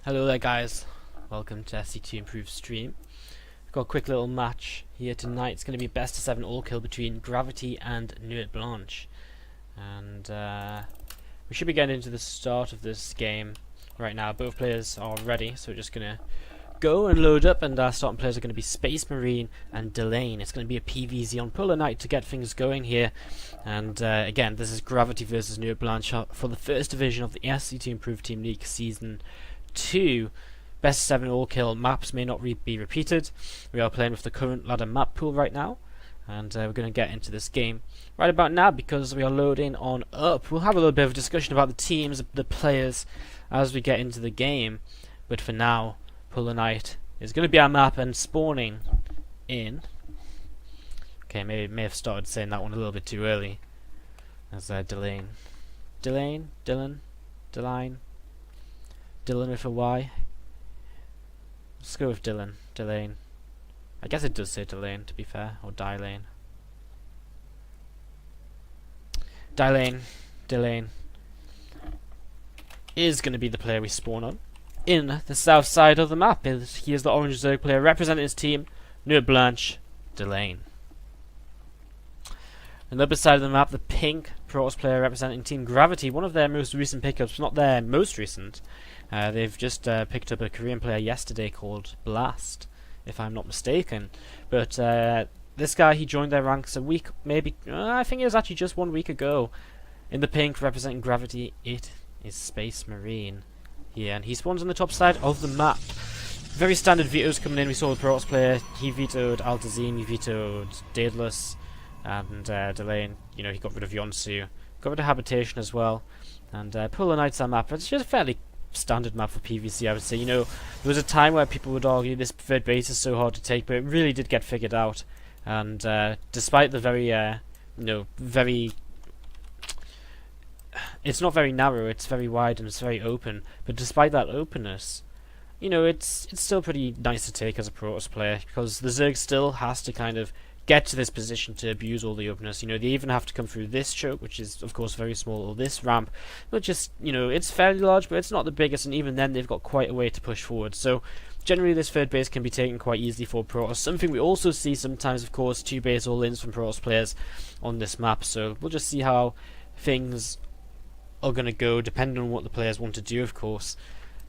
Hello there guys, welcome to SC2 Improved Stream. We've got a quick little match here tonight. It's going to be best of 7 all kill between Gravity and Nuit Blanche. And we should be getting into the start of this game right now. Both players are ready, so we're just going to go and load up, and our starting players are going to be Space Marine and Delane. It's going to be a PvZ on Polar Knight to get things going here. And again, this is Gravity versus Nuit Blanche for the first division of the SC2 Improved Team League Season 2. Best 7 all kill maps may not be repeated. We are playing with the current ladder map pool right now, and we're going to get into this game right about now because we are loading on up. We'll have a little bit of a discussion about the teams, the players, as we get into the game, but for now Polar Knight is going to be our map and spawning in. Okay, may have started saying that one a little bit too early. As Delane with a Y. Let's go with Delane. I guess it does say Delane, to be fair, or Delane is going to be the player we spawn on in the south side of the map. He is the orange Zerg player representing his team, Nuit Blanche, Delane. On the other side of the map, the pink Protoss player representing Team Gravity, one of their most recent pickups, not their most recent. They've just picked up a Korean player yesterday called Blast, if I'm not mistaken. But this guy, he joined their ranks a week, maybe, I think it was actually just 1 week ago. In the pink, representing Gravity, it is Space Marine. Yeah, and he spawns on the top side of the map. Very standard vetoes coming in. We saw the Protoss player, he vetoed Altazine, he vetoed Daedalus, and Delane, you know, he got rid of Yonsu, got rid of Habitation as well. And Polar Knight's our map. It's just a fairly standard map for PvC, I would say. You know, there was a time where people would argue this third base is so hard to take, but it really did get figured out. And despite the very, it's not very narrow, it's very wide and it's very open. But despite that openness, you know, it's still pretty nice to take as a Protoss player, because the Zerg still has to kind of get to this position to abuse all the openness. You know, they even have to come through this choke, which is of course very small, or this ramp, which is, you know, it's fairly large, but it's not the biggest, and even then they've got quite a way to push forward. So generally this third base can be taken quite easily for Protoss. Something we also see sometimes, of course, 2 base all-ins from Protoss players on this map. So we'll just see how things are going to go, depending on what the players want to do, of course.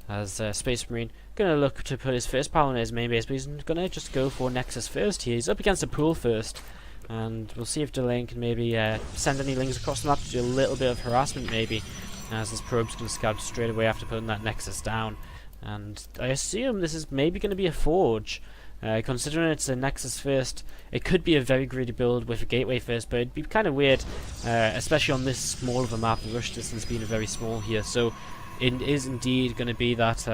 As Space Marine going to look to put his first power on his main base, but he's going to just go for Nexus first here. He's up against a pool first, and we'll see if Delane can maybe send any lings across the map to do a little bit of harassment maybe, as this probe's going to scout straight away after putting that Nexus down. And I assume this is maybe going to be a Forge. Considering it's a Nexus first, it could be a very greedy build with a Gateway first, but it'd be kind of weird, especially on this small of a map, the rush distance being very small here. So it is indeed going to be that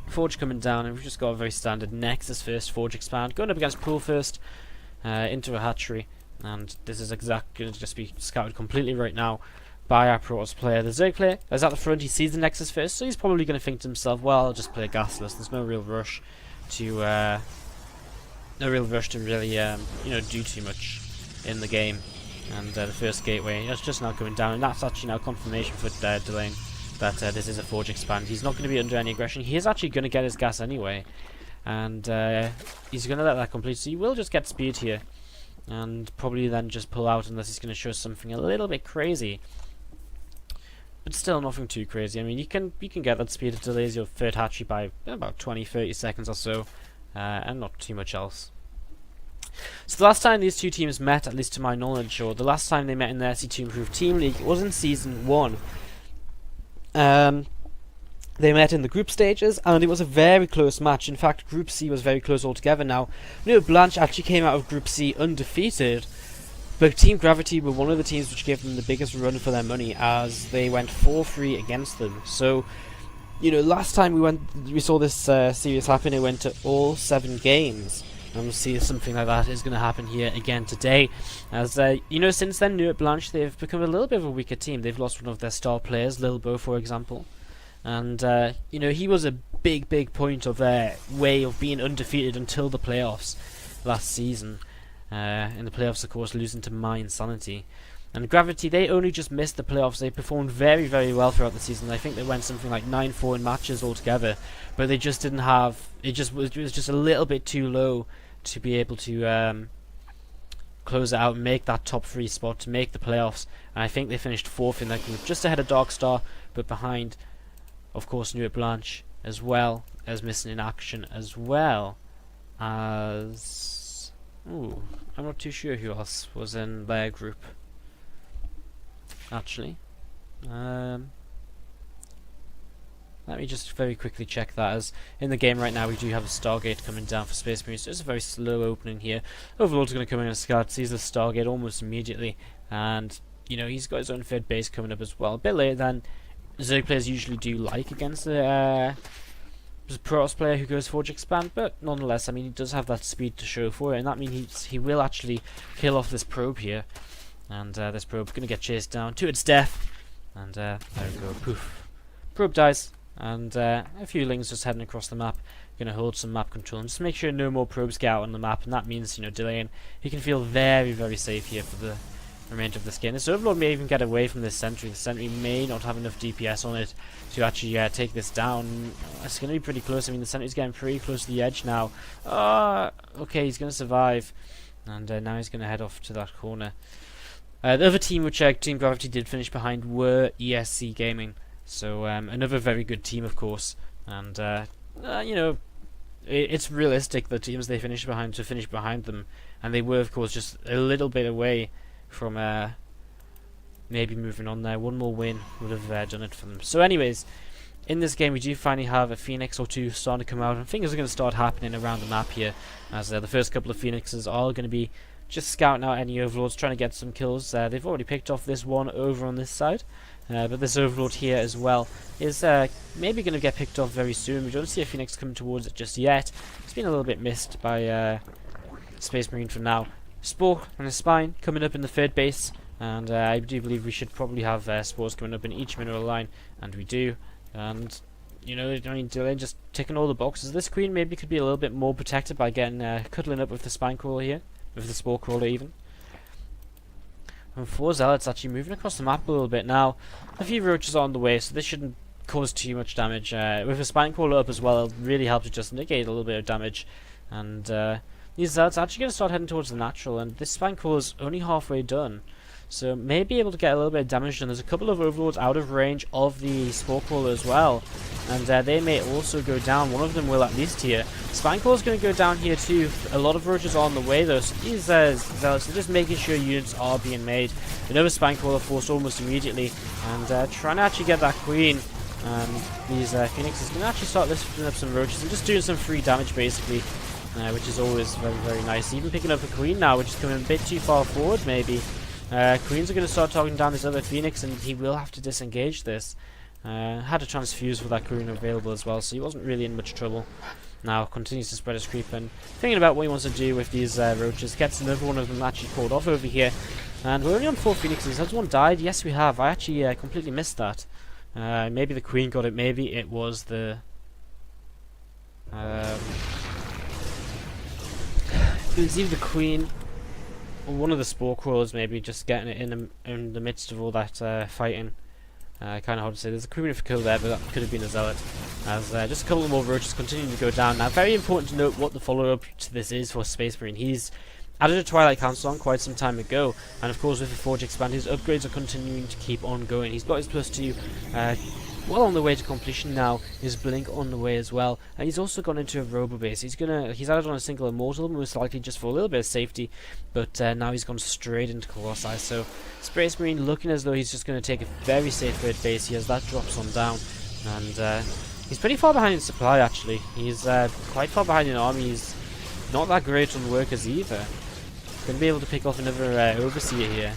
Forge coming down, and we've just got a very standard Nexus first Forge expand, going up against Pool first, into a hatchery, and this is exactly going to just be scouted completely right now by our Protoss player. The Zerg player is at the front, he sees the Nexus first, so he's probably going to think to himself, well, I'll just play Gasless, there's no real rush to really you know, do too much in the game. And the first Gateway is just now going down, and that's actually now confirmation for Delane that this is a Forge expand. He's not going to be under any aggression. He is actually going to get his gas anyway, and he's going to let that complete, so he will just get speed here and probably then just pull out unless he's going to show something a little bit crazy, but still nothing too crazy. I mean, you can get that speed. It delays your third hatchery by about 20-30 seconds or so, and not too much else. So the last time these two teams met, at least to my knowledge, or the last time they met in the SC2 Improved Team League, it was in Season 1. They met in the group stages, and it was a very close match. In fact, Group C was very close altogether. Now, Nuit Blanche actually came out of Group C undefeated, but Team Gravity were one of the teams which gave them the biggest run for their money, as they went 4-3 against them. So, you know, last time we saw this series happen, it went to all 7 games. And we'll see if something like that is going to happen here again today. As, you know, since then, Nuit Blanche, they've become a little bit of a weaker team. They've lost one of their star players, Lil Bo, for example. And, you know, he was a big point of their way of being undefeated until the playoffs last season. In the playoffs, of course, losing to My Insanity. And Gravity, they only just missed the playoffs. They performed very, very well throughout the season. I think they went something like 9-4 in matches altogether, but they just didn't have. It was just a little bit too low to be able to close it out and make that top 3 spot to make the playoffs. And I think they finished 4th in that group, just ahead of Dark Star, but behind, of course, Nuit Blanche, as well as Missing in Action, as well as... Ooh, I'm not too sure who else was in their group, actually. Let me just very quickly check that, as in the game right now we do have a Stargate coming down for Space Marines. So it's a very slow opening here. Overlord's going to come in and scout, sees the Stargate almost immediately, and you know, he's got his own third base coming up as well. A bit later than Zerg players usually do like against the Protoss player who goes Forge Expand, but nonetheless, I mean, he does have that speed to show for it, and that means he will actually kill off this probe here. And this probe going to get chased down to its death, and there we go, poof. Probe dies. And a few lings just heading across the map, going to hold some map control and just make sure no more probes get out on the map, and that means, you know, delaying. He can feel very, very safe here for the remainder of this game. This Overlord may even get away from this sentry. The sentry may not have enough DPS on it to actually take this down. It's going to be pretty close. I mean, the sentry's getting pretty close to the edge now. Okay, he's going to survive, and now he's going to head off to that corner. The other team which Team Gravity did finish behind were ESC Gaming. So another very good team, of course, and you know, it's realistic the teams they finish behind to finish behind them, and they were, of course, just a little bit away from maybe moving on there. One more win would have done it for them. So, anyways, in this game we do finally have a Phoenix or two starting to come out, and things are going to start happening around the map here, as the first couple of Phoenixes are going to be just scouting out any Overlords, trying to get some kills. They've already picked off this one over on this side. But this Overlord here as well is maybe going to get picked off very soon. We don't see a Phoenix coming towards it just yet. It's been a little bit missed by Space Marine for now. Spore and a Spine coming up in the third base, and I do believe we should probably have Spores coming up in each mineral line, and we do. And you know, I mean, Dylan just ticking all the boxes. This Queen maybe could be a little bit more protected by getting cuddling up with the Spine Crawler here, with the Spore Crawler even. And 4 Zealots actually moving across the map a little bit now. A few roaches are on the way, so this shouldn't cause too much damage. With a Spine Crawler up as well, it'll really help to just negate a little bit of damage. And these Zealots are actually going to start heading towards the natural, and this Spine Crawler is only halfway done. So maybe able to get a little bit of damage, and there's a couple of Overlords out of range of the Spore Crawler as well. And they may also go down. One of them will at least here. Spine Crawler's going to go down here too. A lot of roaches are on the way though, so these Zealots are just making sure units are being made. Another Spine Crawler forced almost immediately, and trying to actually get that Queen. And these Phoenixes can actually start lifting up some roaches and just doing some free damage basically, which is always very, very nice. Even picking up a Queen now, which is coming a bit too far forward maybe. Queens are going to start talking down this other Phoenix, and he will have to disengage this. Had a transfuse with that Queen available as well, so he wasn't really in much trouble. Now continues to spread his creep and thinking about what he wants to do with these roaches. Gets another one of them actually called off over here, and we're only on 4 Phoenixes. Has one died? Yes, we have. I actually completely missed that. Maybe the Queen got it. Maybe it was the it was either the Queen. One of the Spore Crawlers maybe just getting it in the midst of all that fighting. Kind of hard to say. There's a Queen for kill there, but that could have been a Zealot. As just a couple more roaches continuing to go down. Now, very important to note what the follow-up to this is for Space Marine. He's added a Twilight Council on quite some time ago, and of course with the Forge Expand, his upgrades are continuing to keep on going. He's got his +2 well on the way to completion now. His Blink on the way as well, and he's also gone into a Robo base. He's added on a single Immortal, most likely just for a little bit of safety, but now he's gone straight into Colossi. So Space Marine looking as though he's just going to take a very safe third base. He has that drops on down, and he's pretty far behind in supply actually. He's quite far behind in army. He's not that great on workers either. Going to be able to pick off another Overseer here.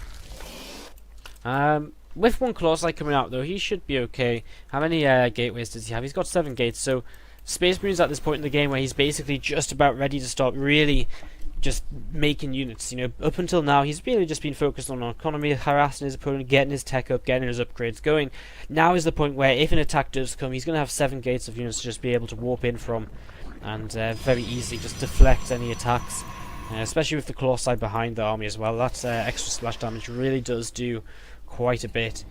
With one Colossi coming out though, he should be okay. How many gateways does he have? He's got 7 gates, so Space Marine's at this point in the game where he's basically just about ready to start really just making units. You know, up until now he's really just been focused on economy, harassing his opponent, getting his tech up, getting his upgrades going. Now is the point where if an attack does come, he's going to have 7 gates of units to just be able to warp in from, and very easily just deflect any attacks. especially with the Colossi behind the army as well. That extra splash damage really does do quite a bit.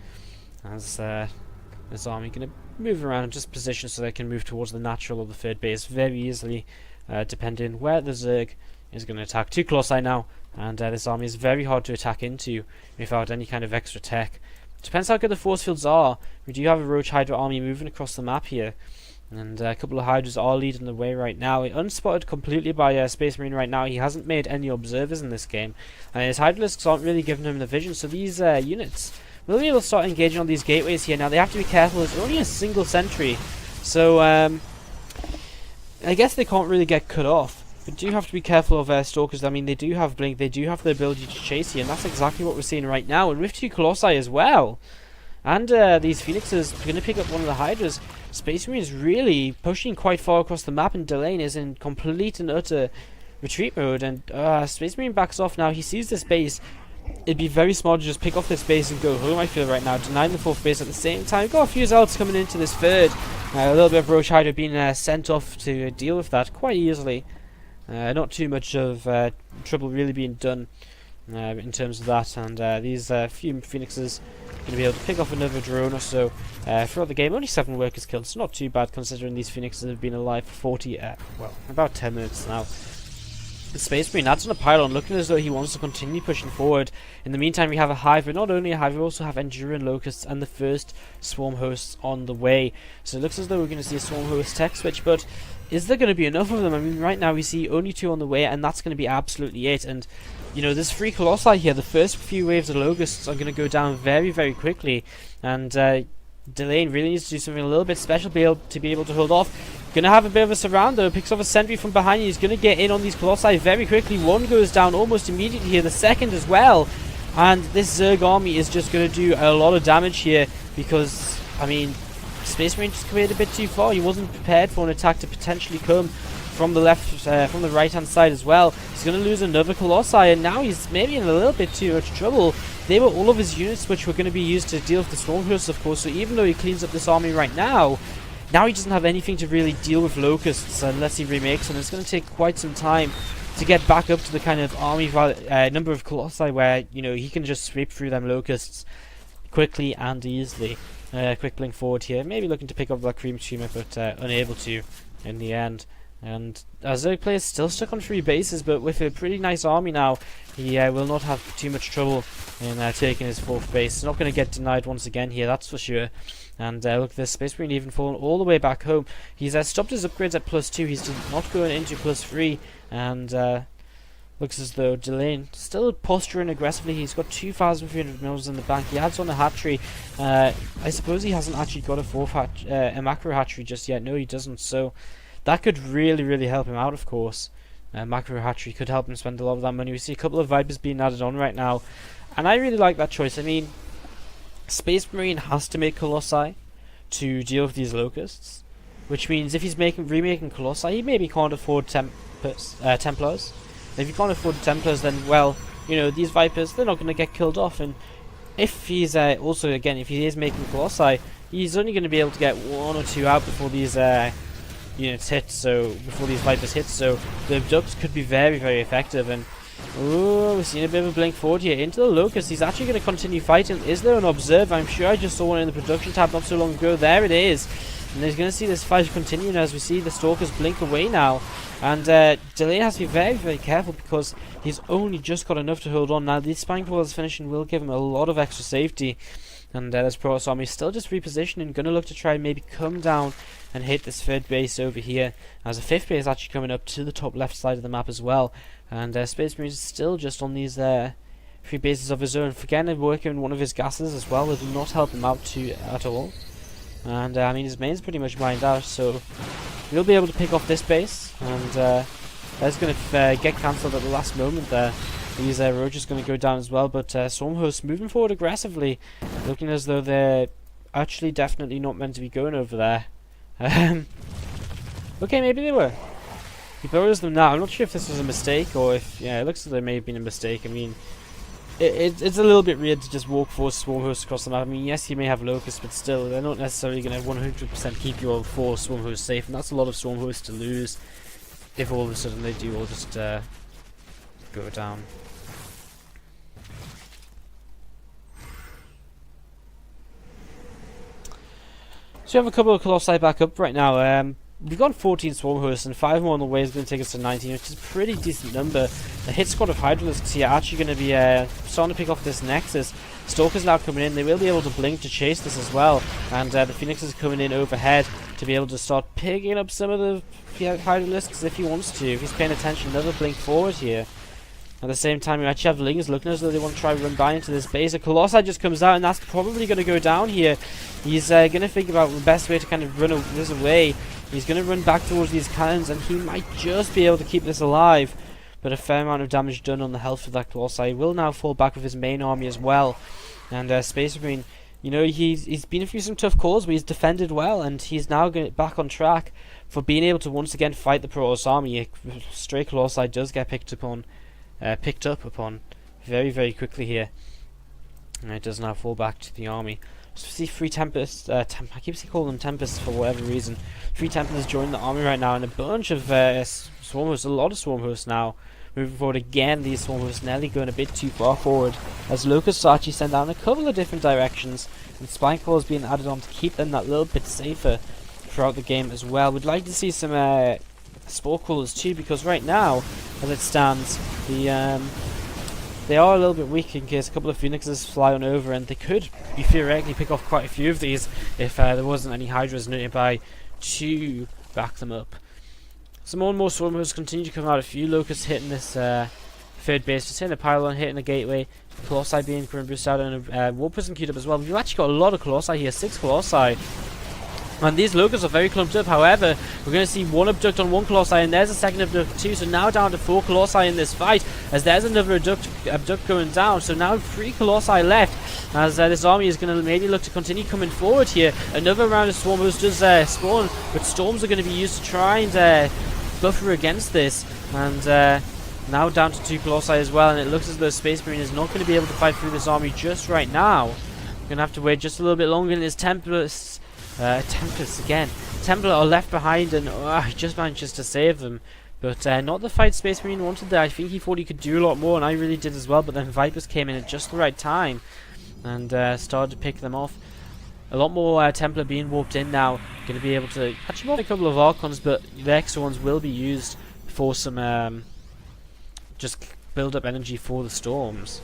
As this army going to move around and just position so they can move towards the natural or the third base very easily, depending where the Zerg is going to attack. 2 Colossi now, and this army is very hard to attack into without any kind of extra tech. Depends how good the force fields are. We do have a Roach Hydra army moving across the map here, and a couple of Hydras are leading the way right now. Unspotted completely by Space Marine right now. He hasn't made any observers in this game, and his Hydralisks aren't really giving him the vision, so these units will be able to start engaging on these gateways here. Now they have to be careful, it's only a single sentry, so I guess they can't really get cut off. But do have to be careful of Stalkers. I mean, they do have Blink, they do have the ability to chase you, and that's exactly what we're seeing right now. And with 2 Colossi as well, and these Phoenixes are going to pick up one of the Hydras. Space Marine is really pushing quite far across the map, and Delane is in complete and utter retreat mode. And Space Marine backs off now. He sees this base. It'd be very smart to just pick off this base and go home, I feel, right now. Denying the 4th base at the same time. Got a few Zealots coming into this 3rd. A little bit of Roach Hydra being sent off to deal with that quite easily. Not too much of trouble really being done in terms of that, and these few Phoenixes going to be able to pick off another drone or so throughout the game. Only 7 workers killed, so not too bad considering these Phoenixes have been alive for 40, well, about 10 minutes now. The Space Marine adds on a pylon, looking as though he wants to continue pushing forward. In the meantime, we have a hive, but not only a hive, we also have Enduring Locusts and the first Swarm Hosts on the way. So it looks as though we're going to see a Swarm Host tech switch, but is there going to be enough of them? I mean, right now we see only 2 on the way, and that's going to be absolutely it. And, you know, there's 3 Colossi here. The first few waves of Locusts are going to go down very, very quickly, and Delane really needs to do something a little bit special to be able to hold off. Gonna have a bit of a surround though, picks off a sentry from behind. He's gonna get in on these Colossi very quickly. 1 goes down almost immediately here, the 2nd as well. And this Zerg army is just gonna do a lot of damage here because, I mean, Space Marine just committed a bit too far. He wasn't prepared for an attack to potentially come from the left, from the right hand side as well. He's gonna lose another Colossi, and now he's maybe in a little bit too much trouble. They were all of his units which were going to be used to deal with the Storm Hosts, of course, so even though he cleans up this army right now he doesn't have anything to really deal with Locusts unless he remakes, and it's going to take quite some time to get back up to the kind of army number of Colossi where, you know, he can just sweep through them Locusts quickly and easily. Quick blink forward here, maybe looking to pick up that Cream Tumor, but unable to in the end. And Zerg player is still stuck on 3 bases, but with a pretty nice army now, he will not have too much trouble in taking his 4th base. He's not going to get denied once again here, that's for sure. And look at this, Space Marine even fallen all the way back home. He's stopped his upgrades at +2, he's not going into +3, and looks as though Delane still posturing aggressively. He's got 2,300 mils in the bank. He adds on a hatchery. I suppose he hasn't actually got a macro hatchery just yet. No, he doesn't, so that could really, really help him out, of course. Macro hatchery could help him spend a lot of that money. We see a couple of Vipers being added on right now, and I really like that choice. I mean, Space Marine has to make Colossi to deal with these Locusts, which means if he's remaking Colossi, he maybe can't afford Templars. If he can't afford the Templars, then, well, you know, these Vipers, they're not going to get killed off. And if he's also, again, if he is making Colossi, he's only going to be able to get 1 or 2 out before these units hit, so before these Vipers hit, so the Dubs could be very, very effective. And oh, we're seeing a bit of a blink forward here into the Locust. He's actually going to continue fighting. Is there an observer? I'm sure I just saw one in the production tab not so long ago. There it is. And he's going to see this fight continuing as we see the Stalkers blink away now. And Delane has to be very, very careful because he's only just got enough to hold on. Now, the Spine Portal's finishing will give him a lot of extra safety. And this Protoss army still just repositioning, going to look to try and maybe come down and hit this 3rd base over here. As a 5th base actually coming up to the top left side of the map as well. And Space Marine is still just on these 3 bases of his own. Forgetting to work in one of his gases as well, it will not help him out at all. And I mean, his main's pretty much mined out, so we'll be able to pick off this base. And that's going to get cancelled at the last moment there. These Roaches going to go down as well, but Stormhost moving forward aggressively, looking as though they're actually definitely not meant to be going over there. Okay, maybe they were. He burrows them now. I'm not sure if this was a mistake or if, yeah, it looks like there may have been a mistake. I mean, it's a little bit weird to just walk 4 Swarm Hosts across the map. I mean, yes, you may have Locusts, but still, they're not necessarily going to 100% keep your 4 Swarm Hosts safe, and that's a lot of Swarm Hosts to lose if all of a sudden they do all just go down. So we have a couple of Colossi back up right now. We've got 14 Swarm Hosts, and 5 more on the way is going to take us to 19, which is a pretty decent number. The hit squad of Hydralisks here are actually going to be starting to pick off this Nexus. Stalkers now coming in. They will be able to blink to chase this as well, and the Phoenix is coming in overhead to be able to start picking up some of the Hydralisks if he wants to. If he's paying attention, another blink forward here. At the same time, you actually have Lings looking as though they want to try and run by into this base. A Colossi just comes out, and that's probably going to go down here. He's going to think about the best way to kind of run this away. He's going to run back towards these cannons, and he might just be able to keep this alive. But a fair amount of damage done on the health of that Colossi. He will now fall back with his main army as well. And Space Marine, you know, he's been through some tough calls, but he's defended well, and he's now back on track for being able to once again fight the Protoss army. Stray Colossi does get picked up upon very, very quickly here. And it does now fall back to the army. So we see 3 Tempests, I keep calling them Tempests for whatever reason. 3 Templars join the army right now, and a bunch of Swarm Hosts, a lot of Swarm Hosts now. Moving forward again, these Swarm Hosts nearly going a bit too far forward, as Locusts are actually sent down a couple of different directions, and Spine Claws being added on to keep them that little bit safer throughout the game as well. We'd like to see some Spore Crawlers too, because right now, as it stands, they are a little bit weak in case a couple of Phoenixes fly on over, and they could theoretically pick off quite a few of these if there wasn't any Hydras nearby to back them up. Some more and more Swarm Hosts continue to come out. A few Locusts hitting this third base, just hitting a pylon, hitting the gateway. Colossi being current boost out, and a War Prison queued up as well. We've actually got a lot of Colossi here, 6 Colossi. And these Locusts are very clumped up. However, we're going to see 1 abduct on 1 Colossi, and there's a second abduct too. So now down to 4 Colossi in this fight, as there's another abduct going down. So now 3 Colossi left, as this army is going to maybe look to continue coming forward here. Another round of Swarm Hosts does spawn, but Storms are going to be used to try and buffer against this. And now down to 2 Colossi as well, and it looks as though Space Marine is not going to be able to fight through this army just right now. We're going to have to wait just a little bit longer, and his Tempests again. Templar are left behind, and he just manages to save them. But not the fight Space Marine wanted there. I think he thought he could do a lot more, and I really did as well. But then Vipers came in at just the right time and started to pick them off. A lot more Templar being warped in now. Going to be able to actually more a couple of Archons, but the extra ones will be used for some just build up energy for the storms.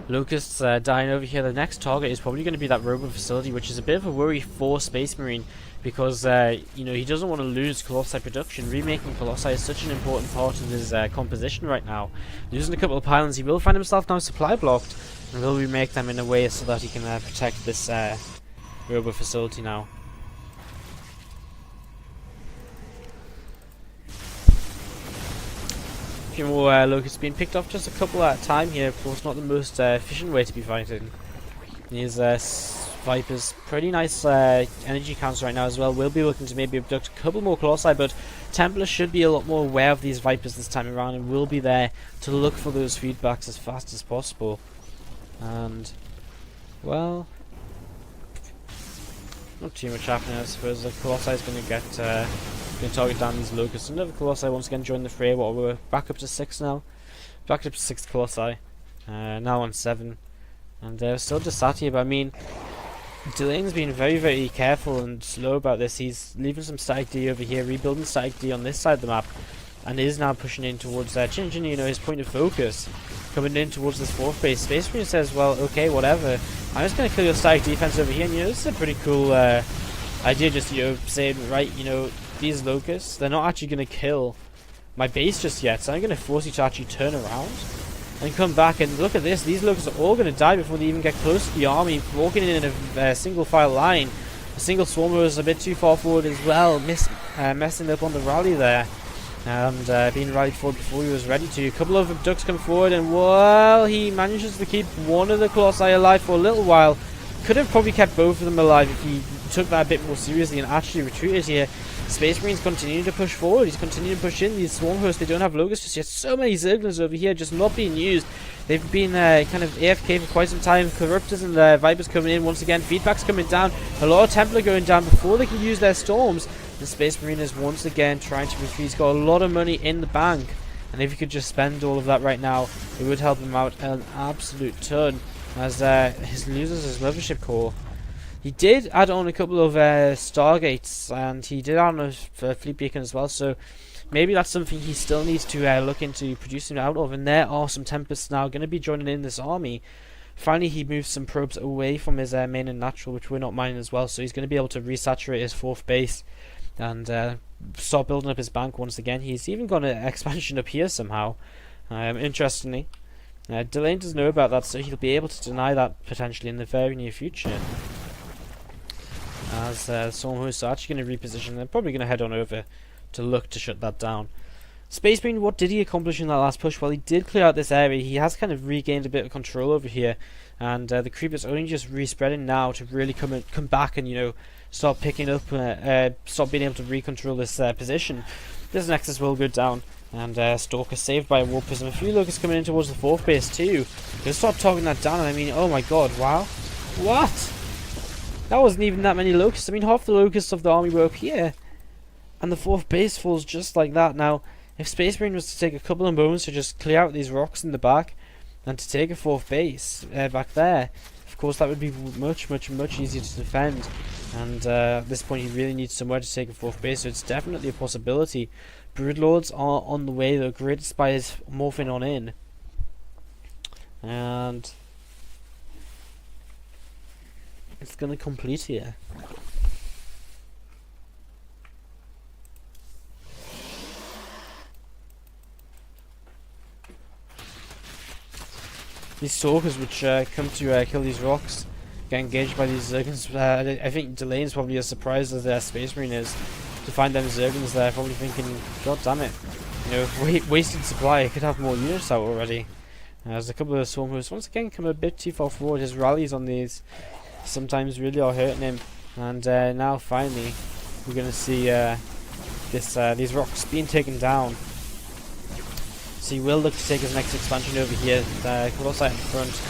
Locusts dying over here. The next target is probably going to be that robot facility, which is a bit of a worry for Space Marine, because you know, he doesn't want to lose Colossi production. Remaking Colossi is such an important part of his composition right now. Losing a couple of pylons, he will find himself now supply blocked, and will remake them in a way so that he can protect this robot facility now. A few more Locusts being picked off, just a couple at a time here. Of course, not the most efficient way to be fighting. These Vipers, pretty nice energy counts right now as well. We'll be looking to maybe abduct a couple more Colossi, but Templars should be a lot more aware of these Vipers this time around, and will be there to look for those feedbacks as fast as possible. And, well, not too much happening, I suppose. The Colossi is going to get going to target down these Locusts. Another Colossi once again join the fray. What, we're back up to 6 now. Back up to 6 Colossi. Now on 7. And they're still just sat here, but I mean, Delane's been very, very careful and slow about this. He's leaving some static D over here, rebuilding static D on this side of the map, and is now pushing in towards Chin, you know, his point of focus. Coming in towards this 4th base. Space Marine says, well, okay, whatever. I'm just going to kill your static defense over here, and you know, this is a pretty cool idea, just, you know, saying, right, you know, these Locusts, they're not actually going to kill my base just yet, so I'm going to force you to actually turn around and come back. And look at this, these Locusts are all going to die before they even get close to the army, walking in a single file line. A single Swarmer is a bit too far forward as well, messing up on the rally there, and being rallied forward before he was ready to. A couple of abducts come forward, and well, he manages to keep one of the Colossi alive for a little while. Could have probably kept both of them alive if he took that a bit more seriously and actually retreated here. Space Marines continue to push forward. He's continuing to push in. These Swarm Hosts, they don't have Locusts just yet. So many Zerglings over here just not being used. They've been kind of AFK for quite some time. Corruptors and Vipers coming in once again. Feedback's coming down. A lot of Templar going down before they can use their Storms. The Space Marine is once again trying to retreat. He's got a lot of money in the bank. and if he could just spend all of that right now, it would help him out an absolute ton, as he loses his mothership core. He did add on a couple of Stargates, and he did add on a fleet beacon as well, so maybe that's something he still needs to look into producing out of. And there are some Tempests now going to be joining in this army. Finally, he moves some probes away from his main and natural, which we're not mining as well, so he's going to be able to resaturate his 4th base and start building up his bank once again. He's even got an expansion up here somehow, interestingly. Delane doesn't know about that, so he'll be able to deny that potentially in the very near future. As some hosts are actually going to reposition, they're probably going to head on over to look to shut that down. Space Marine, what did he accomplish in that last push? Well, he did clear out this area. He has kind of regained a bit of control over here, and the creepers only just respreading now to really come back and, you know, start picking up, start being able to recontrol this position. This Nexus will go down, and Stalker saved by a Warp Prism. A few Locusts coming in towards the 4th base too. They'll start targeting that down, and I mean, oh my god, wow. What? That wasn't even that many Locusts. I mean, half the Locusts of the army were up here, and the 4th base falls just like that. Now, if Space Marine was to take a couple of moments to just clear out these rocks in the back, and to take a 4th base back there, of course that would be much easier to defend. And at this point he really needs somewhere to take a 4th base, so it's definitely a possibility. Broodlords are on the way though. Great Spires morphing on in. And it's going to complete here. These Stalkers which come to kill these rocks get engaged by these Zergans. I think Delane's probably as surprised as their Space Marine is to find them Zergans there, probably thinking, god damn it, you know, wasted supply, I could have more units out already. There's a couple of Swarm Hosts once again come a bit too far forward. His rallies on these sometimes really are hurting him, and now finally we're going to see these rocks being taken down. So he will look to take his next expansion over here. Colossi in front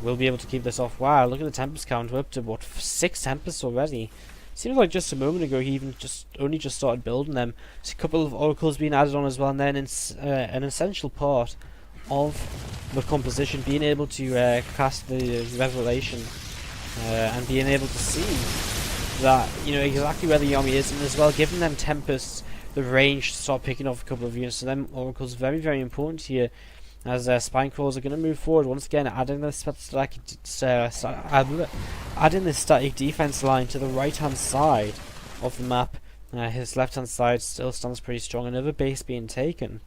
will be able to keep this off. Wow, look at the Tempest count. We're up to what, 6 Tempests already. Seems like just a moment ago he even only just started building them. There's a couple of Oracles being added on as well, and then an essential part of the composition being able to cast the Revelation and being able to see that, you know, exactly where the army is, and as well giving them Tempests the range to start picking off a couple of units. So them Oracles very important here, as Spine Crawlers are going to move forward once again, adding this static defense line to the right hand side of the map. His left hand side still stands pretty strong. Another base being taken.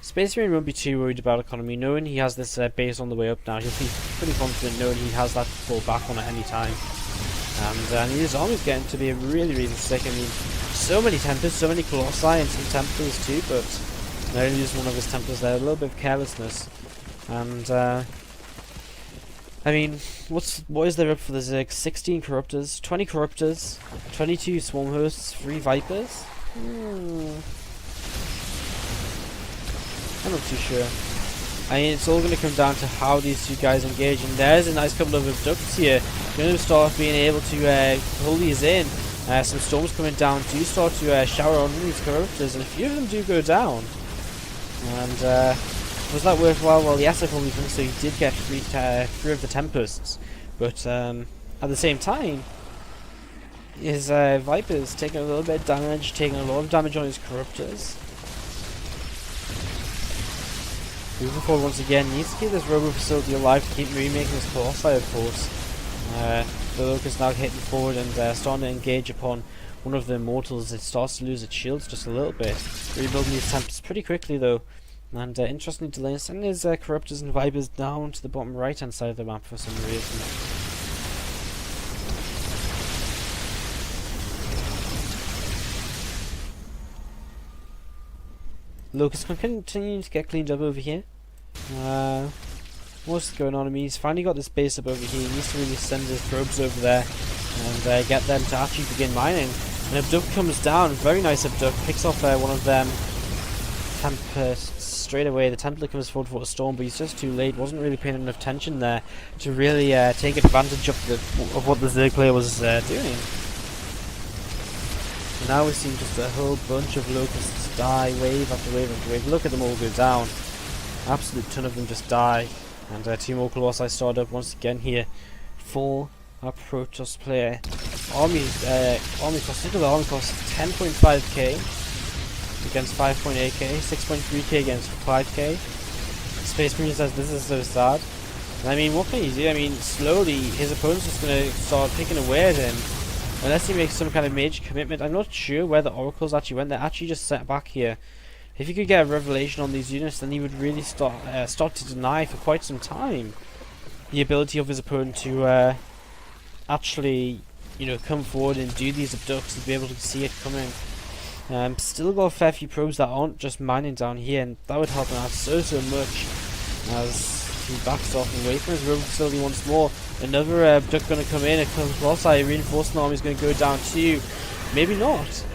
Space Marine won't be too worried about economy, knowing he has this base on the way up now. He'll be pretty confident knowing he has that to fall back on at any time. And his army's getting to be really sick. I mean, so many Tempests, so many Colossi, and some Templars too, but I only used one of his Templars there. A little bit of carelessness. And I mean, what is there up for the Zerg? 16 Corruptors, 20 Corruptors, 22 Swarm Hosts, 3 Vipers? I'm not too sure. I mean, it's all going to come down to how these two guys engage, and there's a nice couple of abducts here. Going to start being able to pull these in. Some storms coming down do start to shower on these Corruptors, and a few of them do go down. And was that worthwhile? Well, yes, I probably think so. He did get three of the Tempests, but at the same time, his Vipers taking a little bit of damage, taking a lot of damage on his Corruptors. Moving forward once again, needs to keep this Robo facility alive to keep remaking his Colossi, of course. The Locust now hitting forward and starting to engage upon one of the Immortals. It starts to lose its shields just a little bit. Rebuilding these Tempests pretty quickly though. And interestingly, Delane sending his Corruptors and Vipers down to the bottom right hand side of the map for some reason. Locusts continuing to get cleaned up over here. What's going on? I mean, he's finally got this base up over here. He needs to really send his probes over there and get them to actually begin mining. An abduct comes down, very nice abduct, picks off one of them Tempests straight away. The Templar comes forward for a storm, but he's just too late. Wasn't really paying enough attention there to really take advantage of what the Zerg player was doing. And now we're seeing just a whole bunch of locusts die, wave after wave after wave. Look at them all go down. Absolute ton of them just die. And two more Colossi start up once again here for our Protoss player. Army cost, look at the army cost, 10.5k against 5.8k, 6.3k against 5k. Space Marine says this is so sad. And I mean, what can he do? I mean, slowly his opponent's just going to start picking away at him. Unless he makes some kind of major commitment. I'm not sure where the oracles actually went. They're actually just set back here. If he could get a revelation on these units, then he would really start to deny for quite some time the ability of his opponent to actually, you know, come forward and do these abducts and be able to see it coming. Still got a fair few probes that aren't just mining down here, and that would help him out so much as he backs off and wait for his rogue facility once more. Another abduct going to come in, a Colossi reinforcement army is going to go down too. Maybe not.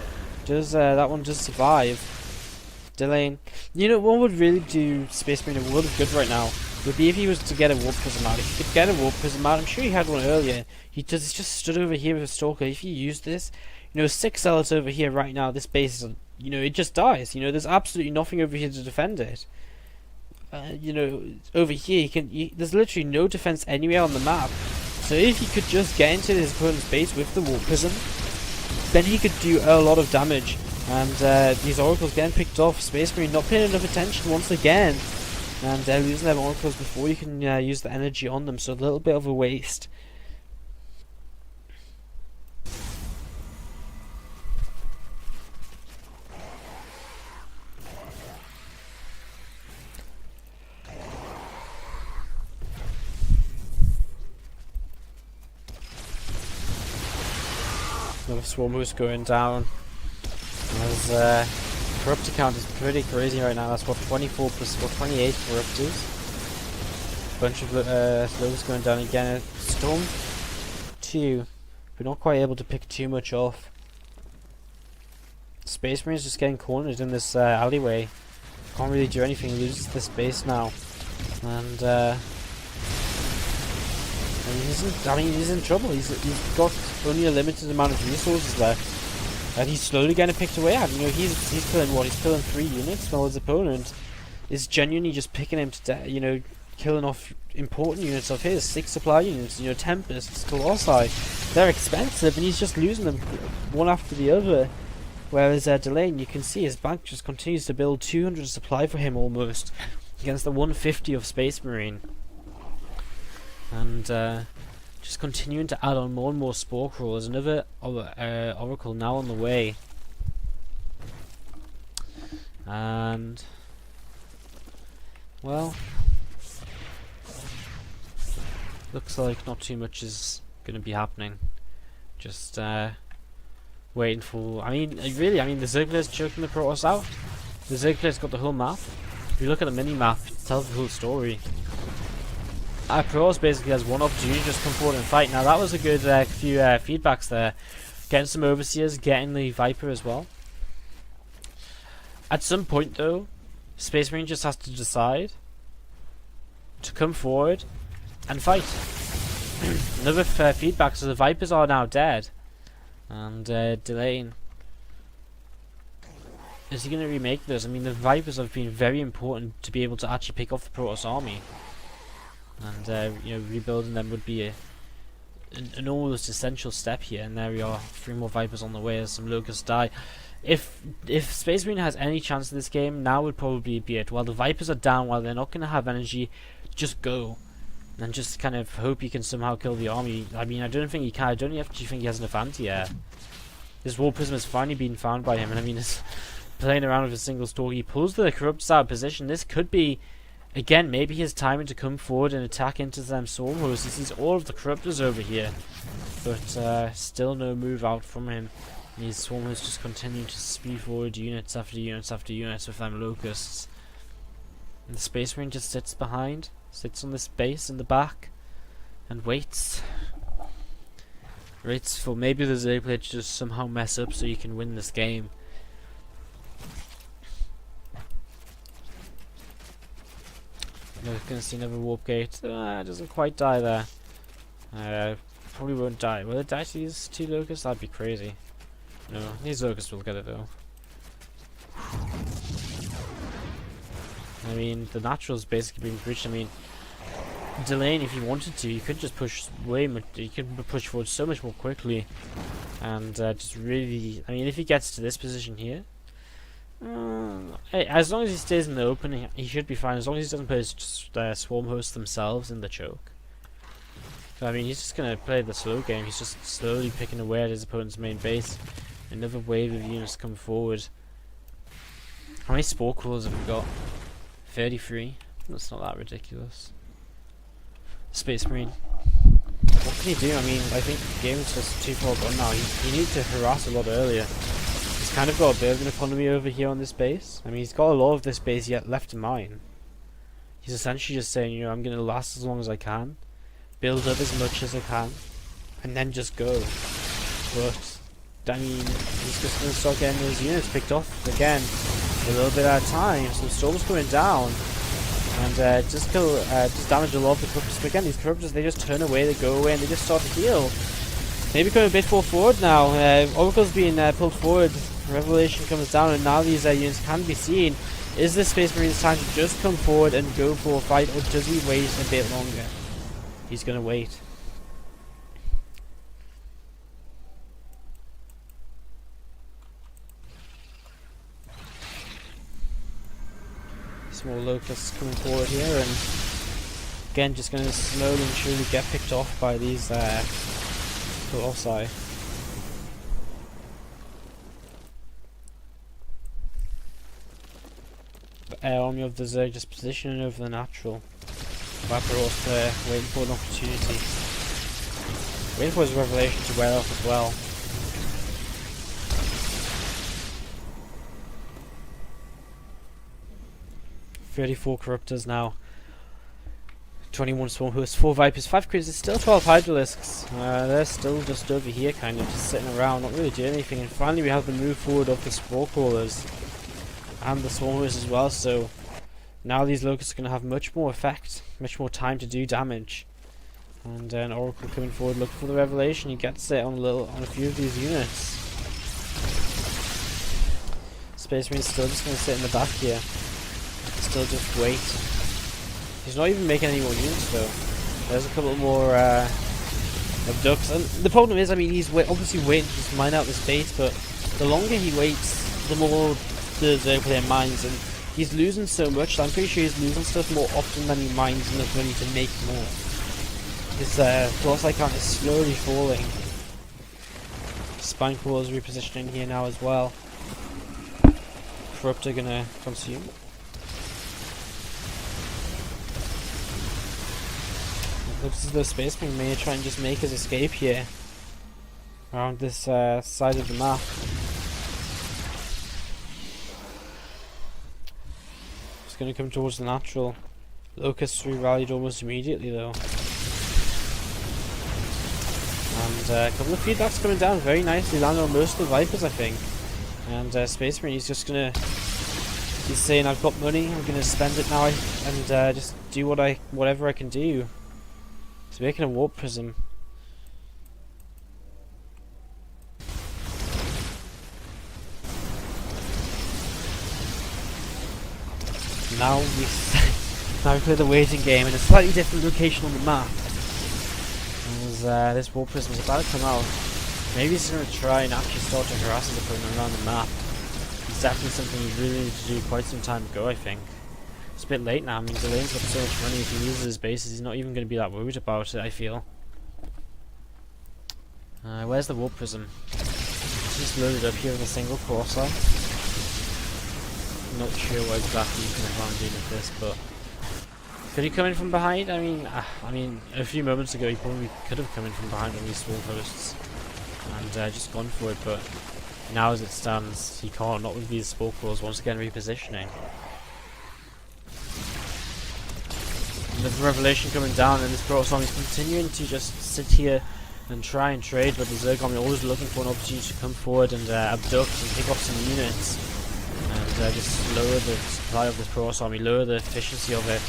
Does that one just survive? Delaying. You know, what would really do Space Marine a world of good right now would be if he was to get a warp prism out. If he could get a warp prism out, I'm sure he had one earlier. He just stood over here with a stalker. If he used this, you know, 6 zealots over here right now, this base is, you know, it just dies. You know, there's absolutely nothing over here to defend it. You know, over here, there's literally no defense anywhere on the map. So if he could just get into his opponent's base with the warp prism, then he could do a lot of damage. And these oracles getting picked off. Space Marine not paying enough attention once again, and losing their oracles before you can use the energy on them. So a little bit of a waste. Another swarm host going down. As corruptor count is pretty crazy right now. That's what, 24 plus what, 28 corruptors. Bunch of slows going down again. Storm 2. We're not quite able to pick too much off. Space Marine is just getting cornered in this alleyway. Can't really do anything. Loses this base now, and he's in trouble. He's got only a limited amount of resources left, and he's slowly getting picked away at. You know, he's killing what? He's killing 3 units, while his opponent is genuinely just picking him to death. You know, killing off important units of his, 6 supply units. You know, Tempests, Colossi. They're expensive, and he's just losing them one after the other. Whereas Delane, you can see his bank just continues to build 200 supply for him almost against the 150 of Space Marine. And just continuing to add on more and more spore crawlers. Another oracle now on the way. And well, looks like not too much is going to be happening. Just waiting for. I mean, the Zergler's choking the Protoss out. The Zergler's got the whole map. If you look at the mini map, it tells the whole story. Our Protoss basically has one opportunity to just come forward and fight. Now that was a good few feedbacks there. Getting some overseers, getting the Viper as well. At some point though, Space Marine just has to decide to come forward and fight. Another feedback, so the Vipers are now dead. And Delane, is he going to remake this? I mean, the Vipers have been very important to be able to actually pick off the Protoss army. And you know, rebuilding them would be an almost essential step here. And there we are, 3 more Vipers on the way as some Locusts die. If Space Marine has any chance in this game, now would probably be it. While the Vipers are down, while they're not going to have energy, just go. And just kind of hope you can somehow kill the army. I mean, I don't think he can. I don't actually think he has enough anti-air. This War Prism has finally been found by him. And I mean, it's playing around with a single stalk. He pulls the Corruptors out of position. This could be, again, maybe his timing to come forward and attack into them Storm Hosts. He sees all of the Corruptors over here. But still no move out from him. These Swarm Hosts just continue to speed forward units after units after units with them Locusts. And the Space Marine just sits behind. Sits on this base in the back and waits. Waits for maybe the Zergler to just somehow mess up so you can win this game. We're gonna see another warp gate. It doesn't quite die there. Probably won't die. Will it die to these 2 Locusts? That'd be crazy. No, these Locust will get it though. I mean, the natural's basically being breached. I mean, delaying if you wanted to, you could just push way much. You could push forward so much more quickly, and just really. I mean, if he gets to this position here, hey, as long as he stays in the open, he should be fine. As long as he doesn't put swarm hosts themselves in the choke. So, I mean, he's just gonna play the slow game. He's just slowly picking away at his opponent's main base. Another wave of units come forward. How many spore crawlers have we got? 33. That's not that ridiculous. Space Marine. What can he do? I mean, I think the game is just too far gone now. He needed to harass a lot earlier. He's kind of got a bit of an economy over here on this base. I mean, he's got a lot of this base yet left to mine. He's essentially just saying, you know, I'm going to last as long as I can, build up as much as I can, and then just go. But, I mean, he's just going to start getting those units picked off again. A little bit at a time. Some storms coming down, and just damage a lot of the corruptors. But again, these corruptors, they just turn away, they go away, and they just start to heal. Maybe going a bit more forward now. Oracle's being pulled forward. Revelation comes down, and now these units can be seen. Is the Space Marine's time to just come forward and go for a fight, or does he wait a bit longer? He's going to wait. More locusts coming forward here, and again just going to slowly and surely get picked off by these colossi. The army of the Zerg just positioning over the natural. Vaporos player waiting for an opportunity. Waiting for his revelation to wear off as well. $34 corruptors now, 21 swarm hosts, 4 vipers, 5 critters, still 12 hydralisks. They're still just over here, kind of just sitting around, not really doing anything. And finally, we have the move forward of the spore crawlers and the swarm hosts as well. So now these locusts are going to have much more effect, much more time to do damage. And then Oracle coming forward, looking for the revelation. He gets it on a few of these units. Space Marine's still just going to sit in the back here. Still just wait. He's not even making any more units though. There's a couple more abducts, and the problem is, I mean, he's obviously waiting to just mine out this base, but the longer he waits, the more the Zerg player mines, and he's losing so much. So I'm pretty sure he's losing stuff more often than he mines enough money to make more. His Colossi count is slowly falling. Spine Core is repositioning here now as well. Corruptor gonna consume. Looks as though Space Marine may try and just make his escape here around this side of the map. It's going to come towards the natural. Locusts re-rallied almost immediately though. And a couple of feedbacks coming down very nicely, landing on most of the Vipers I think. And Space Marine, he's just going to... He's saying, I've got money, I'm going to spend it now and just do whatever I can do. He's making a warp prism. Now we play the waiting game in a slightly different location on the map. As this warp prism is about to come out. Maybe he's going to try and actually start to harass his opponent around the map. It's definitely something he really needed to do quite some time ago, I think. It's a bit late now. I mean, Delane's got so much money. If he loses his bases, he's not even going to be that worried about it, I feel. Where's the warp prism? It's just loaded up here with a single Colossi. Not sure what exactly he's going to find doing with this, but could he come in from behind? I mean, a few moments ago he probably could have come in from behind on these swarm hosts and just gone for it, but now as it stands, he can't. Not with these spore crawls once again repositioning. Another revelation coming down, and this Protoss army is continuing to just sit here and try and trade, but the Zerg army always looking for an opportunity to come forward and abduct and pick off some units and just lower the supply of this Protoss army, lower the efficiency of it.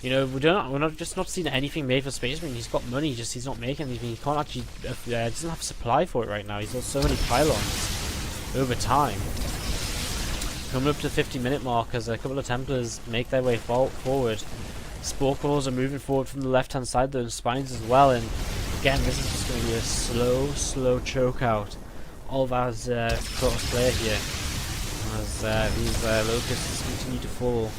You know, we're not just not seeing anything made for Space Marine. He's got money, just he's not making anything. He can't actually, doesn't have supply for it right now. He's got so many pylons over time. Coming up to the 50-minute mark as a couple of Templars make their way forward. Spore Claws are moving forward from the left-hand side, though, and Spines as well. And again, this is just going to be a slow choke out of our Protoss player here as these Locusts continue to fall.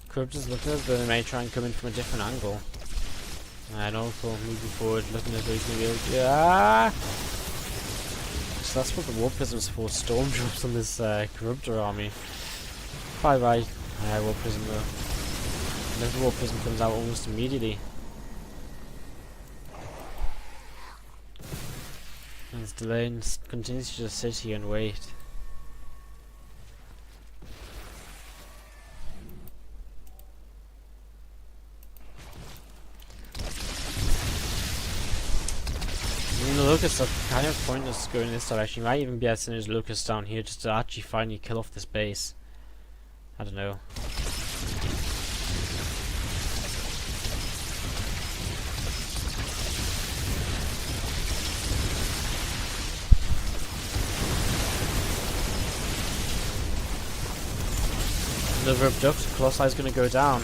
Corruptor's looking as though they may try and come in from a different angle. And also moving forward, looking as though he's going to be able to... Ah! So that's what the Warp Prism's for, storm drops on this Corruptor army. Bye-bye, Warp Prism though. Another Warp Prism comes out almost immediately. And it's delayed and continues to just sit here and wait. The Locusts are kind of pointless going in this direction. You might even be able to send his Locusts down here just to actually finally kill off this base. I don't know. Another Abductor, Colossi is going to go down.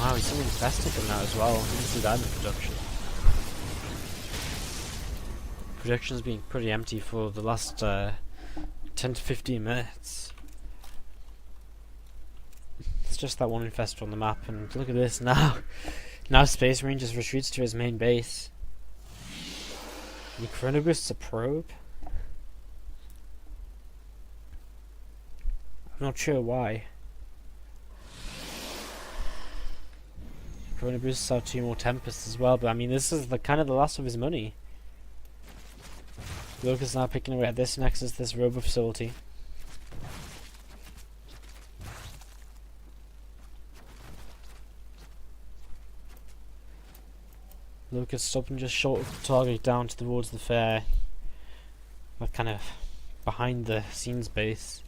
Wow, he's something infested in that as well. I didn't see that in the production. Production's been pretty empty for the last 10 to 15 minutes. It's just that one infestor on the map, and look at this now. Now Space Marine just retreats to his main base. The Chronobust's a probe? I'm not sure why. Chronobusts are 2 more Tempests as well, but I mean this is the kind of the last of his money. Locust now picking away at this nexus, this robo facility. Locust stopping just short of the target down towards the fair. Like kind of behind the scenes base.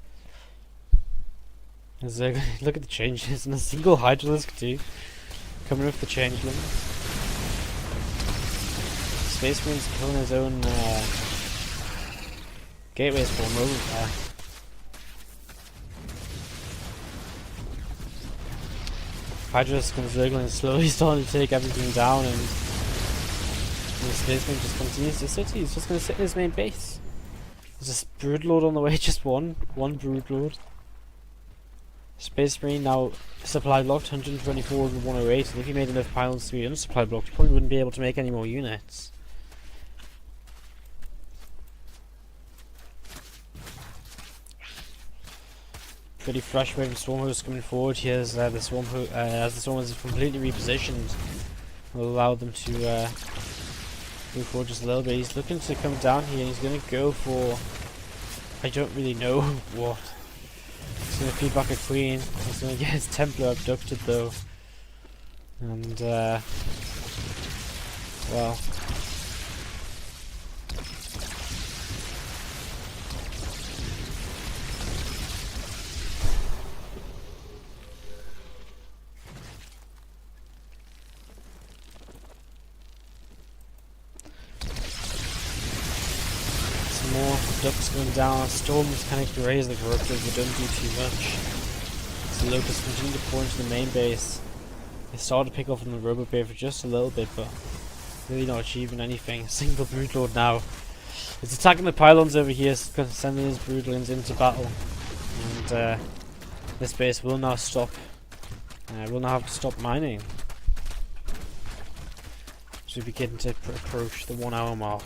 Look at the changes and a single Hydralisk too. Coming with the changeling. Space Marine's killing his own gateways for him over there. Hydralisk and Zergling slowly starting to take everything down, and the Space Marine just continues to sit. He's just going to sit in his main base. There's a Broodlord on the way, just one Broodlord. Space Marine now supply blocked, 124 over 108, and if he made enough pylons to be unsupply blocked, he probably wouldn't be able to make any more units. Pretty fresh wave of Stormhosts coming forward. Here's the Swarm as the Stormhosts is completely repositioned. Will allow them to move forward just a little bit. He's looking to come down here and he's going to go for... I don't really know what. He's going to feed back a Queen. He's going to get his Templar abducted though. And well... more ducks going down, storms kind of raise the corruptors but don't do too much. So Locusts continue to pour into the main base. They started to pick off on the Robo Bay for just a little bit, but really not achieving anything. Single Broodlord now. It's attacking the pylons over here, sending his Broodlings into battle. And this base will now stop. We'll now have to stop mining. As we begin to approach the 1 hour mark.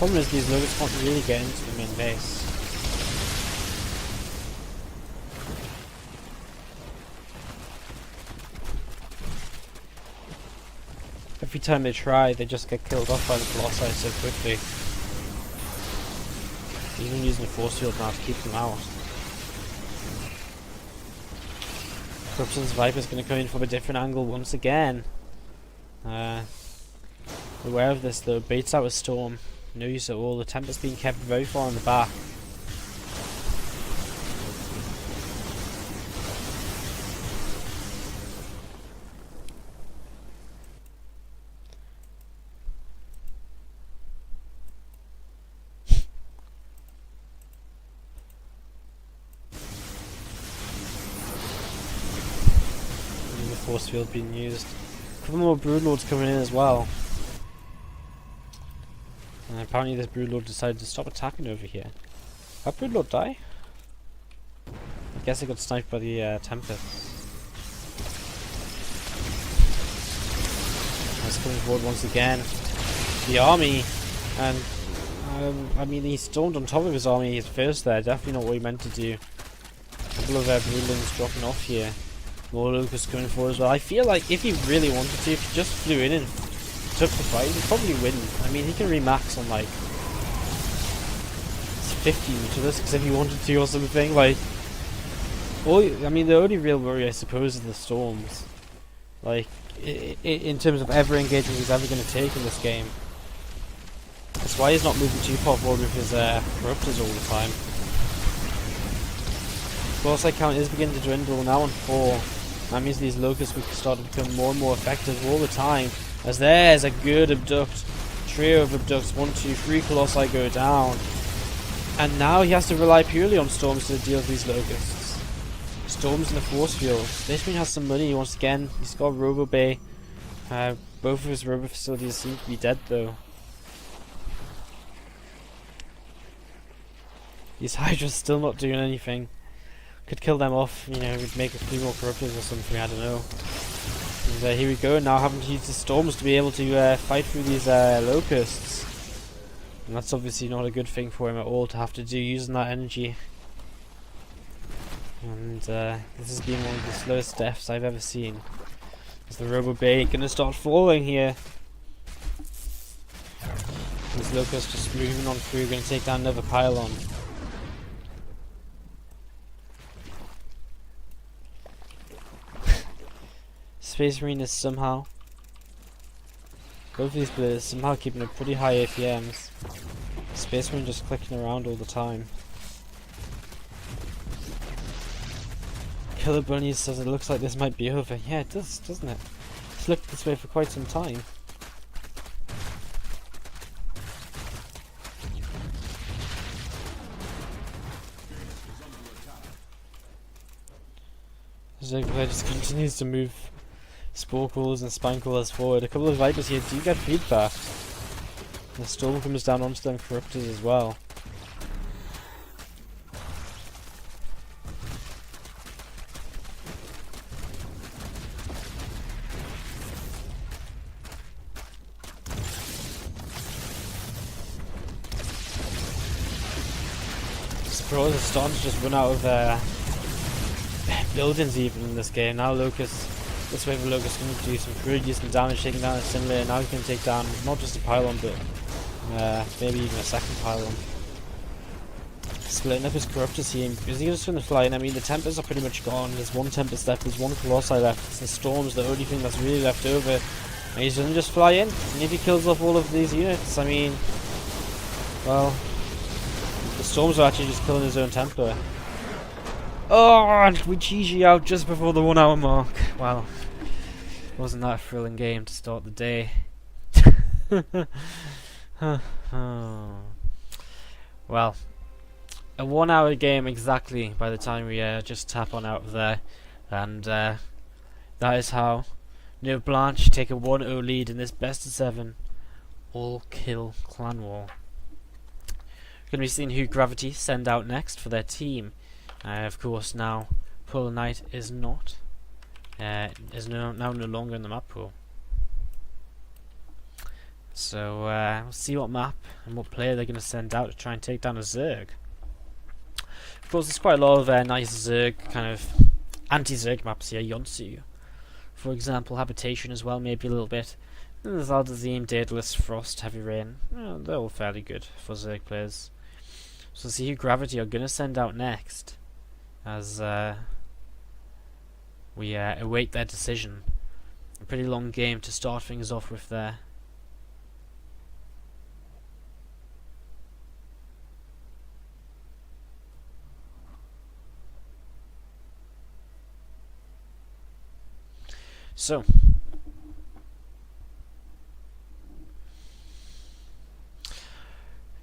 Problem is these locusts can't really get into the main base. Every time they try, they just get killed off by the Colossi so quickly. Even using a force field now to keep them out. Corruption's Viper's going to come in from a different angle once again. Aware of this though, baits out a storm. No use at all. The Tempest being kept very far in the back. Force field being used. A couple more Broodlords coming in as well. And apparently this Broodlord decided to stop attacking over here. Did that Broodlord die? I guess it got sniped by the Tempest. It's coming forward once again. The army, and I mean he stormed on top of his army at first there. Definitely not what he meant to do. A couple of Broodlings dropping off here. More Locusts going forward as well. I feel like if he really wanted to, if he just flew in and took the fight, he'd probably win. I mean, he can remax on like 50 to this, because if he wanted to or something, like... I mean, the only real worry, I suppose, is the storms. Like, in terms of ever engagement he's ever going to take in this game. That's why he's not moving too far forward with his Corruptors all the time. Foresight count is beginning to dwindle now on 4. That means these Locusts will start to become more and more effective all the time. As there's a good abduct. Trio of abducts. 1, 2, 3 Colossi go down. And now he has to rely purely on Storms to deal with these Locusts. Storms in the force field. Space Marine has some money once again. He's got Robo Bay. Both of his Robo facilities seem to be dead though. These Hydra's still not doing anything. Could kill them off, you know, we'd make a few more Corruptors or something, I don't know. And here we go, now having to use the Storms to be able to fight through these Locusts. And that's obviously not a good thing for him at all to have to do, using that energy. And this has been one of the slowest deaths I've ever seen. Is the Robo Bay gonna start falling here? These Locusts just moving on through, gonna take down another pylon. Space Marine is somehow, both of these players somehow keeping up pretty high APMs. Space Marine just clicking around all the time. Killer Bunny says it looks like this might be over. Yeah, it does, doesn't it? It's looked this way for quite some time. Zergler just continues to move Spore Crawlers and Spine Crawlers forward. A couple of Vipers here do get feedback. The Storm comes down onto them Corruptors as well. Spores are starting to just run out of buildings even in this game. Now this wave of Locust can do some pretty decent damage, taking down a Simulator. Now he can take down not just a pylon, but maybe even a second pylon. Splitting up his Corruptors here. Is he just going to fly in? I mean, the Tempests are pretty much gone. There's one Tempest left, there's one Colossi left. It's the Storm's the only thing that's really left over. And he's going to just fly in. And if he kills off all of these units, I mean, well, the Storms are actually just killing his own Templar. Oh, and we GG out just before the 1 hour mark. Wow. Wasn't that a thrilling game to start the day? Well, a 1 hour game exactly by the time we just tap on out of there. And that is how New Blanche take a 1-0 lead in this best of 7 all-kill clan war. We're going to be seeing who Gravity send out next for their team. Of course, now Polar Knight is not, now no longer in the map pool. So we'll see what map and what player they're going to send out to try and take down a Zerg. Of course, there's quite a lot of nice Zerg kind of anti-Zerg maps here. Yonsu, for example, Habitation as well, maybe a little bit. And there's Aldazim, Daedalus, Frost, Heavy Rain. Well, they're all fairly good for Zerg players. So we'll see who Gravity are going to send out next, as we await their decision. A pretty long game to start things off with there. So,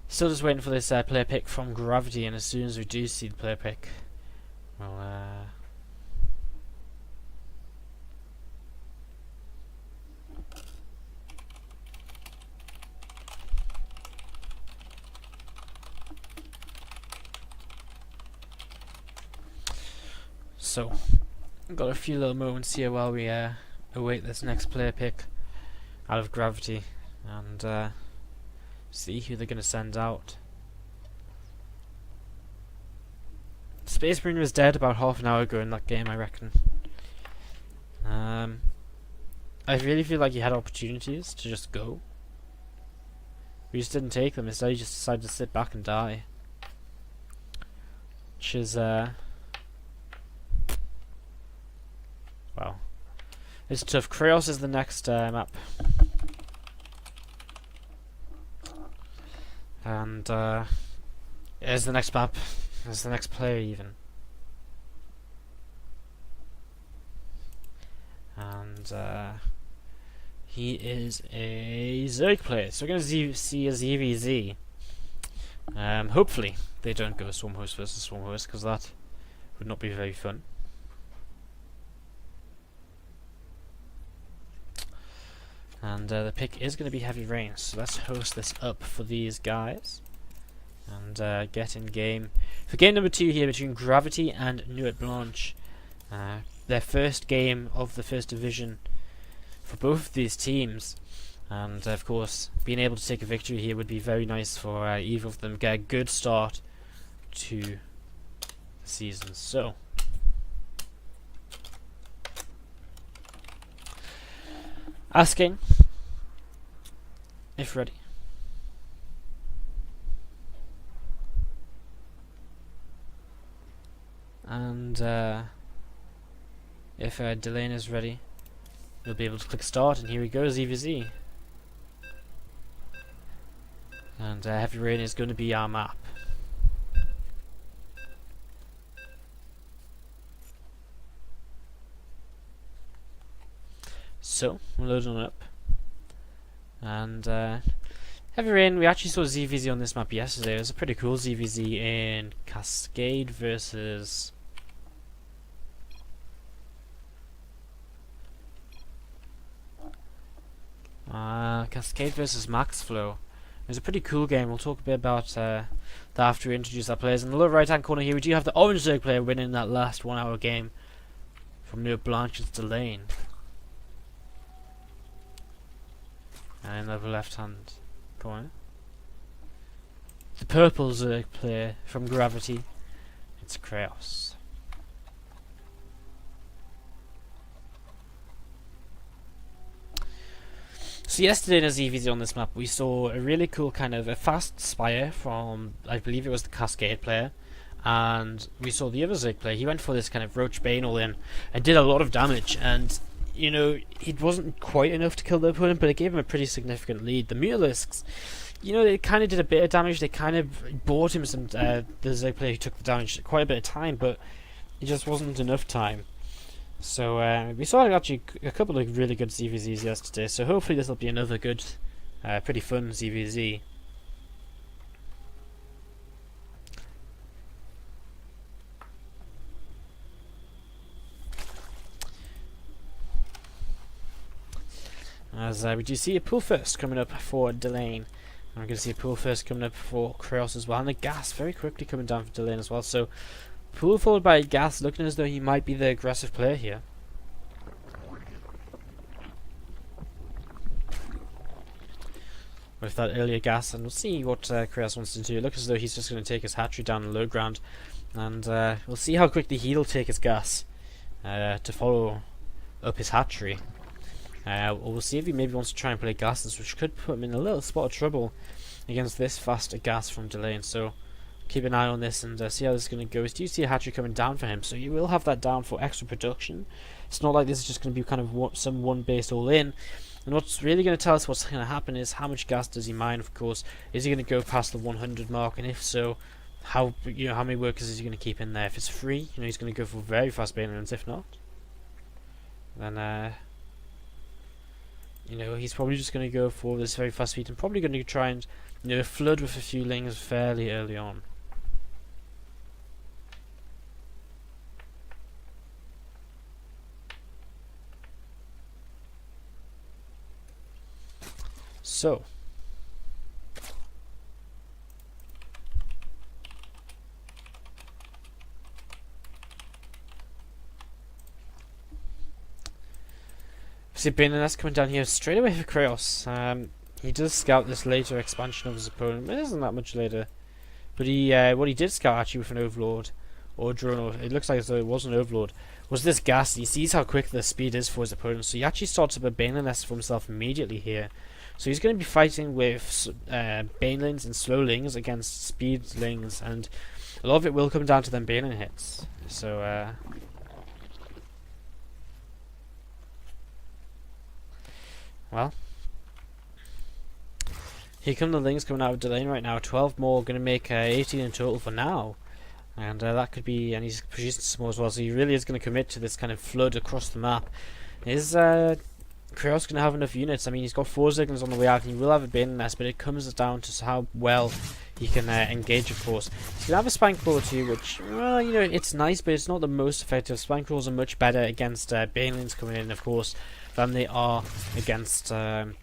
still just waiting for this player pick from Gravity, and as soon as we do see the player pick, we'll so, got a few little moments here while we await this next player pick out of Gravity, and see who they're going to send out. Space Marine was dead about half an hour ago in that game, I reckon. I really feel like he had opportunities to just go. We just didn't take them. Instead, he just decided to sit back and die. Which is, well, it's tough. Kraos is the next map. And here's the next map. Here's the next player even. And he is a Zerg player. So we're going to see a ZVZ. Hopefully they don't go Swarm Host versus Swarm Host, because that would not be very fun. And the pick is going to be Heavy Rain, so let's host this up for these guys and get in game for game number 2 here between Gravity and Nuit Blanche. Their first game of the first division for both of these teams, and of course being able to take a victory here would be very nice for either of them. Get a good start to the season. So asking if ready. And if Delane is ready, you'll be able to click start, and here we go, ZVZ. And Heavy Rain is going to be our map. So, we'll load on up. And Heavy Rain, we actually saw ZVZ on this map yesterday. It was a pretty cool ZVZ in Cascade versus Max Flow. It was a pretty cool game. We'll talk a bit about that after we introduce our players. In the lower right hand corner here we do have the Orange Zerg player winning that last 1 hour game from Nuit Blanche's Delane. And in the upper left hand corner, the purple Zerg player from Gravity, it's Kraos. So yesterday in a ZVZ on this map we saw a really cool kind of a fast Spire from, I believe it was the Cascade player, and we saw the other Zerg player. He went for this kind of Roach Bane all in and did a lot of damage, and you know, it wasn't quite enough to kill the opponent, but it gave him a pretty significant lead. The Mutalisks, you know, they kind of did a bit of damage. They kind of bought him some, the Zerg player who took the damage, quite a bit of time, but it just wasn't enough time. So we saw actually a couple of really good ZVZs yesterday, so hopefully this will be another good, pretty fun ZVZ. As we do see a pull first coming up for Delane. And we're going to see a pull first coming up for Kraos as well. And a gas very quickly coming down for Delane as well. So, pull followed by gas, looking as though he might be the aggressive player here. with that earlier gas, and we'll see what Kraos wants to do. It looks as though he's just going to take his hatchery down the low ground, and we'll see how quickly he'll take his gas to follow up his hatchery. We'll see if he maybe wants to try and play gases, which could put him in a little spot of trouble against this fast gas from Delane. So keep an eye on this and see how this is going to go. Do you see a hatchery coming down for him? So you will have that down for extra production. It's not like this is just going to be kind of some one base all in. And what's really going to tell us what's going to happen is how much gas does he mine, of course. Is he going to go past the 100 mark? And if so, how many workers is he going to keep in there? If it's free, he's going to go for very fast banelands. If not, then he's probably just going to go for this very fast speed and probably going to try and flood with a few lings fairly early on. So see Banelands coming down here straight away for Kraos. He does scout this later expansion of his opponent. It isn't that much later, but what he did scout actually with an overlord or drone, or it looks like as though it was an overlord, was this gas. He sees how quick the speed is for his opponent, so he actually starts up a Banelands for himself immediately here. So he's going to be fighting with Banelings and slow lings against speed lings, and a lot of it will come down to them Baneling hits. So well, here come the lings coming out of Delane right now. 12 more, going to make 18 in total for now. And that could be, and he's producing some more as well, so he really is going to commit to this kind of flood across the map. Is Kraos going to have enough units? I mean, he's got 4 Zerglings on the way out, and he will have a Bane Nest, but it comes down to how well he can engage, of course. He's going to have a Spine Claw too, which, well, it's nice, but it's not the most effective. Spine Claws are much better against Banelings coming in, of course, than they are against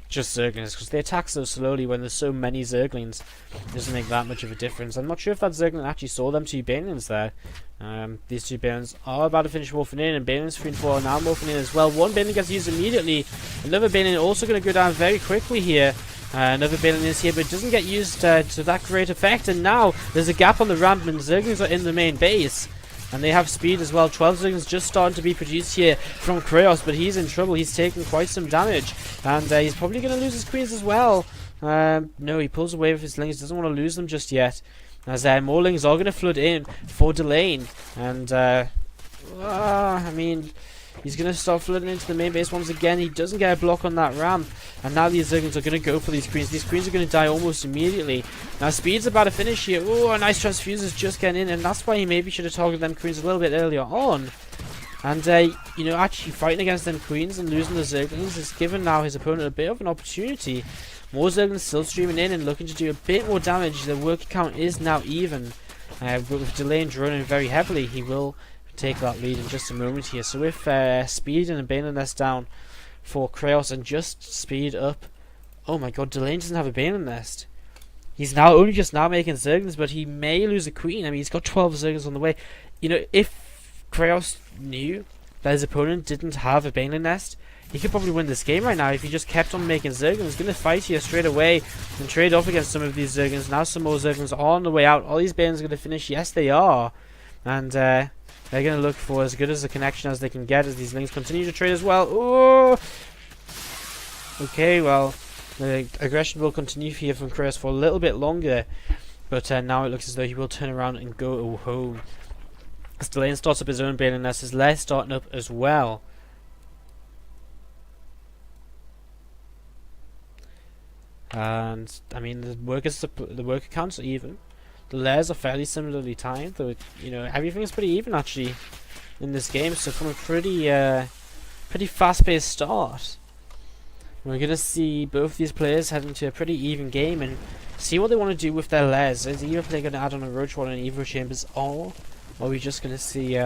just Zerglings, because they attack so slowly. When there's so many Zerglings, it doesn't make that much of a difference. I'm not sure if that Zergling actually saw them 2 Banelings there. These 2 Banelings are about to finish morphing in, and Banelings 3 and 4 are now morphing in as well. One Baneling gets used immediately. Another Baneling also going to go down very quickly here. Another Baneling is here, but it doesn't get used to that great effect. And now there's a gap on the ramp, and Zerglings are in the main base. And they have speed as well. 12 Zerglings just starting to be produced here from Kraos, but he's in trouble. He's taking quite some damage, and he's probably going to lose his queens as well. No, he pulls away with his lings. Doesn't want to lose them just yet, as more lings are going to flood in for Delane. And I mean, he's going to start flooding into the main base once again. He doesn't get a block on that ramp, and now these Zerglings are going to go for these queens. These queens are going to die almost immediately. Now speed's about to finish here. Oh, a nice transfuser's just getting in, and that's why he maybe should have targeted them queens a little bit earlier on. And actually fighting against them queens and losing the Zerglings has given now his opponent a bit of an opportunity. More Zerglings still streaming in and looking to do a bit more damage. The worker count is now even, but with Delane droning very heavily, he will take that lead in just a moment here. So with speed and a Baneling Nest down for Kraos and just speed up. Oh my god, Delane doesn't have a Baneling Nest. He's now only just now making Zerglings, but he may lose a queen. I mean, he's got 12 Zerglings on the way. If Kraos knew that his opponent didn't have a Baneling Nest, he could probably win this game right now if he just kept on making Zerglings. He's going to fight here straight away and trade off against some of these Zerglings. Now some more Zerglings are on the way out. All these Banelings are going to finish. Yes, they are. And they're going to look for as good as a connection as they can get as these lings continue to trade as well. Oh! Okay, well, the aggression will continue here from Kraos for a little bit longer. But now it looks as though he will turn around and go home. As Delane starts up his own Baneling Nest, his lair starting up as well. And I mean, the worker counts are even. The lairs are fairly similarly timed, though everything's pretty even actually in this game. So from a pretty fast-paced start, we're gonna see both these players head into a pretty even game and see what they want to do with their lairs. Is either they're gonna add on a Roach Wall and Evo Chambers, or are we just gonna see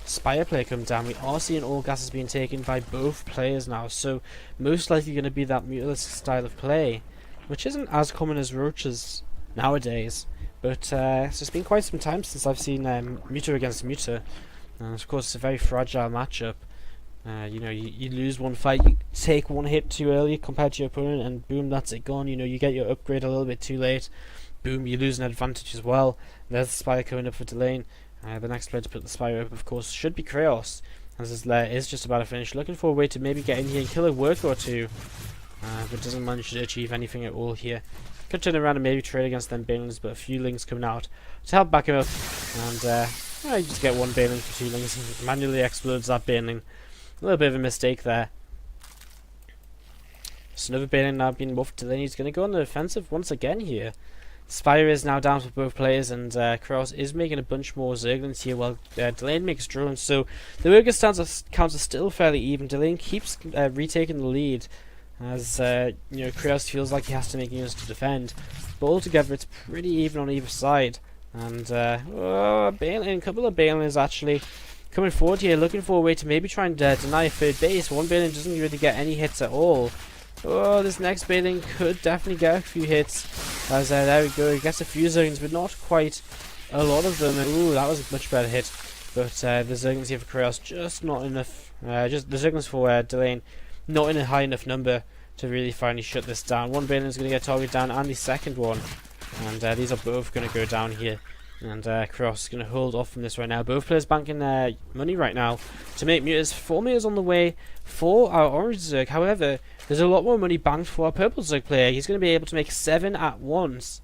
Spire player come down? We are seeing all gases being taken by both players now, so most likely going to be that Mutalisk style of play, which isn't as common as Roaches nowadays. But so it's been quite some time since I've seen Muta against Muta, and of course it's a very fragile matchup. You know, you lose one fight, you take one hit too early compared to your opponent, and boom, that's it gone. You know, you get your upgrade a little bit too late. Boom, you lose an advantage as well. There's the Spire coming up for Delane. The next player to put the Spire up, of course, should be Kraos, as his lair is just about to finish. Looking for a way to maybe get in here and kill a worker or two, but doesn't manage to achieve anything at all here. Could turn around and maybe trade against them Banelings, but a few Lings coming out to help back him up, and you just get one Baneling for 2 Lings. He manually explodes that Baneling. A little bit of a mistake there. So another Baneling now being buffed. Delane is going to go on the offensive once again here. Spire is now down for both players, and Kraus is making a bunch more Zerglings here while Delane makes drones. So the worker counts are still fairly even. Delane keeps retaking the lead as you know, Kraus feels like he has to make units to defend. But altogether it's pretty even on either side. And a couple of Banelings actually coming forward here, looking for a way to maybe try and deny a third base. One Baneling doesn't really get any hits at all. Oh, this next Baneling could definitely get a few hits. As there we go, he gets a few Zerglings, but not quite a lot of them. Ooh, that was a much better hit. But the Zerglings here for Kraus just not enough. Just the Zerglings for Delane not in a high enough number to really finally shut this down. One Baneling is going to get targeted down, and the second one. And these are both going to go down here. And Kraus is going to hold off from this right now. Both players banking their money right now to make mutas. 4 mutas on the way for our orange Zerg. However, there's a lot more money banked for our purple Zerg player. He's going to be able to make 7 at once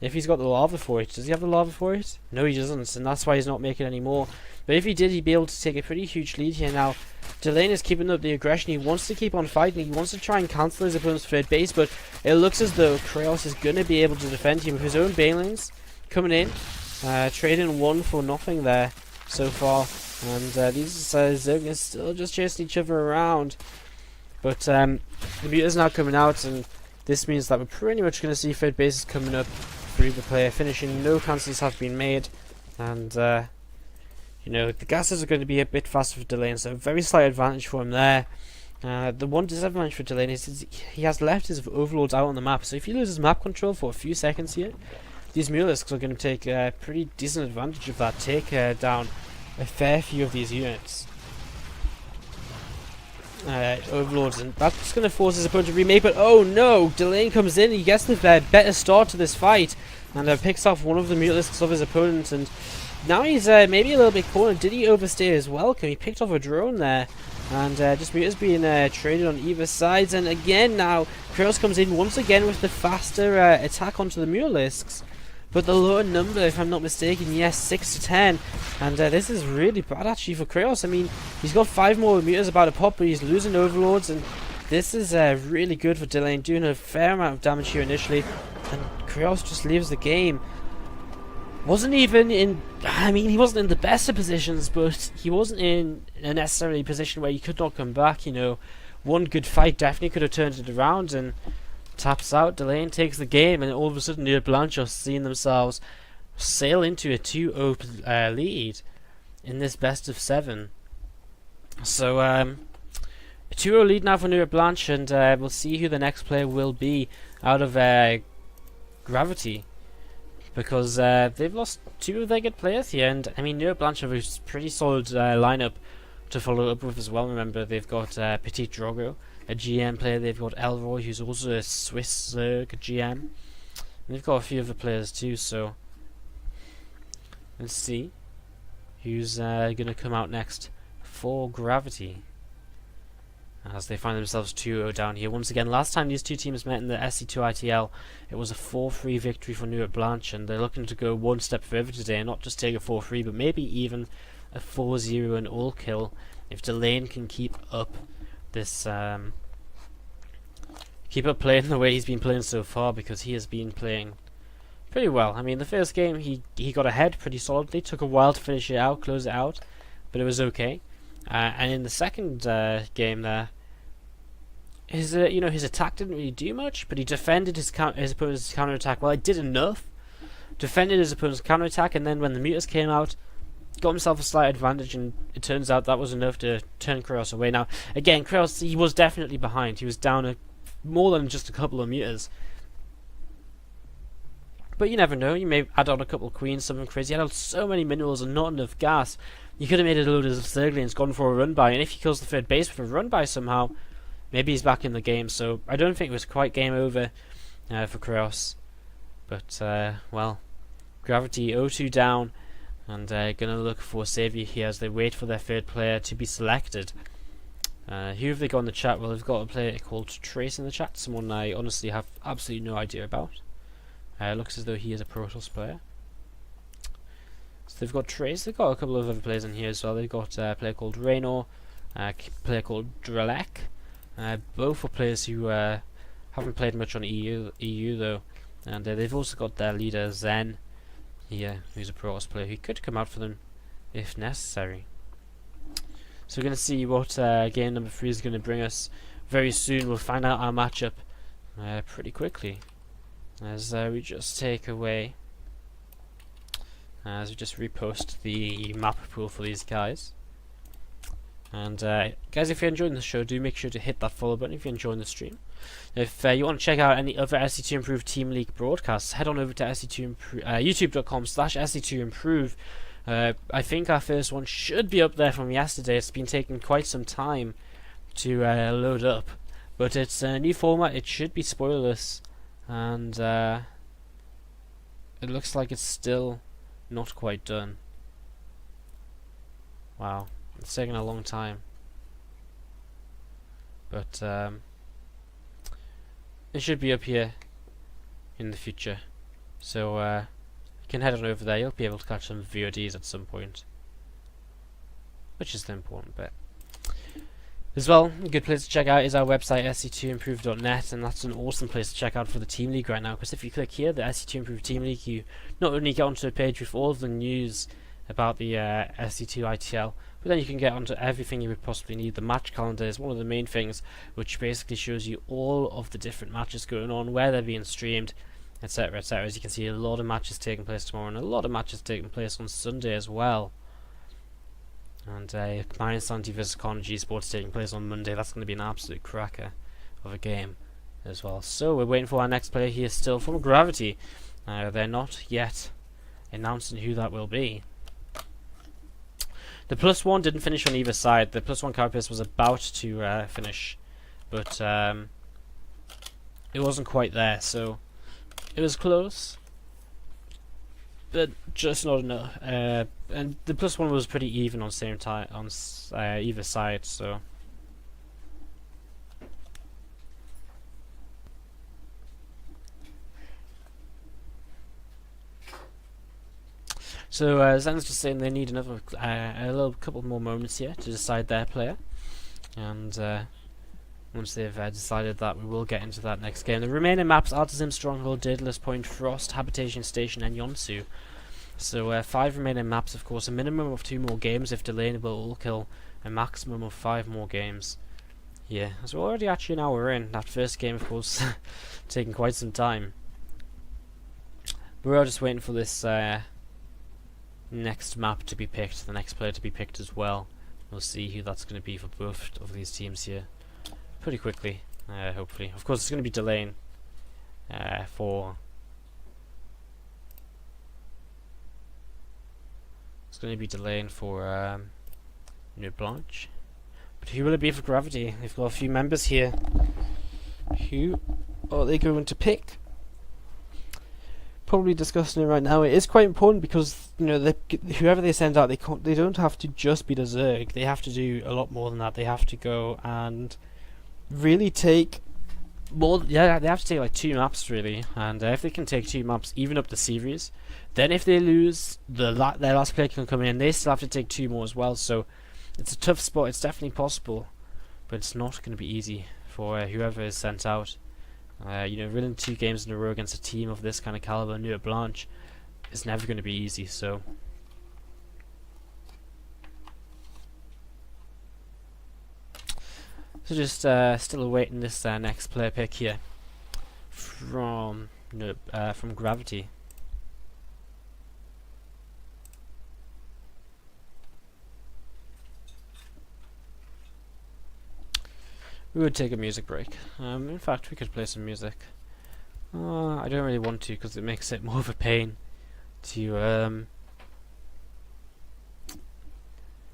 if he's got the lava for it. Does he have the lava for it? No, he doesn't, and that's why he's not making any more. But if he did, he'd be able to take a pretty huge lead here now. Delane is keeping up the aggression. He wants to keep on fighting. He wants to try and cancel his opponent's third base, but it looks as though Kraus is going to be able to defend him with his own Banelings coming in. Trading 1 for nothing there so far, and these Zerglings still just chasing each other around. But the muta's now coming out, and this means that we're pretty much going to see third bases coming up for either player finishing. No cancels have been made, and you know, the gases are going to be a bit faster for Delane, so a very slight advantage for him there. The one disadvantage for Delane is he has left his overlords out on the map, so if he loses map control for a few seconds here, these Mulisks are going to take pretty decent advantage of that, take down a fair few of these units. Overlords, and that's going to force his opponent to remake, but oh no, Delane comes in, he gets the better start to this fight, and picks off one of the Mutalisks of his opponent, and now he's maybe a little bit cornered. Did he overstay his welcome? He picked off a drone there, and just mutas being traded on either sides, and again now, Kraus comes in once again with the faster attack onto the Mutalisks. But the lower number, if I'm not mistaken, yes, 6 to 10. And this is really bad actually for Kraus. I mean, he's got 5 more mutas about to pop, but he's losing overlords. And this is really good for Delane, doing a fair amount of damage here initially. And Kraus just leaves the game. Wasn't even in, I mean, he wasn't in the best of positions, but he wasn't in a necessarily position where he could not come back, you know. One good fight definitely could have turned it around, and taps out, Delane takes the game, and all of a sudden the Blanche are seeing themselves sail into a 2-0 lead in this best of 7. So a 2-0 lead now for New Blanche, and we'll see who the next player will be out of Gravity, because they've lost 2 of their good players here, and I mean New Blanche have a pretty solid lineup to follow up with as well. Remember, they've got Petit Drogo, a GM player. They've got Elroy, who's also a Swiss GM. And they've got a few other players too, so let's see who's going to come out next for Gravity, as they find themselves 2-0 down here. Once again, last time these two teams met in the SC2 ITL, it was a 4-3 victory for New Blanche, and they're looking to go one step further today and not just take a 4-3, but maybe even a 4-0 and all kill if Delane can keep up this keep up playing the way he's been playing so far, because he has been playing pretty well. I mean, the first game he got ahead pretty solidly, took a while to finish it out, close it out, but it was okay. And in the second game there, his his attack didn't really do much, but he defended his opponent's counterattack. Well, he did enough, defended his opponent's counterattack, and then when the mutas came out, got himself a slight advantage, and it turns out that was enough to turn Kraus away. Now, again, Kraus, he was definitely behind. He was down more than just a couple of mutas. But you never know, you may add on a couple of queens, something crazy. You had so many minerals and not enough gas. You could have made it a load of Zerglings, gone for a run by, and if he kills the third base with a run by somehow, maybe he's back in the game. So I don't think it was quite game over for Kraus. But, well, Gravity 0-2 down, and gonna look for Saviour here as they wait for their third player to be selected. Who have they got in the chat? Well, they've got a player called Trace in the chat, someone I honestly have absolutely no idea about. Looks as though he is a Protoss player. So they've got Trace, they've got a couple of other players in here as well. They've got a player called Raynor, a player called Drelek. Both are players who haven't played much on EU though. And they've also got their leader Zen here, who's a Protoss player who could come out for them if necessary. So we're going to see what game number 3 is going to bring us very soon. We'll find out our matchup pretty quickly. As we just take away, as we just repost the map pool for these guys. And guys, if you're enjoying the show, do make sure to hit that follow button if you're enjoying the stream. If you want to check out any other SC2 Improve Team League broadcasts, head on over to youtube.com/SC2Improve. I think our first one should be up there from yesterday. It's been taking quite some time to load up, but it's a new format. It should be spoilerless, and it looks like it's still not quite done. Wow, it's taking a long time, but it should be up here in the future, so you can head on over there. You'll be able to catch some VODs at some point, which is the important bit. As well, a good place to check out is our website, sc2improve.net, and that's an awesome place to check out for the Team League right now, because if you click here, the SC2 Improve Team League, you not only get onto a page with all of the news about the SC2 ITL, but then you can get onto everything you would possibly need. The match calendar is one of the main things, which basically shows you all of the different matches going on, where they're being streamed, etc, etc. As you can see, a lot of matches taking place tomorrow, and a lot of matches taking place on Sunday as well. And Combined Sanity vs Carnegie Sports taking place on Monday. That's going to be an absolute cracker of a game as well. So we're waiting for our next player here still from Gravity. They're not yet announcing who that will be. The +1 didn't finish on either side. The +1 carapace was about to finish, but it wasn't quite there, so it was close, but just not enough. And the +1 was pretty even on same time on either side, so. So Zen's just saying they need another a little couple more moments here to decide their player, and once they've decided that, we will get into that next game. The remaining maps: Artisan, Stronghold, Daedalus Point, Frost, Habitation Station, and Yonsu. So 5 remaining maps, of course. A minimum of 2 more games if delayed will kill a maximum of 5 more games. Yeah, so we're already actually an hour in. That first game, of course, taking quite some time. We're all just waiting for this next map to be picked, the next player to be picked as well. We'll see who that's going to be for both of these teams here pretty quickly, hopefully. Of course, it's going to be delaying for... It's going to be delaying for New Blanche. But who will it be for Gravity? They've got a few members here. Who are they going to pick? Probably discussing it right now. It is quite important because, you know, whoever they send out, they don't have to just be the Zerg. They have to do a lot more than that. They have to go and really take more. Yeah, they have to take like 2 maps really. And if they can take 2 maps, even up the series, then if they lose, their last player can come in. They still have to take 2 more as well. So it's a tough spot. It's definitely possible, but it's not going to be easy for whoever is sent out. You know, winning 2 games in a row against a team of this kind of caliber, New Blanche, is never going to be easy. So just still awaiting this next player pick here from Gravity. We would take a music break. In fact, we could play some music. I don't really want to because it makes it more of a pain to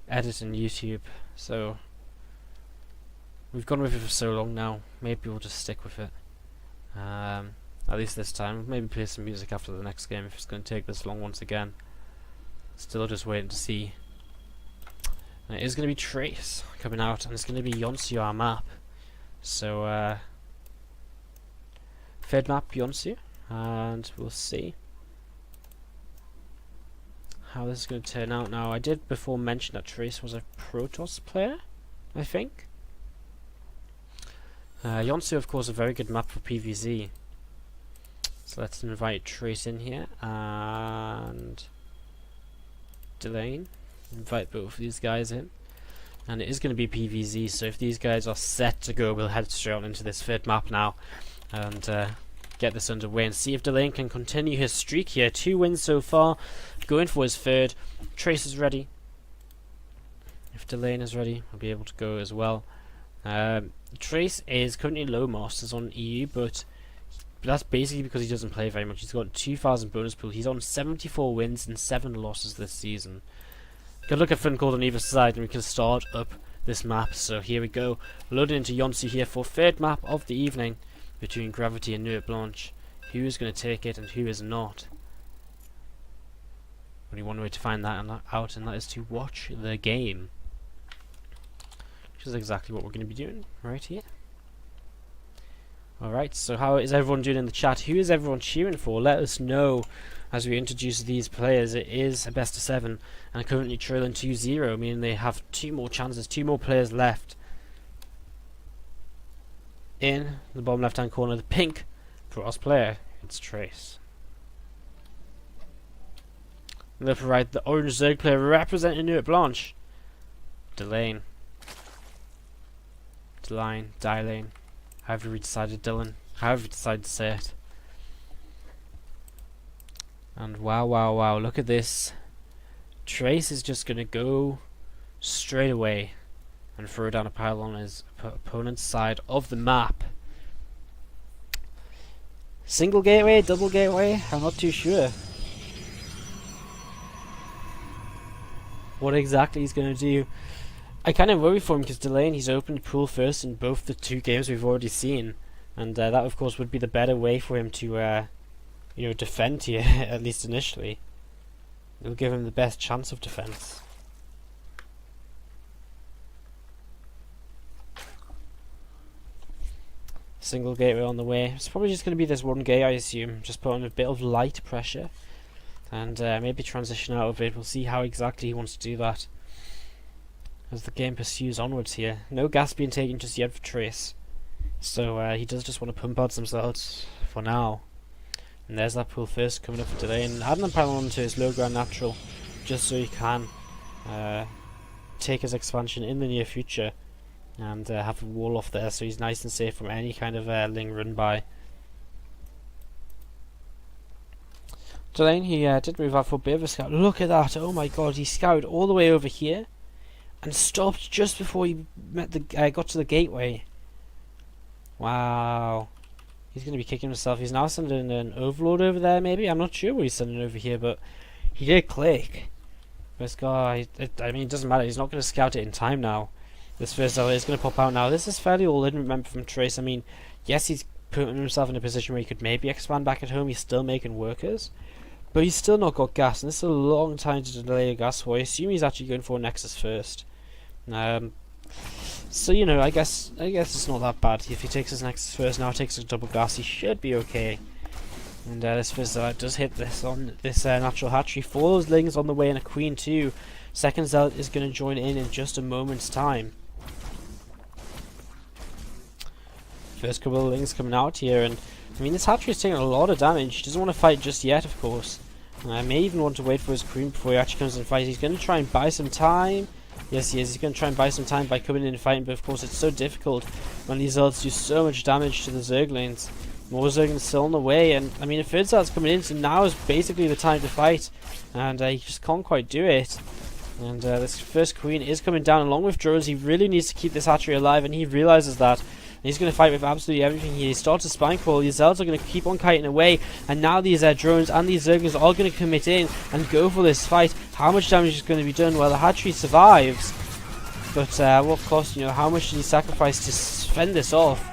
edit in YouTube. So we've gone with it for so long now. Maybe we'll just stick with it. At least this time. Maybe play some music after the next game if it's going to take this long once again. Still just waiting to see. And it is going to be Trace coming out, and it's going to be Yonsu our map. So third map Yonsu, and we'll see how this is going to turn out. Now, I did before mention that Trace was a Protoss player, I think. Yonsu, of course, a very good map for PvZ. So let's invite Trace in here, and Delane. Invite both of these guys in. And it is going to be PvZ, so if these guys are set to go, we'll head straight on into this third map now, and get this underway and see if Delane can continue his streak here. 2 wins so far, going for his third. Trace is ready. If Delane is ready, we'll be able to go as well. Trace is currently low masters on EU, but that's basically because he doesn't play very much. He's got 2,000 bonus pool. He's on 74 wins and 7 losses this season. Good look at Fun Cold on either side, and we can start up this map. So here we go, loading into Yonsu here for third map of the evening between Gravity and Nuit Blanche. Who is going to take it and who is not? Only one way to find that out, and that is to watch the game, which is exactly what we're going to be doing right here. Alright, so how is everyone doing in the chat? Who is everyone cheering for? Let us know as we introduce these players. It is a best of 7 and currently trailing 2-0, meaning they have 2 more chances, 2 more players left. In the bottom left hand corner, the pink Protoss player, it's Trace. In the upper right, the orange Zerg player representing Nuit Blanche, Delane. Dylane. However we decided, Dylan. However we decided to say it. And wow, look at this. Trace is just going to go straight away and throw down a pile on his opponent's side of the map. Single gateway, double gateway, I'm not too sure what exactly he's going to do. I kind of worry for him because Delane, he's opened pool first in both the 2 games we've already seen, and that of course would be the better way for him to defend here, at least initially. It'll give him the best chance of defense. Single gateway on the way. It's probably just going to be this one gate, I assume, just put on a bit of light pressure and maybe transition out of it. We'll see how exactly he wants to do that as the game pursues onwards here. No gas being taken just yet for Trace, so he does just want to pump out some salts for now. And there's that pool first coming up for today, and adding a panel onto his low ground natural just so he can take his expansion in the near future and have a wall off there so he's nice and safe from any kind of Ling run by. Delane, he did move out for a bit of a scout. Look at that, oh my god, he scouted all the way over here and stopped just before he got to the gateway. Wow. He's going to be kicking himself. He's now sending an overlord over there, maybe? I'm not sure what he's sending over here, but he did click. This guy, I mean, it doesn't matter. He's not going to scout it in time now. This first element is going to pop out now. This is fairly all in, remember, from Trace. I mean, yes, he's putting himself in a position where he could maybe expand back at home. He's still making workers, but he's still not got gas, and this is a long time to delay a gas for. I assume he's actually going for a Nexus first. So, you know, I guess it's not that bad. If he takes his Nexus first, now takes a double gas, he should be okay. And this first does hit this on this natural hatchery. 4 those lings on the way and a queen too. Second zealot is going to join in just a moment's time. First couple of lings coming out here, and I mean, this hatchery is taking a lot of damage. He doesn't want to fight just yet, of course. May even want to wait for his queen before he actually comes and fights. He's going to try and buy some time. Yes, he is. He's going to try and buy some time by coming in and fighting, but of course it's so difficult when these zealots do so much damage to the Zerglings. More Zerglings still on the way, and I mean, a third zealot's coming in, so now is basically the time to fight, and he just can't quite do it. And this first queen is coming down along with drones. He really needs to keep this hatchery alive, and he realizes that. And he's going to fight with absolutely everything here. He starts a spine crawl. These Zelds are going to keep on kiting away. And now these drones and these Zerglings are going to commit in and go for this fight. How much damage is going to be done? Well, the hatchery survives. But what cost? You know, how much did he sacrifice to fend this off?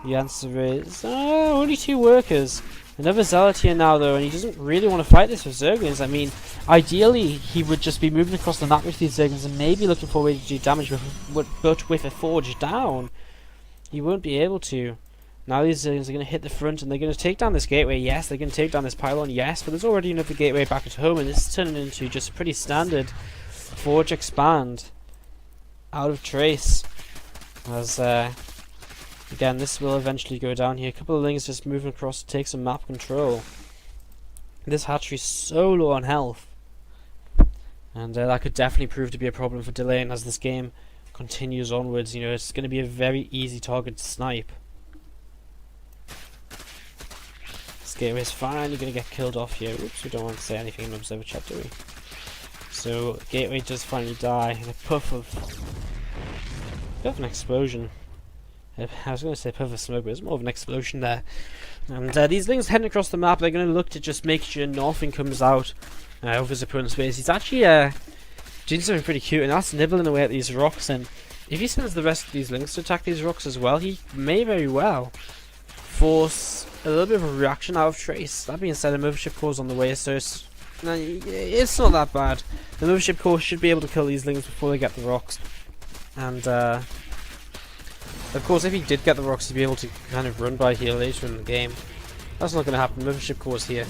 The answer is only 2 workers. Another Zealot here now, though, and he doesn't really want to fight this with Zerglings. I mean, ideally, he would just be moving across the map with these Zerglings and maybe looking for a way to do damage, but with a Forge down, he won't be able to. Now these Zerglings are going to hit the front, and they're going to take down this gateway, yes. They're going to take down this pylon, yes. But there's already another gateway back at home, and this is turning into just a pretty standard Forge expand out of Trace. As, again, this will eventually go down here. A couple of Lings just moving across to take some map control. This hatchery is so low on health. And that could definitely prove to be a problem for Delane as this game continues onwards. You know, it's going to be a very easy target to snipe. This gateway is fine. You're going to get killed off here. Oops, we don't want to say anything in Observer Chat, do we? So, gateway does finally die in a puff of an explosion. I was going to say puff of smoke, but it's more of an explosion there. And these Lings heading across the map, they're going to look to just make sure nothing comes out of his opponent's base. He's actually doing something pretty cute, and that's nibbling away at these rocks. And if he sends the rest of these Lings to attack these rocks as well, he may very well force a little bit of a reaction out of Trace. That being said, a Mothership Core is on the way, so it's not that bad. The Mothership Core should be able to kill these Lings before they get the rocks. And of course, if he did get the rocks, he'd be able to kind of run by here later in the game. That's not going to happen. Mothership Core's here.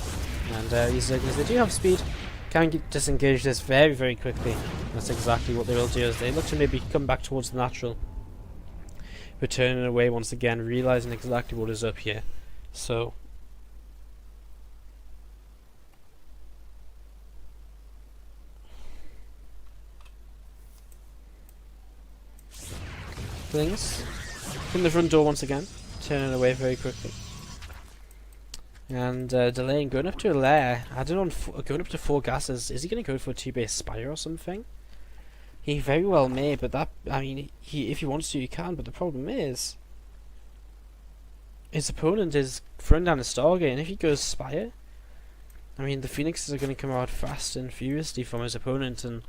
And these Zerglings, they do have speed. Can disengage this very, very quickly. That's exactly what they will do, as they look to maybe come back towards the natural. But turning away once again, realising exactly what is up here. So Lings in the front door once again, turning away very quickly. And delaying, going up to a lair, adding on going up to 4 gases. Is he going to go for a 2-base Spire or something? He very well may, but that, I mean, if he wants to, he can, but the problem is his opponent is throwing down a Stargate, and if he goes Spire, I mean, the Phoenixes are going to come out fast and furiously from his opponent, and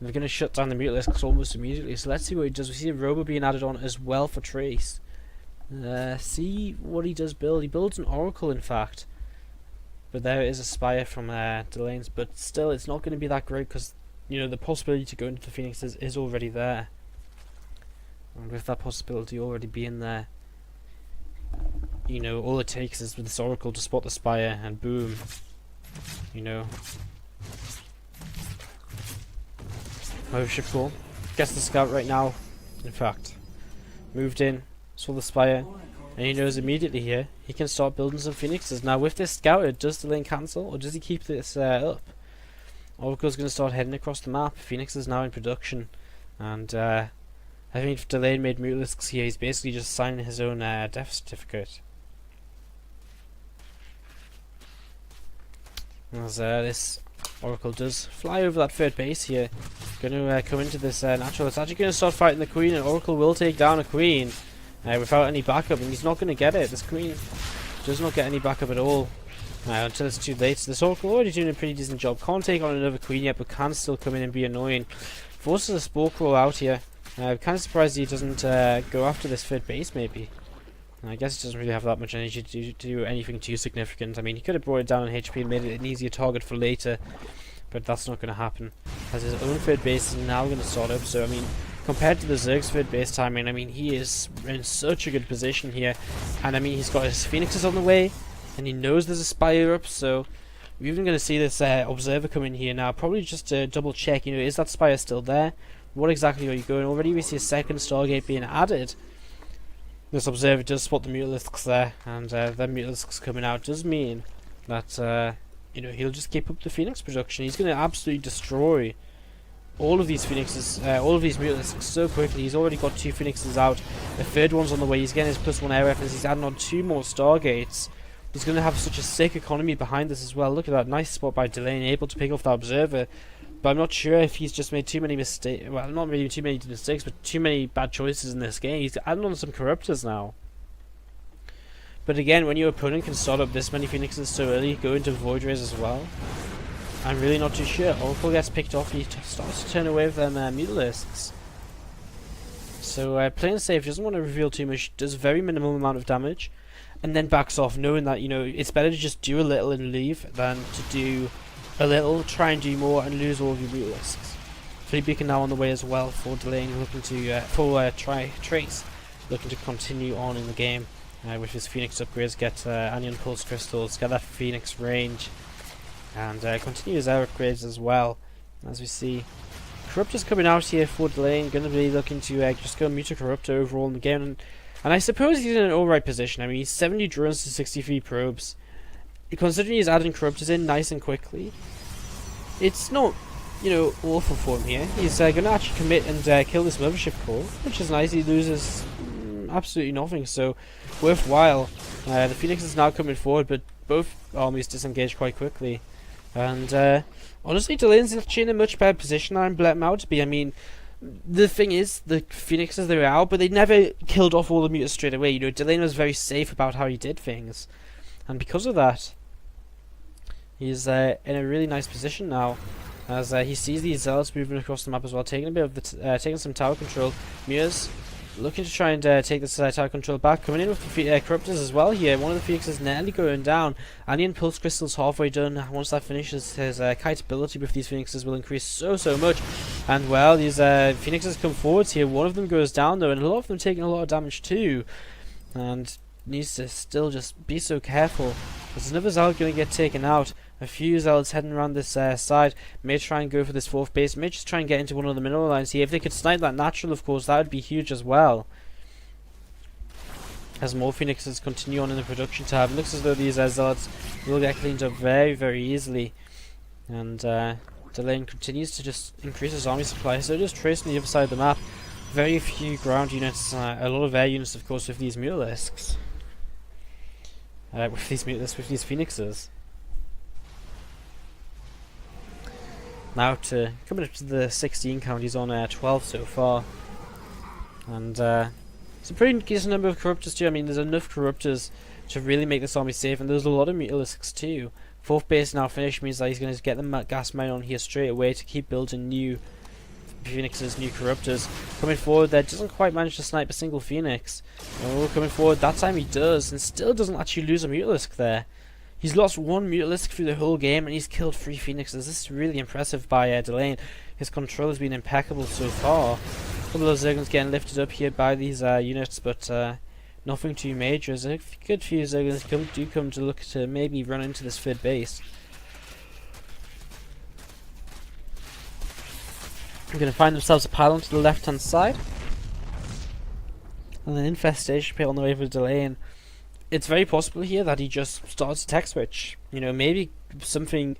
they're going to shut down the Mutalisks almost immediately. So let's see what he does. We see a Robo being added on as well for Trace. See what he does build. He builds an Oracle, in fact. But there is a Spire from Delane's. But still, it's not going to be that great because, you know, the possibility to go into the Phoenixes is already there. And with that possibility already being there, you know, all it takes is with this Oracle to spot the Spire and boom. You know. Mothership Core gets the scout right now. In fact, moved in, saw the Spire, and he knows immediately here he can start building some Phoenixes. Now with this scouted, does Delane cancel or does he keep this up? Oracle's going to start heading across the map. Phoenix is now in production, and I think if Delane made Mutalisks here, he's basically just signing his own death certificate. As this Oracle does fly over that 3rd base here, going to come into this natural. It's actually going to start fighting the Queen, and Oracle will take down a Queen without any backup, and he's not going to get it. This Queen does not get any backup at all until it's too late. So this Oracle already doing a pretty decent job. Can't take on another Queen yet, but can still come in and be annoying. Forces a Spore Crawl out here. I'm kind of surprised he doesn't go after this 3rd base, maybe. I guess he doesn't really have that much energy to do anything too significant. I mean, he could have brought it down on HP and made it an easier target for later, but that's not going to happen, as his own 3rd base is now going to start up. So, I mean, compared to the Zerg's 3rd base timing, I mean, he is in such a good position here. And, I mean, he's got his Phoenixes on the way, and he knows there's a Spire up, so we're even going to see this Observer come in here now, probably just to double check, you know, is that Spire still there? What exactly are you going? Already we see a 2nd Stargate being added. This Observer does spot the Mutalisks there, and them Mutalisks coming out does mean that, you know, he'll just keep up the Phoenix production. He's going to absolutely destroy all of these Phoenixes, all of these Mutalisks so quickly. He's already got 2 Phoenixes out. The 3rd one's on the way. He's getting his +1 air weapons. He's adding on 2 more Stargates. He's going to have such a sick economy behind this as well. Look at that. Nice spot by Delane, able to pick off that Observer. But I'm not sure if he's just made too many mistakes. Well, not really too many mistakes, but too many bad choices in this game. He's adding on some corruptors now. But again, when your opponent can start up this many Phoenixes so early, go into Void Rays as well, I'm really not too sure. Oracle gets picked off, he starts to turn away with them Mutalisks. So playing safe, doesn't want to reveal too much, does very minimal amount of damage, and then backs off, knowing that, you know, it's better to just do a little and leave than to do a little, try and do more, and lose all of your Mutalisks. Flea Beacon now on the way as well for delaying, looking to Trace, looking to continue on in the game. With his Phoenix upgrades, get Anion Pulse Crystals, get that Phoenix range, and continue his air upgrades as well. As we see, Corruptor's coming out here for delaying, going to be looking to just go Muta Corruptor overall in the game, and I suppose he's in an alright position. I mean, he's 70 drones to 63 probes. Considering he's adding Corruptors in nice and quickly, it's not, you know, awful for him here. He's going to actually commit and kill this Mothership Core, which is nice. He loses absolutely nothing, so worthwhile. The Phoenix is now coming forward, but both armies disengage quite quickly. And honestly, Delane's actually in a much better position than I'm letting him out to be. I mean, the thing is, the Phoenixes, they were out, but they never killed off all the mutants straight away. You know, Delane was very safe about how he did things, and because of that, he's in a really nice position now. As he sees these Zealots moving across the map as well, taking a bit of the taking some tower control. Mutas looking to try and take this tower control back, coming in with the Corruptors as well here. One of the Phoenixes nearly going down. Anion Pulse Crystal's halfway done. Once that finishes, his kite ability with these Phoenixes will increase so much. And well, these Phoenixes come forwards here. One of them goes down though, and a lot of them taking a lot of damage too. And needs to still just be so careful. There's another Zealot going to get taken out. A few Zealots heading around this side. May try and go for this fourth base. May just try and get into one of the mineral lines here. If they could snipe that natural, of course, that would be huge as well. As more Phoenixes continue on in the production tab, it looks as though these Zealots will get cleaned up very easily. And Delane continues to just increase his army supply. So just tracing the other side of the map. Very few ground units, a lot of air units, of course, with these Mutalisks. With these Phoenixes. Now coming up to the 16 count, he's on 12 so far. And it's a pretty decent number of Corruptors too. I mean, there's enough Corruptors to really make this army safe, and there's a lot of Mutalisks too. Fourth base now finished means that he's going to get the gas mine on here straight away to keep building new Phoenixes, new Corruptors. Coming forward there, doesn't quite manage to snipe a single Phoenix. Oh, coming forward, that time he does, and still doesn't actually lose a Mutalisk there. He's lost one Mutalisk through the whole game, and he's killed 3 Phoenixes. This is really impressive by Delane. His control has been impeccable so far. A couple of Zerglings getting lifted up here by these units, but nothing too major. There's a good few Zerglings do come to look to maybe run into this third base. They're going to find themselves a pylon to the left-hand side. And an infestation pit on the way for Delane. It's very possible here that he just starts a tech switch. You know, maybe something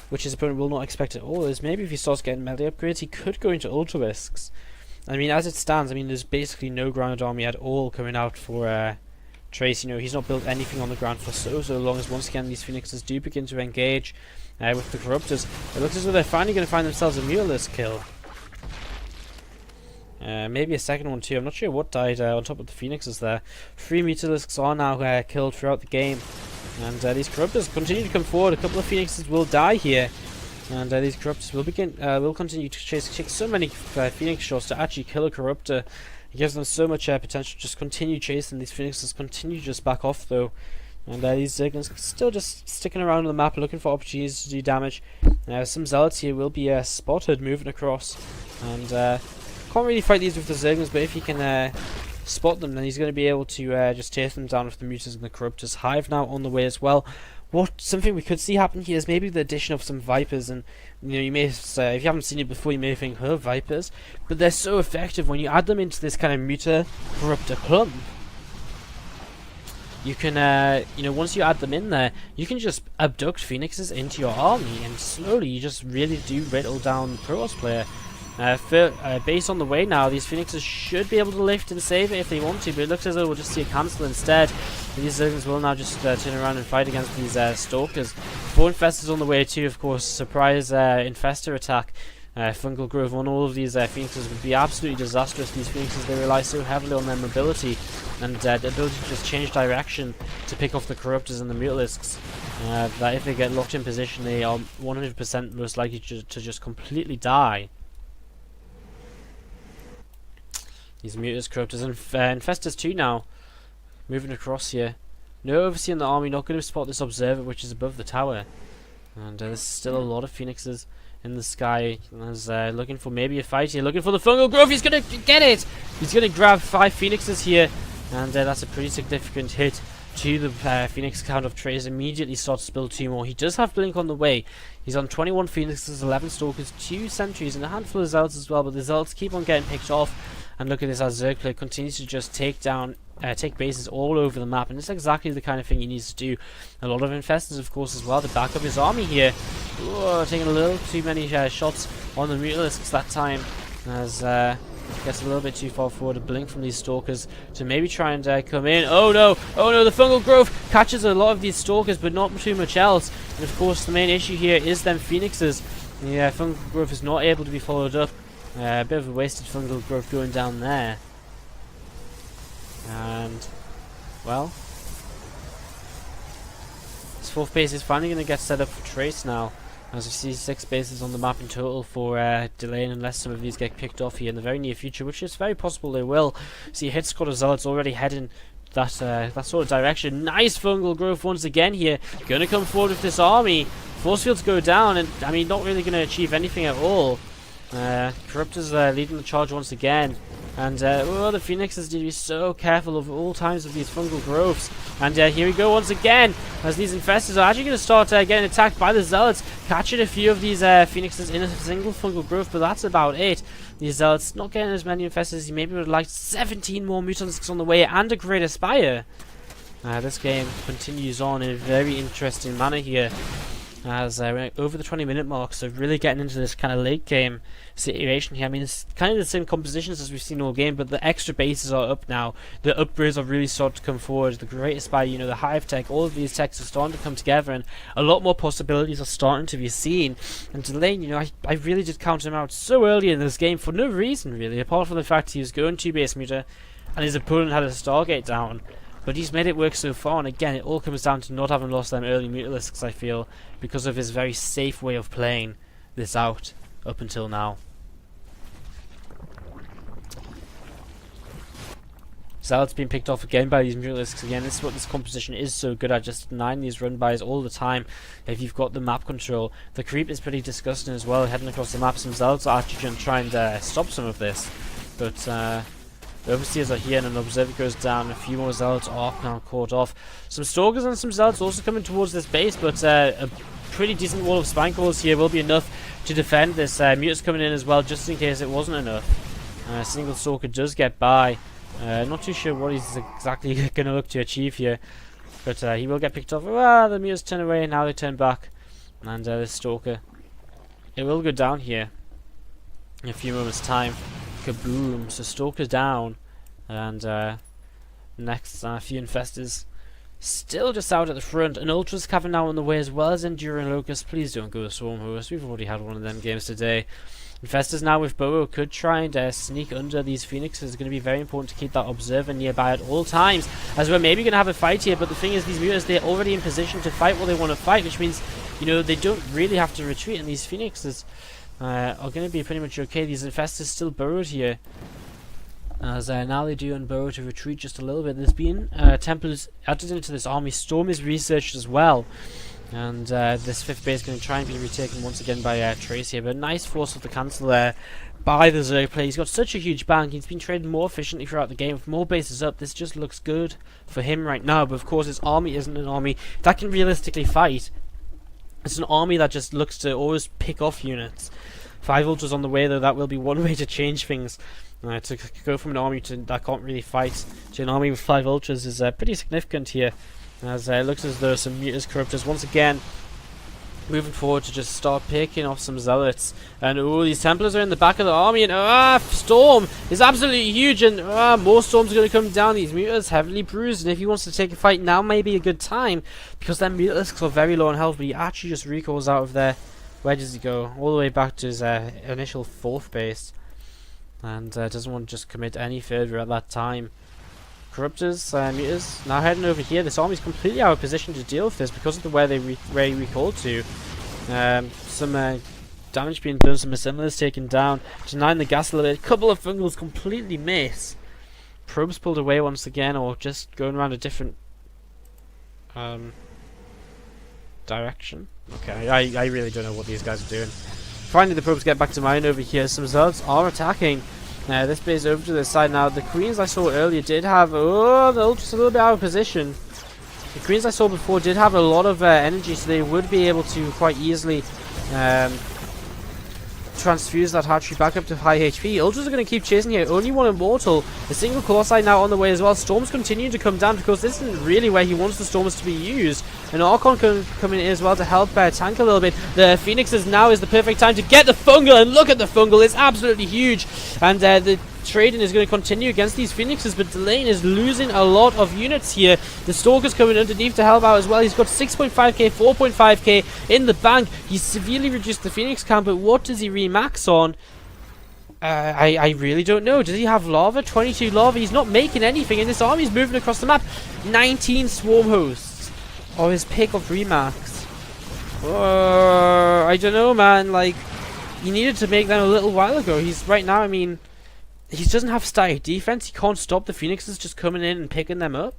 which his opponent will not expect at all is maybe if he starts getting melee upgrades, he could go into Ultralisks. I mean, as it stands, I mean, there's basically no ground army at all coming out for Trace. You know, he's not built anything on the ground for so long, as once again these Phoenixes do begin to engage with the Corruptors. It looks as though they're finally going to find themselves a Mutalisk kill. Maybe a second one too. I'm not sure what died on top of the Phoenixes there. 3 Mutalisks are now killed throughout the game. And these Corruptors continue to come forward. A couple of Phoenixes will die here. And these Corruptors will continue to take so many Phoenix shots to actually kill a Corruptor. It gives them so much potential. Just continue chasing. These Phoenixes continue to just back off though. And these Zerglings still just sticking around on the map looking for opportunities to do damage. Some Zealots here will be spotted moving across. And can't really fight these with the Zerglings, but if he can spot them, then he's going to be able to just chase them down with the Mutas and the Corruptors. Hive now on the way as well. Something we could see happen here is maybe the addition of some Vipers, and you know, you may say, if you haven't seen it before, you may think, oh, Vipers, but they're so effective when you add them into this kind of Muta Corruptor clump. You can, you know, once you add them in there, you can just abduct Phoenixes into your army, and slowly you just really do whittle down the Protoss player. Base on the way now. These Phoenixes should be able to lift and save it if they want to, but it looks as though we'll just see a cancel instead. These Zerglings will now just turn around and fight against these Stalkers. 4 Infestors on the way too, of course. Surprise Infestor attack. Fungal growth on all of these Phoenixes would be absolutely disastrous. These Phoenixes, they rely so heavily on their mobility and the ability to just change direction to pick off the Corruptors and the Mutalisks. That if they get locked in position, they are 100% most likely to just completely die. These Mutants, Corruptors, and Infestors too now. Moving across here. No Overseer in the army, not going to spot this Observer which is above the tower. And there's still a lot of Phoenixes in the sky. As looking for maybe a fight here, looking for the Fungal Growth. He's going to get it! He's going to grab 5 Phoenixes here. And that's a pretty significant hit to the Phoenix count of Trace. Immediately starts to build 2 more. He does have Blink on the way. He's on 21 Phoenixes, 11 Stalkers, 2 Sentries, and a handful of Zealots as well. But the Zealots keep on getting picked off. And look at this as Zerg player continues to just take bases all over the map, and it's exactly the kind of thing he needs to do. A lot of Infestors, of course, as well to back up his army here. Ooh, taking a little too many shots on the Mutalisks that time, as gets a little bit too far forward. A blink from these Stalkers to maybe try and come in. Oh no, the Fungal Growth catches a lot of these Stalkers, but not too much else. And of course, the main issue here is them Phoenixes. The Fungal Growth is not able to be followed up. A bit of a wasted Fungal Growth going down there. And, well, this 4th base is finally going to get set up for Trace now. As we see 6 bases on the map in total for delaying, unless some of these get picked off here in the very near future, which is very possible they will. See a hit squad of Zealots already heading that sort of direction. Nice Fungal Growth once again here. Going to come forward with this army. Force fields go down, and I mean, not really going to achieve anything at all. Corruptors leading the charge once again. And the Phoenixes need to be so careful of all times of these Fungal Growths. And here we go once again, as these Infestors are actually going to start getting attacked by the Zealots, catching a few of these Phoenixes in a single Fungal Growth, but that's about it. These Zealots not getting as many Infestors as you maybe would like. 17 more Mutalisks on the way, and a Greater Spire. This game continues on in a very interesting manner here, as we're over the 20-minute mark, so really getting into this kind of late game situation here. I mean, it's kind of the same compositions as we've seen all game, but the extra bases are up now. The upgrades are really starting to come forward. The Greater Spire, you know, the Hive Tech, all of these techs are starting to come together, and a lot more possibilities are starting to be seen. And Delane, you know, I really did count him out so early in this game for no reason, really, apart from the fact he was going 2 base meter, and his opponent had a Stargate down. But he's made it work so far, and again, it all comes down to not having lost them early Mutalisks, I feel, because of his very safe way of playing this out up until now. Zealot's been picked off again by these Mutalisks again. This is what this composition is so good at, just denying these run-bys all the time if you've got the map control. The creep is pretty disgusting as well, heading across the map. Some Zealots are actually going to try and stop some of this, but the Overseers are here, and an Observer goes down. A few more Zealots are now caught off. Some Stalkers and some Zealots also coming towards this base, but a pretty decent wall of Spankles here will be enough to defend this. Mutants coming in as well, just in case it wasn't enough. A single Stalker does get by. Not too sure what he's exactly going to look to achieve here, but he will get picked off. Ah, the Mutants turn away, and now they turn back. And this Stalker, it will go down here in a few moments' time. Kaboom! So Stalker's down, and next a few Infestors still just out at the front. An Ultra's Cavern now on the way, as well as Enduring Locust. Please don't go Swarm Host. We've already had one of them games today. Infestors now with Burrow could try and sneak under these Phoenixes. It's going to be very important to keep that Observer nearby at all times, as we're maybe going to have a fight here. But the thing is, these Mutants, they're already in position to fight what they want to fight, which means, you know, they don't really have to retreat, and these Phoenixes are going to be pretty much okay. These Infestors still burrowed here, as now they do unburrow to retreat just a little bit. There's been Templars added into this army. Storm is researched as well, and this 5th base is going to try and be retaken once again by Trace here. But nice force of the cancel there by the Zerg player. He's got such a huge bank. He's been trading more efficiently throughout the game. With more bases up, this just looks good for him right now. But of course, his army isn't an army that can realistically fight. It's an army that just looks to always pick off units. 5 Ultras on the way, though. That will be one way to change things. To go from an army that can't really fight to an army with 5 Ultras is pretty significant here. As it looks as though some Mutants Corruptors once again moving forward to just start picking off some zealots. And these Templars are in the back of the army, and Storm is absolutely huge, and more Storms are going to come down. These Mutalisks heavily bruised, and if he wants to take a fight now, may be a good time, because then Mutalisks are very low on health, but he actually just recalls out of there. Where does he go? All the way back to his initial 4th base, and doesn't want to just commit any further at that time. Corruptors, Muters, now heading over here. This army's completely out of position to deal with this because of the where they recalled to. Some damage being done, some assemblers taken down, denying the gas a little bit. A couple of fungals completely miss. Probes pulled away once again, or just going around a different direction. Okay, I really don't know what these guys are doing. Finally, the probes get back to mine over here. Some Zealots are attacking. This base over to the side now. The Queens I saw earlier did have... Oh, they're just a little bit out of position. The Queens I saw before did have a lot of energy, so they would be able to quite easily transfuse that hatchery back up to high HP. Ultras are going to keep chasing here. Only one Immortal. A single Colossi now on the way as well. Storms continue to come down because this isn't really where he wants the Storms to be used. And Archon coming in as well to help tank a little bit. The Phoenixes now is the perfect time to get the Fungal, and look at the Fungal. It's absolutely huge. And the trading is going to continue against these Phoenixes, but Delane is losing a lot of units here. The Stalker's coming underneath to help out as well. He's got 6.5k, 4.5k in the bank. He's severely reduced the Phoenix count, but what does he remax on? I really don't know. Does he have lava? 22 lava. He's not making anything, and this army's moving across the map. 19 swarm hosts. Or his pick of remax. I don't know, man. Like, he needed to make them a little while ago. He's right now, I mean, he doesn't have static defense. He can't stop the Phoenixes just coming in and picking them up.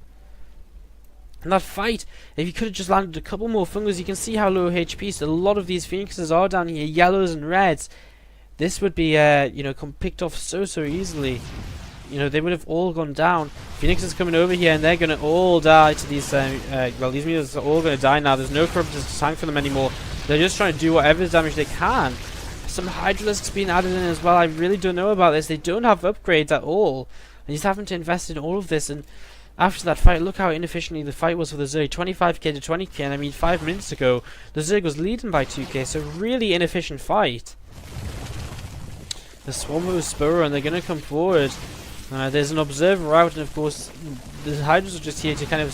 And that fight, if he could have just landed a couple more fungals, you can see how low HP. So a lot of these Phoenixes are down here, yellows and reds. This would be, you know, picked off so easily. You know, they would have all gone down. Phoenix is coming over here, and they're going to all die to these, well, these meters are all going to die now. There's no Corruptors to tank for them anymore. They're just trying to do whatever damage they can. Some Hydralisks being added in as well. I really don't know about this. They don't have upgrades at all. And he's having to invest in all of this, and after that fight, look how inefficiently the fight was for the Zerg. 25k to 20k, and I mean, 5 minutes ago, the Zerg was leading by 2k, so really inefficient fight. The Swarmhost Spur, and they're going to come forward. There's an observer out, and of course, the Hydras are just here to kind of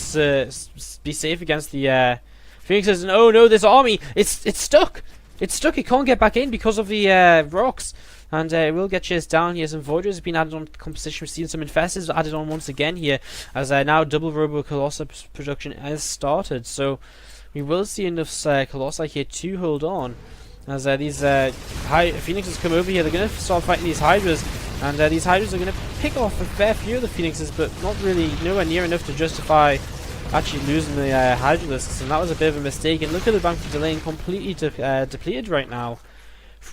be safe against the Phoenixes. And oh no, this army, it's stuck! It's stuck, it can't get back in because of the rocks. And it will get chased down here. Some Voiders have been added on to composition. We've seen some Infestors added on once again here, as now double Robo Colossi production has started. So we will see enough Colossi here to hold on. As these Phoenixes come over here, they're going to start fighting these Hydras. And these Hydras are going to pick off a fair few of the Phoenixes, but not really nowhere near enough to justify actually losing the Hydralisks. And that was a bit of a mistake. And look at the bank for Delane, completely depleted right now.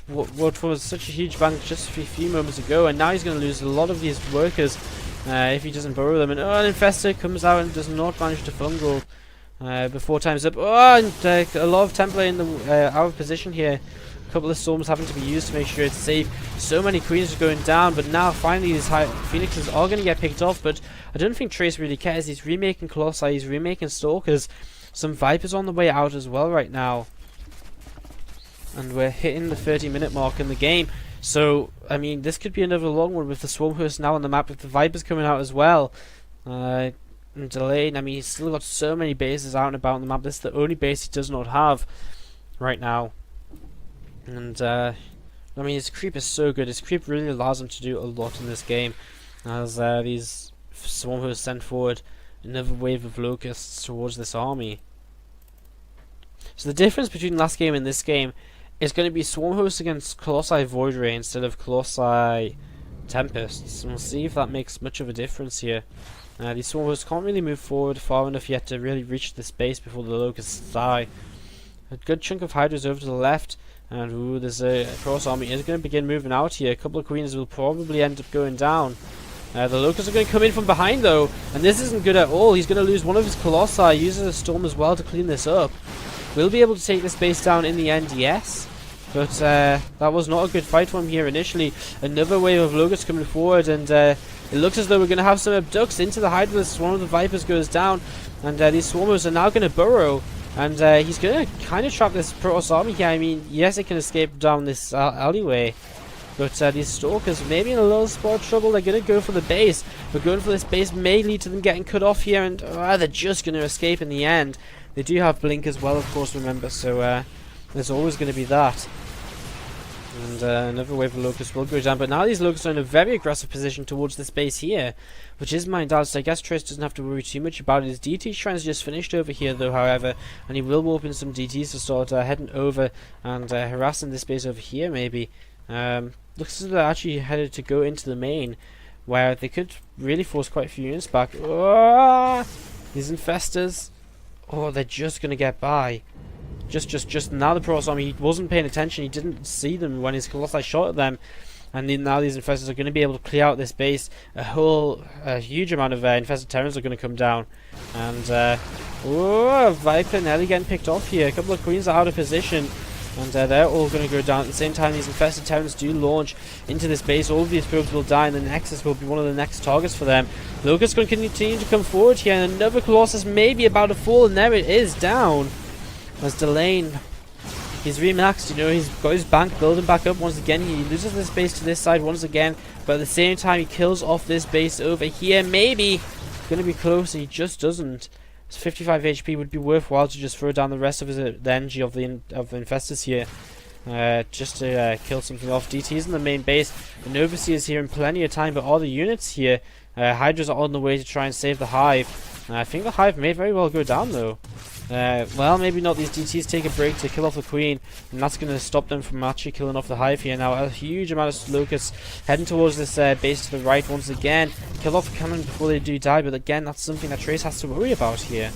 What was such a huge bank just a few moments ago, and now he's going to lose a lot of these workers if he doesn't borrow them. And an Infestor comes out and does not manage to fungal before time's up. Oh, and a lot of Templar in the out of position here. A couple of Storms having to be used to make sure it's safe. So many Queens are going down, but now finally these Phoenixes are going to get picked off. But I don't think Trace really cares. He's remaking Colossi, he's remaking Stalkers. Some Vipers on the way out as well right now. And we're hitting the 30-minute mark in the game. So, I mean, this could be another long one with the Swarmhost now on the map, with the Vipers coming out as well. And Delane, I mean, he's still got so many bases out and about on the map. This is the only base he does not have right now. And, I mean, his creep is so good. His creep really allows him to do a lot in this game. As these Swarmhosts send forward another wave of Locusts towards this army. So the difference between last game and this game is going to be Swarmhosts against Colossi Void Ray instead of Colossi Tempests. And we'll see if that makes much of a difference here. These Swarmhosts can't really move forward far enough yet to really reach this base before the Locusts die. A good chunk of Hydras over to the left. And ooh, there's a cross army is going to begin moving out here. A couple of Queens will probably end up going down. The Locusts are going to come in from behind though, and this isn't good at all. He's going to lose one of his Colossi, uses a Storm as well to clean this up. We'll be able to take this base down in the end, yes. But that was not a good fight for him here initially. Another wave of Locusts coming forward, and it looks as though we're going to have some abducts into the Hydralisks. One of the Vipers goes down, and these Swarmers are now going to burrow. And he's going to kind of trap this Protoss army here. I mean, yes, it can escape down this alleyway, but these Stalkers may be in a little spot of trouble. They're going to go for the base, but going for this base may lead to them getting cut off here, and they're just going to escape in the end. They do have Blink as well, of course, remember, so there's always going to be that. And another wave of Locusts will go down, but now these Locusts are in a very aggressive position towards this base here, which is mined out, so I guess Trace doesn't have to worry too much about it. His DT shrines just finished over here though, however, and he will warp in some DTs to start heading over and harassing this base over here maybe. Looks as though they're actually headed to go into the main, where they could really force quite a few units back. Oh, these Infestors, oh, they're just going to get by. Just now the Protoss army, he wasn't paying attention, he didn't see them when his Colossi shot at them, and then now these Infestors are going to be able to clear out this base. A huge amount of Infested Terrans are going to come down, and Viper nearly getting picked off here. A couple of Queens are out of position, and they're all going to go down. At the same time, these Infested Terrans do launch into this base. All of these probes will die, and the Nexus will be one of the next targets for them. Locust going to continue to come forward here, and another Colossus may be about to fall, and there it is, down. As Delane, he's remaxed, you know, he's got his bank building back up once again. He loses this base to this side once again, but at the same time he kills off this base over here. Maybe gonna be close, and he just doesn't. His 55 HP would be worthwhile to just throw down the rest of his the energy of the Infestors here, just to kill something off. DT's in the main base. The Novacy is here in plenty of time, but all the units here, Hydras are on the way to try and save the Hive. I think the Hive may very well go down though. Well, maybe not. These DTs take a break to kill off the Queen, and that's going to stop them from actually killing off the Hive here. Now, a huge amount of Locusts heading towards this base to the right once again. Kill off the cannon before they do die, but again, that's something that Trace has to worry about here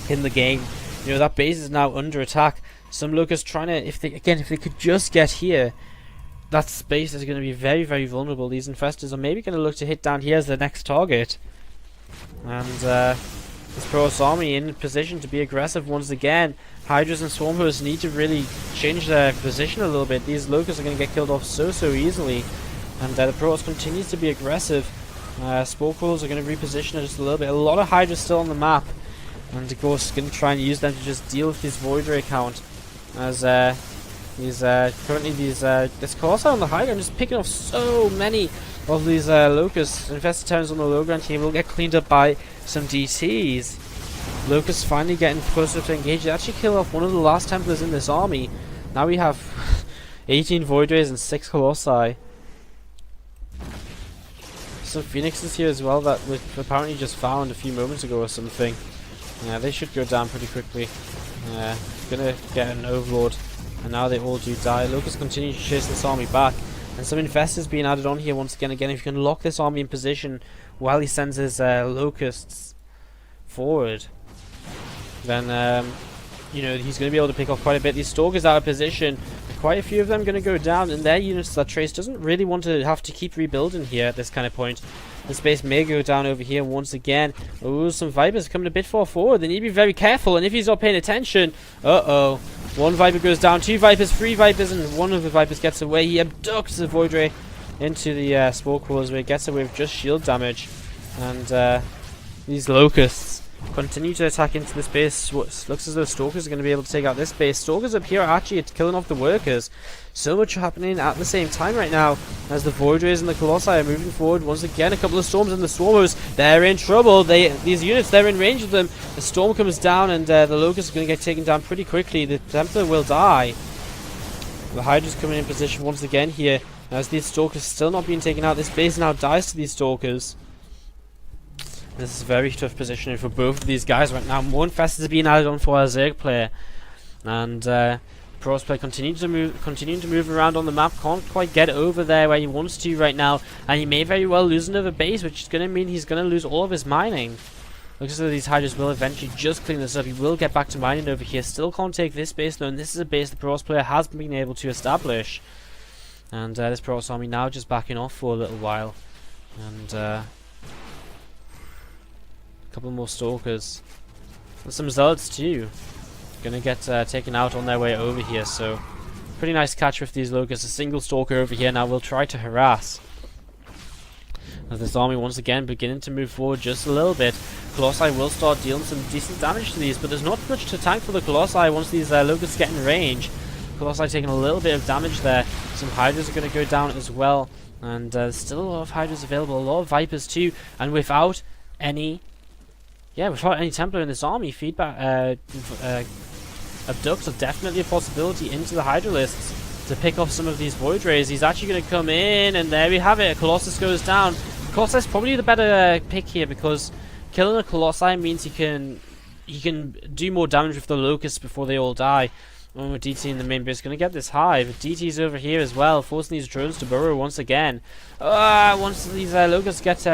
in the game. You know, that base is now under attack. Some Locusts trying to, if they could just get here, that space is going to be very, very vulnerable. These Infestors are maybe going to look to hit down here as the next target. And, this Protoss army in position to be aggressive once again. Hydras and Swarmhosts need to really change their position a little bit. These Locusts are going to get killed off so easily. And the Protoss continues to be aggressive. Spore Coils are going to reposition it just a little bit. A lot of Hydras still on the map. And of course, going to try and use them to just deal with this Void Ray count. As this Colossi on the high ground just picking off so many of these Locusts. Infested Terrans on the low ground here will get cleaned up by some DTs. Locusts finally getting closer to engage. They actually kill off one of the last Templars in this army. Now we have 18 Void Rays and 6 Colossi. Some Phoenixes here as well that we apparently just found a few moments ago or something. Yeah, they should go down pretty quickly. Gonna get an Overlord, and now they all do die. Locusts continue to chase this army back, and some Infestors being added on here once again. If you can lock this army in position while he sends his Locusts forward, then you know, he's going to be able to pick off quite a bit. These Stalkers out of position, quite a few of them going to go down, and their units that Trace doesn't really want to have to keep rebuilding here at this kind of point. The space may go down over here once again. Oh, some Vipers coming a bit far forward. They need to be very careful, and if he's not paying attention, uh-oh. One Viper goes down, 2 Vipers, 3 Vipers, and one of the Vipers gets away. He abducts the Void Ray into the Spore Coils, where he gets away with just shield damage. And these Locusts continue to attack into this base. Looks as though Stalkers are going to be able to take out this base. Stalkers up here are actually killing off the workers. So much happening at the same time right now as the Void Rays and the Colossi are moving forward. Once again, a couple of Storms, and the Swarmers, they're in trouble. These units, they're in range of them. The Storm comes down, and the Locusts are going to get taken down pretty quickly. The Templar will die. The Hydra's coming in position once again here as these Stalkers still not being taken out. This base now dies to these Stalkers. This is a very tough positioning for both of these guys right now. More Infestors is being added on for our Zerg player, and Protoss player continuing to move around on the map. Can't quite get over there where he wants to right now, and he may very well lose another base, which is going to mean he's going to lose all of his mining. Looks as though these Hydras will eventually just clean this up. He will get back to mining over here. Still can't take this base though, and this is a base the Protoss player has been able to establish. And this Protoss army now just backing off for a little while, and couple more Stalkers. And some Zealots too. Gonna get taken out on their way over here, so pretty nice catch with these Locusts. A single Stalker over here now will try to harass. As this army once again beginning to move forward just a little bit. Colossi will start dealing some decent damage to these, but there's not much to tank for the Colossi once these locusts get in range. Colossi taking a little bit of damage there. Some Hydras are going to go down as well. And still a lot of Hydras available, a lot of Vipers too. And without any Templar in this army, feedback abducts are definitely a possibility into the Hydralisks to pick off some of these Void Rays. He's actually going to come in, and there we have it. A Colossus goes down. Colossus is probably the better pick here, because killing a Colossi means he can do more damage with the Locusts before they all die. With DT in the main base, going to get this high, but DT's over here as well, forcing these drones to burrow once again. Once these Locusts get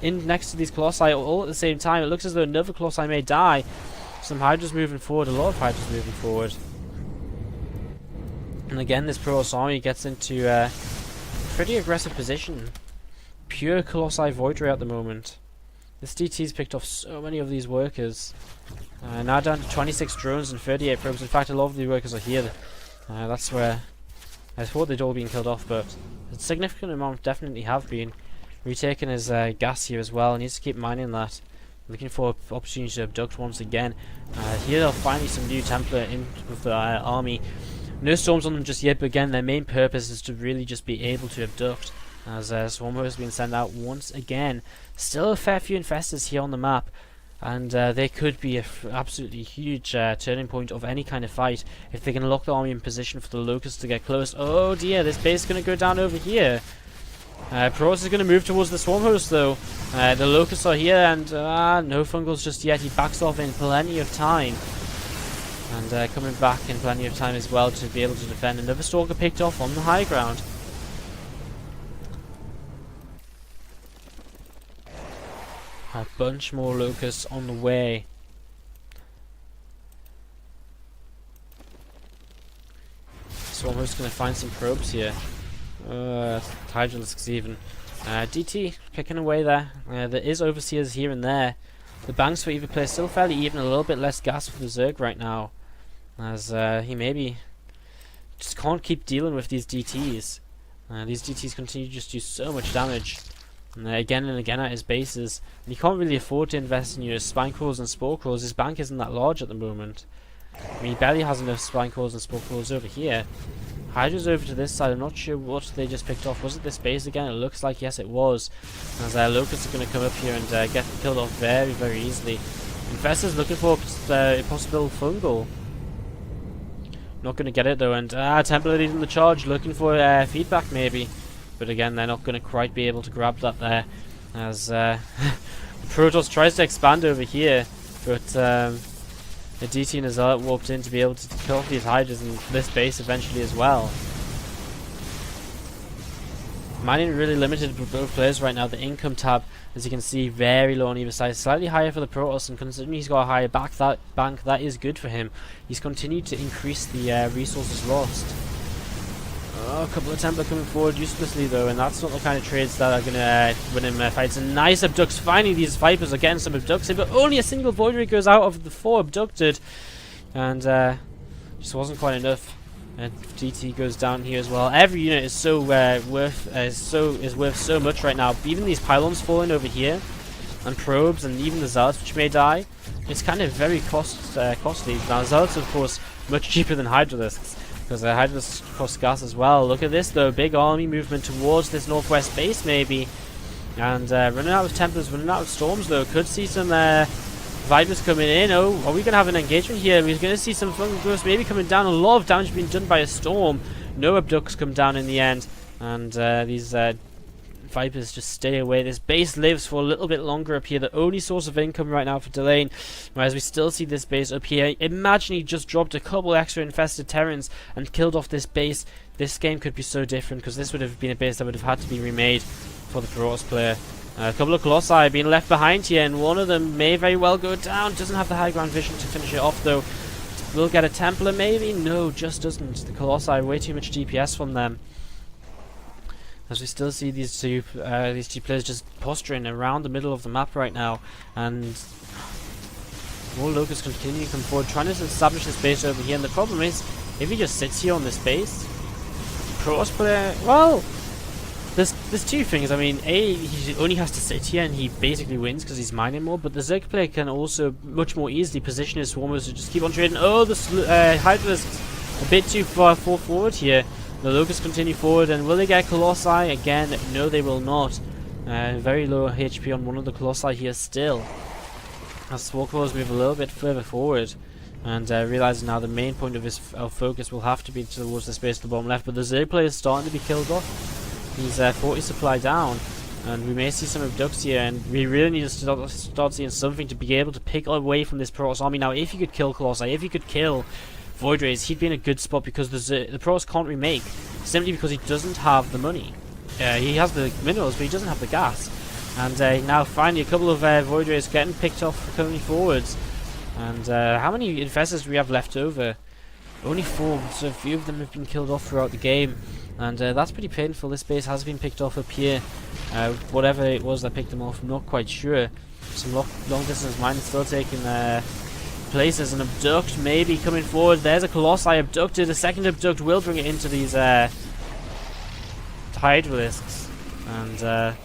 in next to these Colossi all at the same time, it looks as though another Colossi may die. Some Hydras moving forward, a lot of Hydras moving forward. And again, this Protoss army gets into a pretty aggressive position. Pure Colossi Void Ray at the moment. This DT's picked off so many of these workers. Now down to 26 drones and 38 probes. In fact, a lot of the workers are here. That's where I thought they'd all been killed off, but a significant amount definitely have been. Retaking his gas here as well. Needs to keep mining that. Looking for opportunity to abduct once again. Here they'll finally some new Templar in with the army. No storms on them just yet, but again, their main purpose is to really just be able to abduct. As Swarm has been sent out once again. Still a fair few infestors here on the map. And they could be an absolutely huge turning point of any kind of fight if they can lock the army in position for the Locusts to get close. Oh dear, this base is going to go down over here. Protoss is going to move towards the Swarm host though. The Locusts are here, and no Fungals just yet. He backs off in plenty of time. And coming back in plenty of time as well to be able to defend. Another Stalker picked off on the high ground. A bunch more Locusts on the way. So I'm just going to find some probes here. Hydralisks even. DT picking away there. There is Overseers here and there. The banks for either player still fairly even. A little bit less gas for the Zerg right now. As he maybe just can't keep dealing with these DTs. These DTs continue to just do so much damage. Again and again at his bases, and he can't really afford to invest in spine cores and spore cores. His bank isn't that large at the moment. I mean, he barely has enough spine cores and spore cores over here. Hydra's over to this side. I'm not sure what they just picked off. Was it this base again? It looks like yes, it was. As Locusts are going to come up here and get killed off very, very easily. Infestor's looking for a possible fungal. Not going to get it though, and Templar leading the charge, looking for feedback maybe. But again, they're not going to quite be able to grab that there. As Protoss tries to expand over here, but the DT and Azalot warped in to be able to kill off these Hydras in this base eventually as well. Mining really limited for both players right now. The income tab, as you can see, very low on either side. Slightly higher for the Protoss, and considering he's got a higher bank, that is good for him. He's continued to increase the resources lost. A couple of Templar coming forward uselessly though, and that's not the kind of trades that are going to win him fights. And nice abducts. Finally, these Vipers are getting some abducts in, but only a single Void Ray goes out of the 4 abducted, and just wasn't quite enough. And DT goes down here as well. Every unit is so worth so much right now. Even these pylons falling over here, and probes, and even the Zealots which may die. It's kind of very costly. Now Zealots, of course, much cheaper than Hydralisks, because Hydralisks cost gas as well. Look at this though, big army movement towards this northwest base maybe. And running out of Templars, running out of Storms though. Could see some Vipers coming in. Oh, are we going to have an engagement here? We're going to see some Fungal Ghosts maybe coming down. A lot of damage being done by a Storm. No abducts come down in the end. And these Vipers just stay away. This base lives for a little bit longer up here. The only source of income right now for Delane. Whereas we still see this base up here. Imagine he just dropped a couple extra infested Terrans and killed off this base. This game could be so different, because this would have been a base that would have had to be remade for the Protoss player. A couple of Colossi being left behind here, and one of them may very well go down. Doesn't have the high ground vision to finish it off though. Will get a Templar maybe? No, just doesn't. The Colossi, way too much DPS from them. As we still see these two players just posturing around the middle of the map right now, and more Locusts continue to come forward, trying to establish this base over here. And the problem is, if he just sits here on this base, Protoss player, well, there's two things. I mean, he only has to sit here and he basically wins because he's mining more. But the Zerg player can also much more easily position his swarmers to just keep on trading. Oh, the Hydralisk's a bit too far forward here. The Locusts continue forward, and will they get Colossi again? No, they will not. Very low HP on one of the Colossi here still. As Swarclaws move a little bit further forward, and realizing now the main point of his focus will have to be towards the space at the bottom left. But the Zerg player is starting to be killed off. He's 40 supply down, and we may see some abducts here, and we really need to start seeing something to be able to pick away from this Protoss army. Now, if you could kill Colossi, if you could kill Void Rays, he'd be in a good spot, because the Protoss can't remake, simply because he doesn't have the money. He has the minerals, but he doesn't have the gas. And now finally a couple of Void Rays getting picked off coming forwards. And how many Infestors do we have left over? Only 4, so a few of them have been killed off throughout the game. And that's pretty painful. This base has been picked off up here. Whatever it was that picked them off, I'm not quite sure. Some long distance miners still taking places. An abduct maybe coming forward. There's a Colossi abducted. A second abduct will bring it into these Hydralisks. And a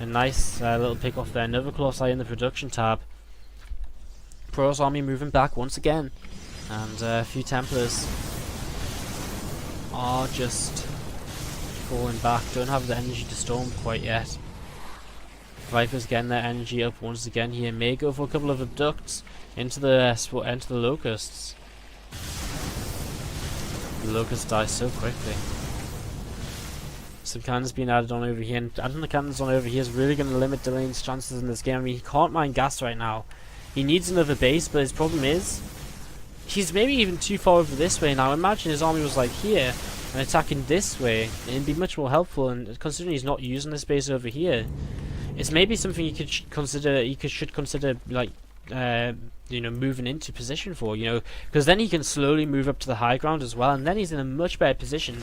nice little pick off there. Another Colossi in the production tab. Protoss army moving back once again. And a few Templars are just falling back. Don't have the energy to storm quite yet. Vipers getting their energy up once again here. May go for a couple of abducts into the Locusts. The Locusts die so quickly. Some cannons being added on over here, and adding the cannons on over here is really going to limit Delane's chances in this game. I mean, he can't mine gas right now. He needs another base, but his problem is he's maybe even too far over this way now. Imagine his army was like here and attacking this way. It'd be much more helpful, and considering he's not using this base over here, it's maybe something you could consider. Should consider, like, you know, moving into position for, you know, because then he can slowly move up to the high ground as well, and then he's in a much better position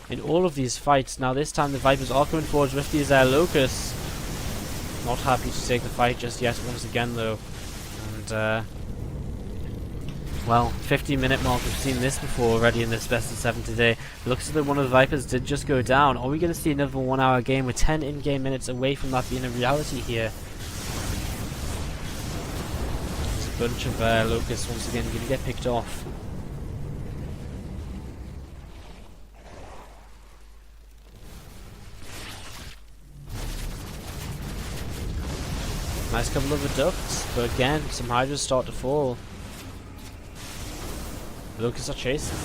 in all of these fights. Now this time the Vipers are coming forward with these Locusts. Not happy to take the fight just yet once again though. And well, 15-minute mark, we've seen this before already in this best of 7 today. Looks as though one of the Vipers did just go down. Are we going to see another 1 hour game with 10 in-game minutes away from that being a reality here? There's a bunch of Locusts once again going to get picked off. Nice couple of abducts, but again, some Hydras start to fall. The Locusts are chasing.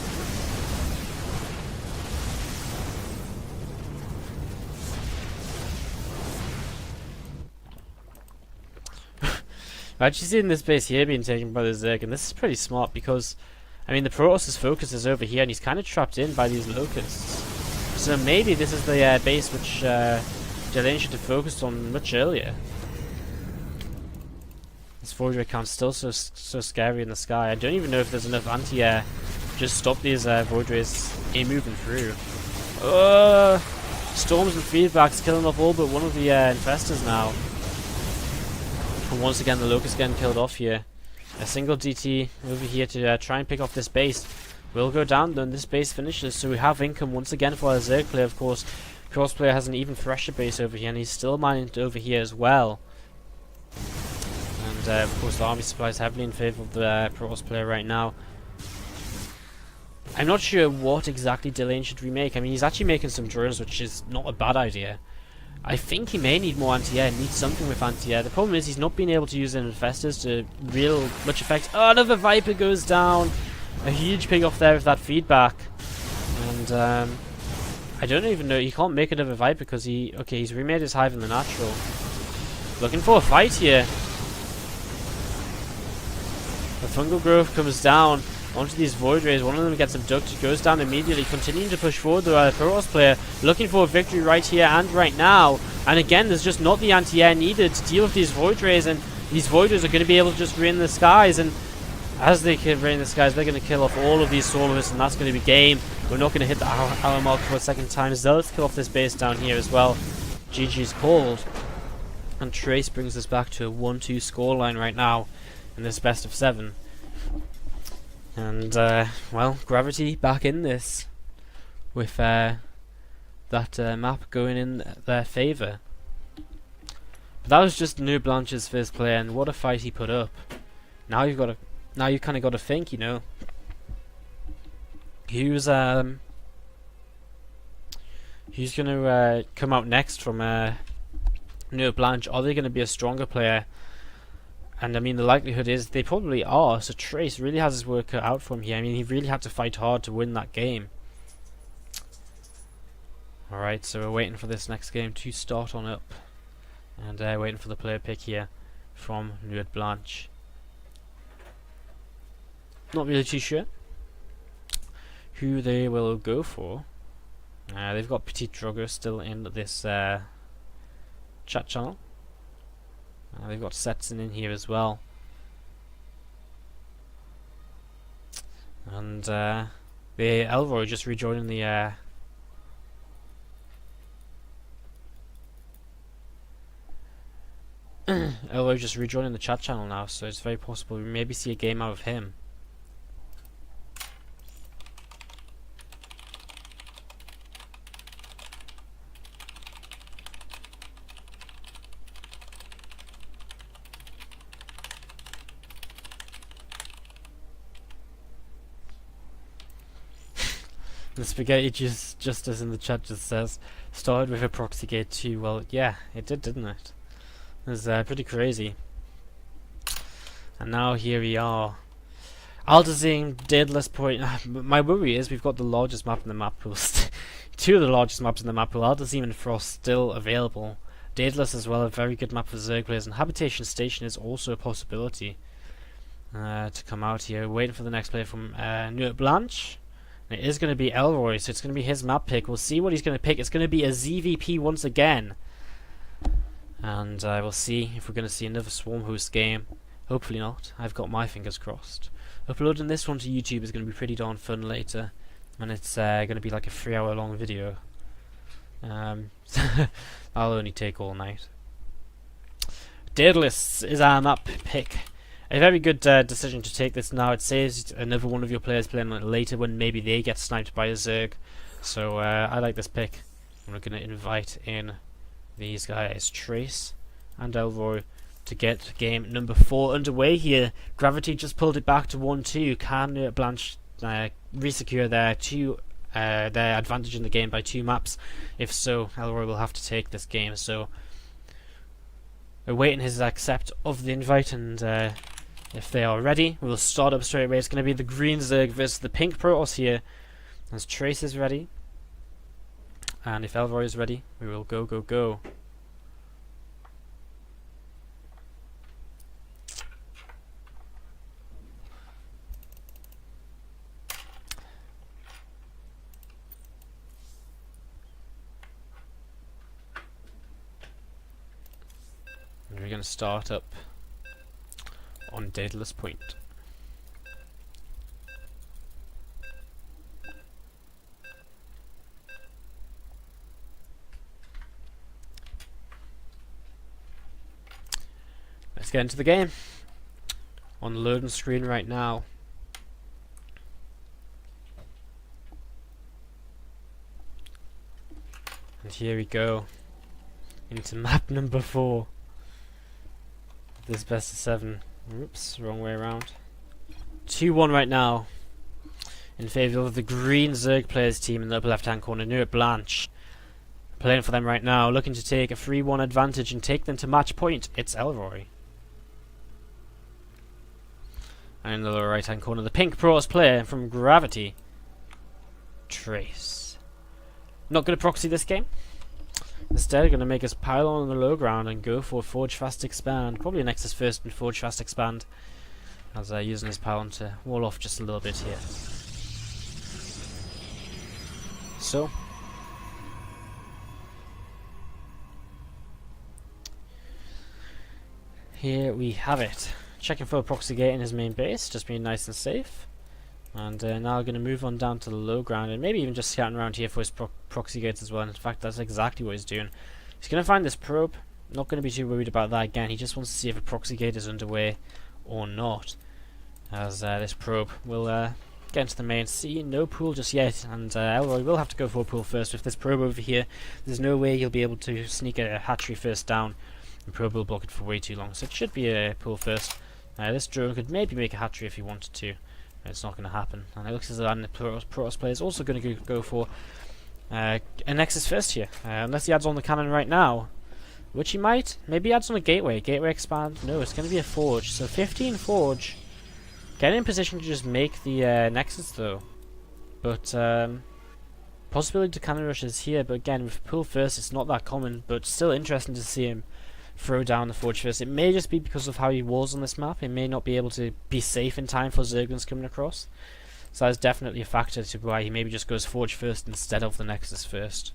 I've actually seen this base here being taken by the Zerg, and this is pretty smart because, I mean, the Protoss' focus is over here, and he's kind of trapped in by these Locusts. So maybe this is the base which Delane should have focused on much earlier. This Void Ray count's still so scary in the sky. I don't even know if there's enough anti-air to just stop these Void Rays moving through. Storms and feedbacks killing off all but one of the Infestors now. And once again the Locust getting killed off here. A single DT over here to try and pick off this base. Will go down then, this base finishes, so we have income once again for our Zerg player. Of course, Cross player has an even fresher base over here, and he's still mining over here as well. And of course the army supply is heavily in favour of the Protoss player right now. I'm not sure what exactly Delane should remake. I mean, he's actually making some drones, which is not a bad idea. I think he may need more anti-air, needs something with anti-air. The problem is he's not being able to use the Infestors to real much effect. Oh, another Viper goes down! A huge pig off there with that feedback. And I don't even know, he can't make another Viper because he's remade his hive in the natural. Looking for a fight here. The fungal growth comes down onto these Void Rays. One of them gets abducted, goes down immediately, continuing to push forward the Protoss player, looking for a victory right here and right now. And again, there's just not the anti-air needed to deal with these Void Rays, and these Void Rays are going to be able to just rain the skies, and as they rain the skies, they're going to kill off all of these Soloists, and that's going to be game. We're not going to hit the hour mark for a second time. Zealots kill off this base down here as well. GG's called. And Trace brings us back to a 1-2 scoreline right now in this best of 7. And well, Gravity back in this with that map going in their favour. But that was just New Blanche's first play, and what a fight he put up. Now you've kind of got to think, you know, who's going to come out next from New Blanche? Are they going to be a stronger player? And I mean, the likelihood is they probably are. So Trace really has his work cut out for him here. I mean, he really had to fight hard to win that game. Alright, so we're waiting for this next game to start on up. And waiting for the player pick here from Nuit Blanche. Not really too sure who they will go for. They've got Petit Drogo still in this chat channel. They've got Setson in here as well. And the Elroy just rejoining the Elroy just rejoining the chat channel now, so it's very possible we maybe see a game out of him. The Spaghetti Justice in the chat just says, started with a proxy gate too. Well, yeah, it did, didn't it? It was pretty crazy. And now here we are. Aldazine, Daedalus Point. My worry is we've got the largest map in the map pool. Two of the largest maps in the map pool. Aldazine and Frost still available. Daedalus as well, a very good map for Zerg players. And Habitation Station is also a possibility to come out here. Waiting for the next player from Nuit Blanche. And it is going to be Elroy, so it's going to be his map pick. We'll see what he's going to pick. It's going to be a ZVP once again. And we'll see if we're going to see another Swarm Host game. Hopefully not. I've got my fingers crossed. Uploading this one to YouTube is going to be pretty darn fun later. And it's going to be like a 3-hour long video. I'll only take all night. Daedalus is our map pick. A very good decision to take this now. It saves another one of your players playing on it later when maybe they get sniped by a Zerg. So I like this pick. I'm going to invite in these guys, Trace and Elroy, to get game number 4 underway here. Gravity just pulled it back to 1-2. Can Blanche resecure their advantage in the game by 2 maps? If so, Elroy will have to take this game. So awaiting his accept of the invite, and if they are ready, we will start up straight away. It's going to be the green Zerg versus the pink Protoss here. As Trace is ready, and if Elroy is ready, we will go, go, go. And we're going to start up on Daedalus Point. Let's get into the game. On the loading screen right now. And here we go. Into map number 4. This best of 7. Oops, wrong way around. 2-1 right now in favour of the green Zerg players team in the upper left hand corner. Nuit Blanche playing for them right now, looking to take a 3-1 advantage and take them to match point. It's Elroy. And in the lower right hand corner, the pink Protoss player from Gravity, Trace. Not going to proxy this game. Instead, going to make us pile on the low ground and go for Forge Fast Expand. Probably Nexus first and Forge Fast Expand. As using his pylon to wall off just a little bit here. So. Here we have it. Checking for a proxy gate in his main base, just being nice and safe. And now going to move on down to the low ground and maybe even just scouting around here for his proxy gates as well. In fact, that's exactly what he's doing. He's going to find this probe. Not going to be too worried about that again. He just wants to see if a proxy gate is underway or not. As this probe will get into the main. See, no pool just yet, and Elroy will have to go for a pool first. With this probe over here, there's no way he'll be able to sneak a hatchery first down, and probe will block it for way too long, so it should be a pool first. This drone could maybe make a hatchery if he wanted to. It's not going to happen, and it looks as though the Protoss player is also going to go for a Nexus first here, unless he adds on the cannon right now, which he might. Maybe he adds on a gateway expand. No, it's going to be a forge, so 15 forge. Get in position to just make the Nexus though, but possibility to cannon rush is here, but again with pull first it's not that common, but still interesting to see him throw down the forge first. It may just be because of how he was on this map. He may not be able to be safe in time for Zerglings coming across. So that's definitely a factor to why he maybe just goes forge first instead of the Nexus first.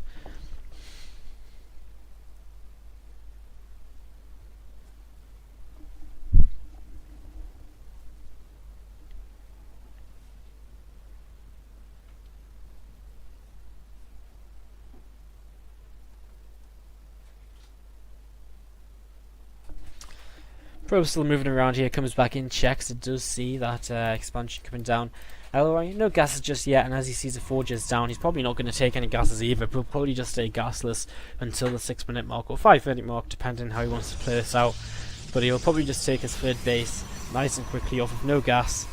Probe's still moving around here, comes back in, checks, it does see that expansion coming down. Elroy, no gases just yet, and as he sees the forges down, he's probably not going to take any gases either, but he'll probably just stay gasless until the 6-minute mark, or 5-minute mark, depending how he wants to play this out. But he'll probably just take his third base nice and quickly off of no gas,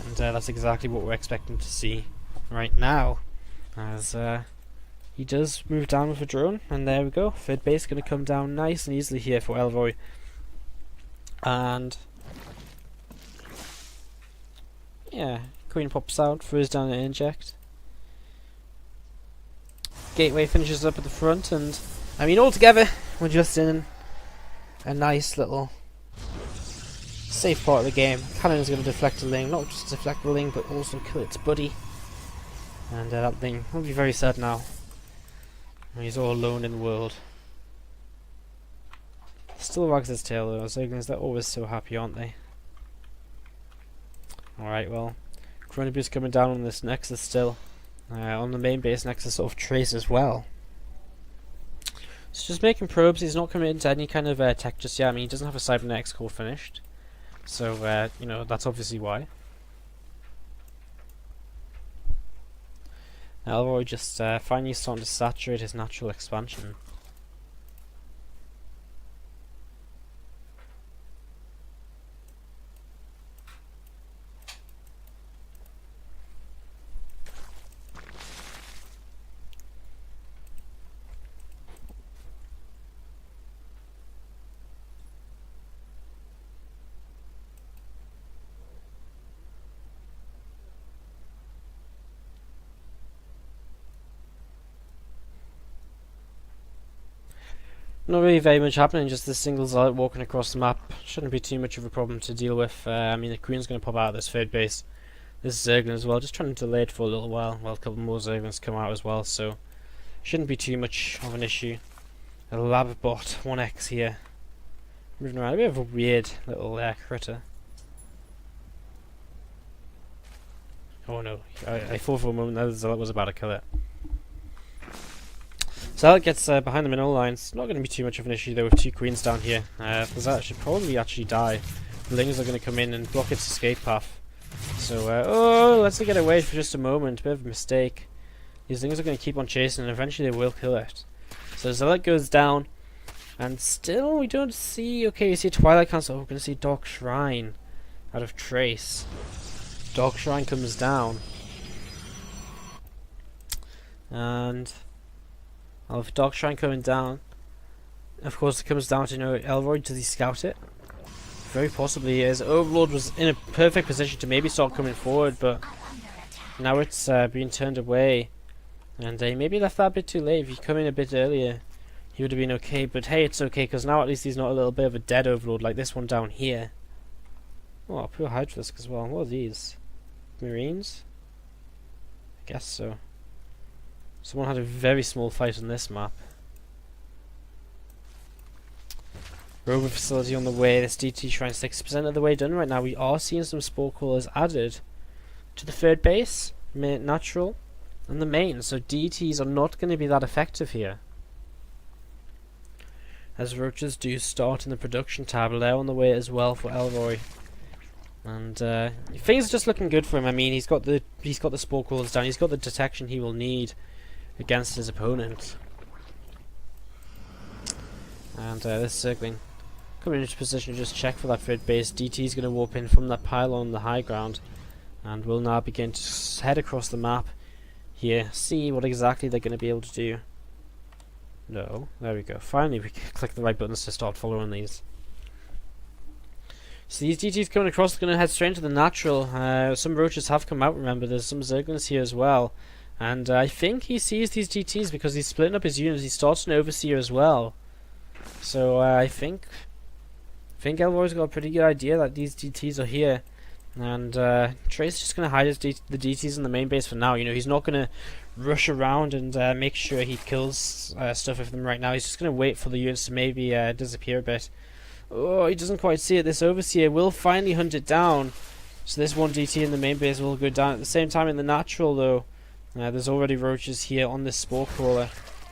and that's exactly what we're expecting to see right now, as he does move down with a drone, and there we go, third base going to come down nice and easily here for Elroy. And yeah, Queen pops out, throws down an inject. Gateway finishes up at the front, and I mean altogether we're just in a nice little safe part of the game. Cannon's going to deflect a Ling, not just deflect the Ling but also kill its buddy. And that Ling will be very sad now. He's all alone in the world. Still wags his tail though, Zerglings, they're always so happy, aren't they? Alright, well, Chronobu's coming down on this Nexus still. On the main base, Nexus sort of trace as well. So just making probes, he's not committing to any kind of tech just yet. I mean, he doesn't have a cybernetics core finished. So, you know, that's obviously why. Elroy just finally starting to saturate his natural expansion. Not really very much happening, just this single Zealot walking across the map. Shouldn't be too much of a problem to deal with. I mean, the Queen's going to pop out of this third base. This Zerglin as well, just trying to delay it for a little while a couple more Zerglins come out as well, so shouldn't be too much of an issue. A Labbot 1x here. Moving around, a bit of a weird little critter. Oh no, I thought for a moment that Zealot was about to kill it. Zealot gets behind the mineral lines. Not going to be too much of an issue though with two Queens down here. The Zealot should probably actually die. The Lings are going to come in and block its escape path. So, oh, let's get away for just a moment. Bit of a mistake. These Lings are going to keep on chasing and eventually they will kill it. So Zealot goes down. And still we don't see... Okay, you see Twilight Council. We're going to see Dark Shrine out of Trace. Dark Shrine comes down. And... with Dark Shrine coming down, of course it comes down to, you know, Elroy, does he scout it? Very possibly he is. Overlord was in a perfect position to maybe start coming forward, but now it's being turned away. And he maybe left that a bit too late. If he'd come in a bit earlier, he would have been okay. But hey, it's okay, because now at least he's not a little bit of a dead Overlord like this one down here. Oh, poor Hydralisk as well. What are these? Marines? I guess so. Someone had a very small fight on this map. Rover facility on the way. This DT Shrine 60% of the way done right now. We are seeing some Spore Callers added to the third base, natural, and the main. So DTs are not going to be that effective here. As roaches do start in the production tab, they're on the way as well for Elroy. And things are just looking good for him. I mean, he's got the spore crawlers down. He's got the detection he will need against his opponent. And this circling coming into position to just check for that third base. DT is going to warp in from that pylon on the high ground, and will now begin to head across the map here, see what exactly they're going to be able to do. No, there we go. Finally, we click the right buttons to start following these. So these DTs coming across are going to head straight into the natural. Some roaches have come out, remember, there's some zerglings here as well. And I think he sees these DTs because he's splitting up his units. He starts an overseer as well. So I think Elroy's got a pretty good idea that these DTs are here. And Trey's just going to hide the DTs in the main base for now. You know, he's not going to rush around and make sure he kills stuff with them right now. He's just going to wait for the units to maybe disappear a bit. Oh, he doesn't quite see it. This overseer will finally hunt it down. So this one DT in the main base will go down. At the same time in the natural though, there's already roaches here on this spore crawler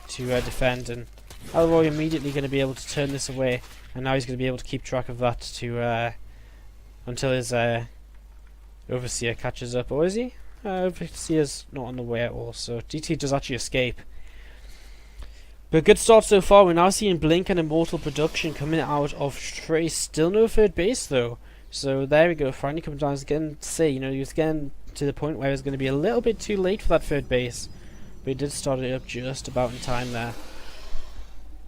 to defend. And Elroy immediately going to be able to turn this away. And now he's going to be able to keep track of that to until his overseer catches up. Or is he? Overseer's not on the way at all. So DT does actually escape. But good start so far. We're now seeing Blink and Immortal production coming out of Trey. Still no third base though. So there we go. Finally coming down. I was getting to say, you know, he was getting to the point where it was going to be a little bit too late for that third base. But he did start it up just about in time there.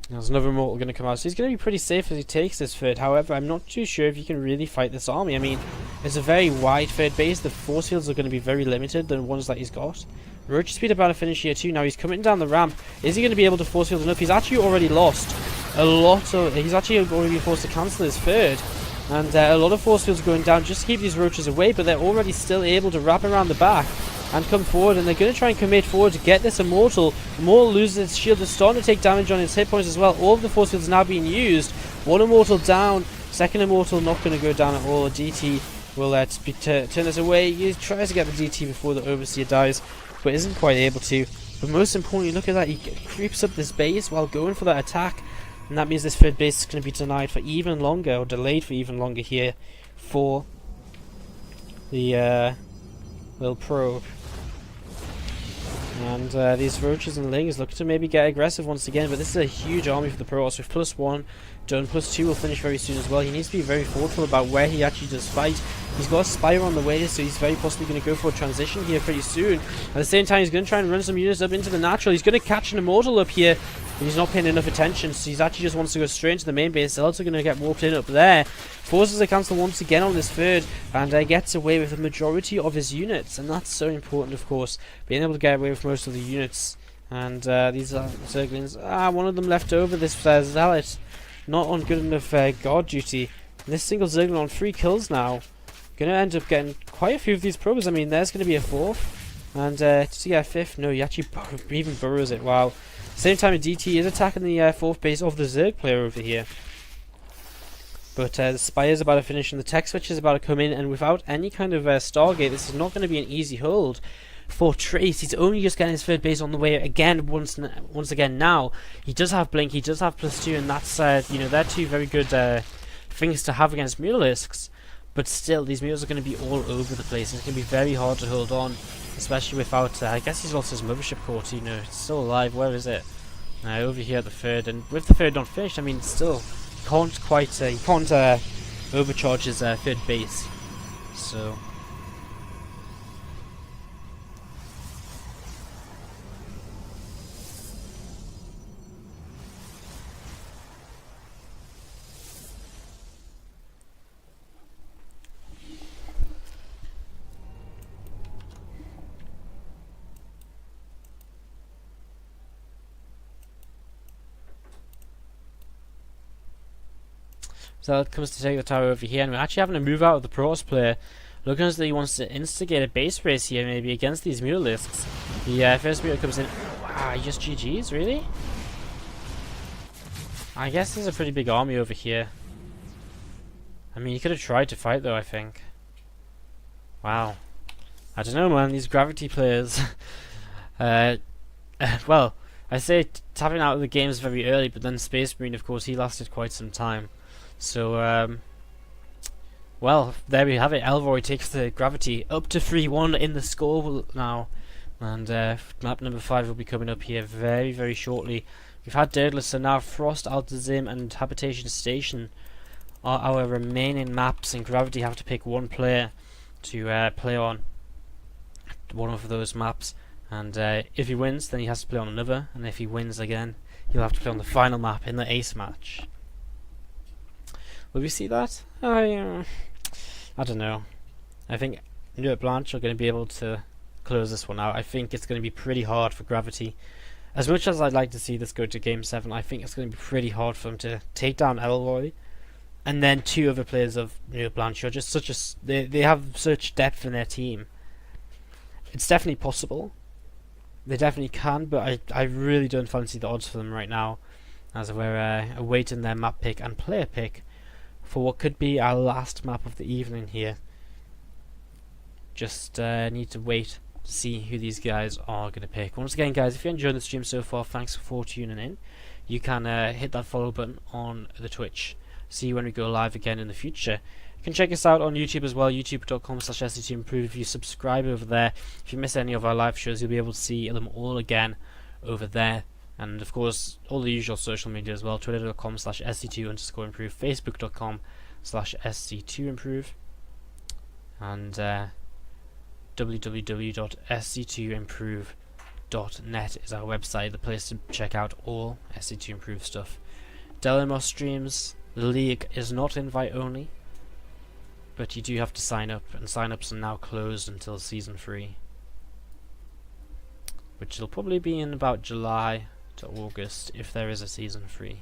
There's another Immortal going to come out. So he's going to be pretty safe as he takes this third. However, I'm not too sure if he can really fight this army. I mean, it's a very wide third base. The force fields are going to be very limited, the ones that he's got. Roach speed about to finish here too. Now he's coming down the ramp. Is he going to be able to force field enough? He's actually already lost a lot of... He's actually already been forced to cancel his third. And a lot of force fields are going down just to keep these roaches away, but they're already still able to wrap around the back and come forward, and they're going to try and commit forward to get this Immortal. Immortal loses its shield. It's starting to take damage on its hit points as well. All of the force fields are now being used. One Immortal down. Second Immortal not going to go down at all. DT will turn this away. He tries to get the DT before the Overseer dies, but isn't quite able to. But most importantly, look at that. He creeps up this base while going for that attack. And that means this third base is going to be denied for even longer, or delayed for even longer here for the little probe. And these roaches and lings look to maybe get aggressive once again, but this is a huge army for the Protoss with +1 done. +2 will finish very soon as well. He needs to be very thoughtful about where he actually does fight. He's got a Spire on the way, so he's very possibly going to go for a transition here pretty soon. At the same time, he's going to try and run some units up into the natural. He's going to catch an Immortal up here, but he's not paying enough attention, so he's actually just wants to go straight into the main base. They're also going to get warped in up there. Forces a cancel once again on this third, and gets away with the majority of his units, and that's so important, of course, being able to get away with most of the units. And these are Zerglings. One of them left over, this Zealot, not on good enough guard duty. This single Zergling on 3 kills now. Gonna end up getting quite a few of these probes. I mean, there's gonna be a 4th, and to get a 5th, no, he actually even burrows it. Wow. Same time, DT is attacking the 4th base of the Zerg player over here. But the Spire's about to finish, and the tech switch is about to come in, and without any kind of Stargate, this is not going to be an easy hold for Trace. He's only just getting his third base on the way again. Once again now, he does have Blink, he does have +2, and that's you know, they're two very good things to have against Mutalisks. But still, these mules are going to be all over the place. It's going to be very hard to hold on, especially without. I guess he's lost his mothership core. You know, it's still alive. Where is it? Over here at the third, and with the third not finished, I mean, still can't quite. He can't overcharge his third base. So. So that comes to take the tower over here, and we're actually having to move out of the Protoss player. Looking as though he wants to instigate a base race here, maybe against these Mutalisks. The first Mutal comes in. Wow, just GG's, really? I guess there's a pretty big army over here. I mean, he could have tried to fight though, I think. Wow. I don't know, man, these gravity players. Well, I say tapping out of the games very early, but then Space Marine, of course, he lasted quite some time. So, Well, there we have it. Elroy takes the gravity up to 3-1 in the score now. And map number 5 will be coming up here very, very shortly. We've had Daedalus, so now Frost, Altazim, and Habitation Station are our remaining maps, and Gravity have to pick one player to play on one of those maps. And if he wins, then he has to play on another, and if he wins again, he'll have to play on the final map in the ace match. Will we see that? I don't know. I think New Blanche are going to be able to close this one out. I think it's going to be pretty hard for Gravity. As much as I'd like to see this go to Game 7, I think it's going to be pretty hard for them to take down Elroy. And then two other players of New Blanche are just such a... They have such depth in their team. It's definitely possible. They definitely can, but I really don't fancy the odds for them right now, as we're awaiting their map pick and player pick for what could be our last map of the evening here. Just need to wait to see who these guys are going to pick. Once again, guys, if you're enjoying the stream so far, thanks for tuning in. You can hit that follow button on the Twitch. See you when we go live again in the future. You can check us out on YouTube as well, youtube.com/SC2improve. If you subscribe over there, if you miss any of our live shows, you'll be able to see them all again over there. And of course, all the usual social media as well, twitter.com/SC2_improve, facebook.com/SC2improve, and www.sc2improve.net is our website, the place to check out all SC2Improve stuff. Delimos streams, the league is not invite only, but you do have to sign up, and sign-ups are now closed until Season 3, which will probably be in about July to August if there is a Season 3.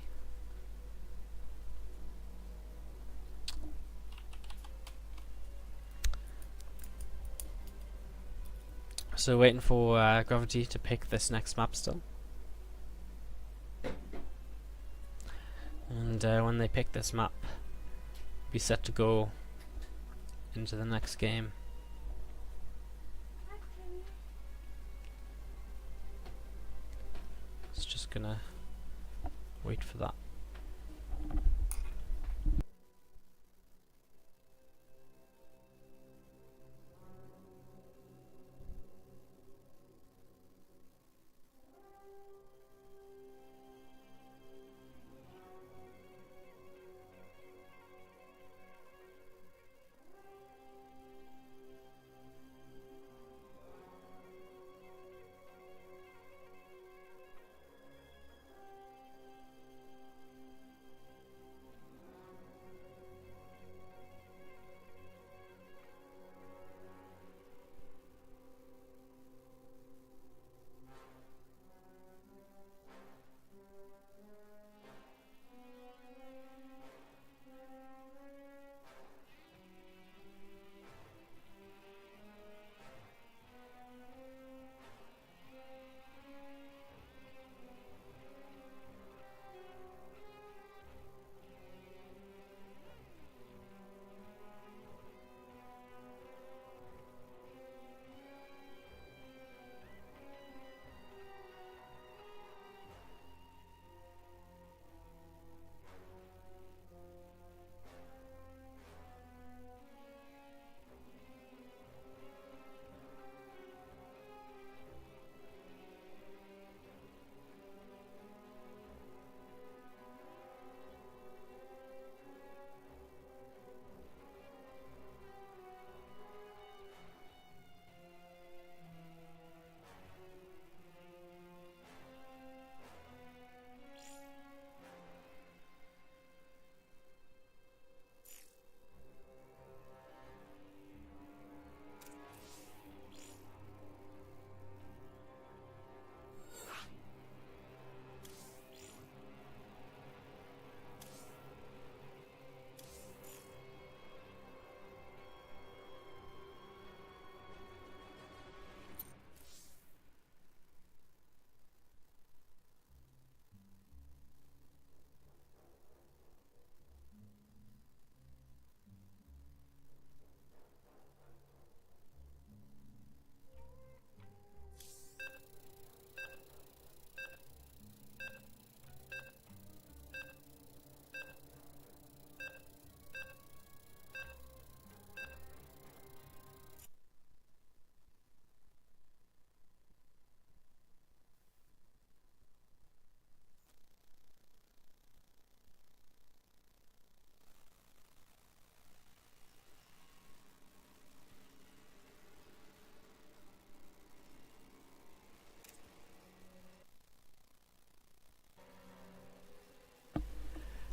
So waiting for Gravity to pick this next map still. And when they pick this map, be set to go into the next game. It's just gonna wait for that.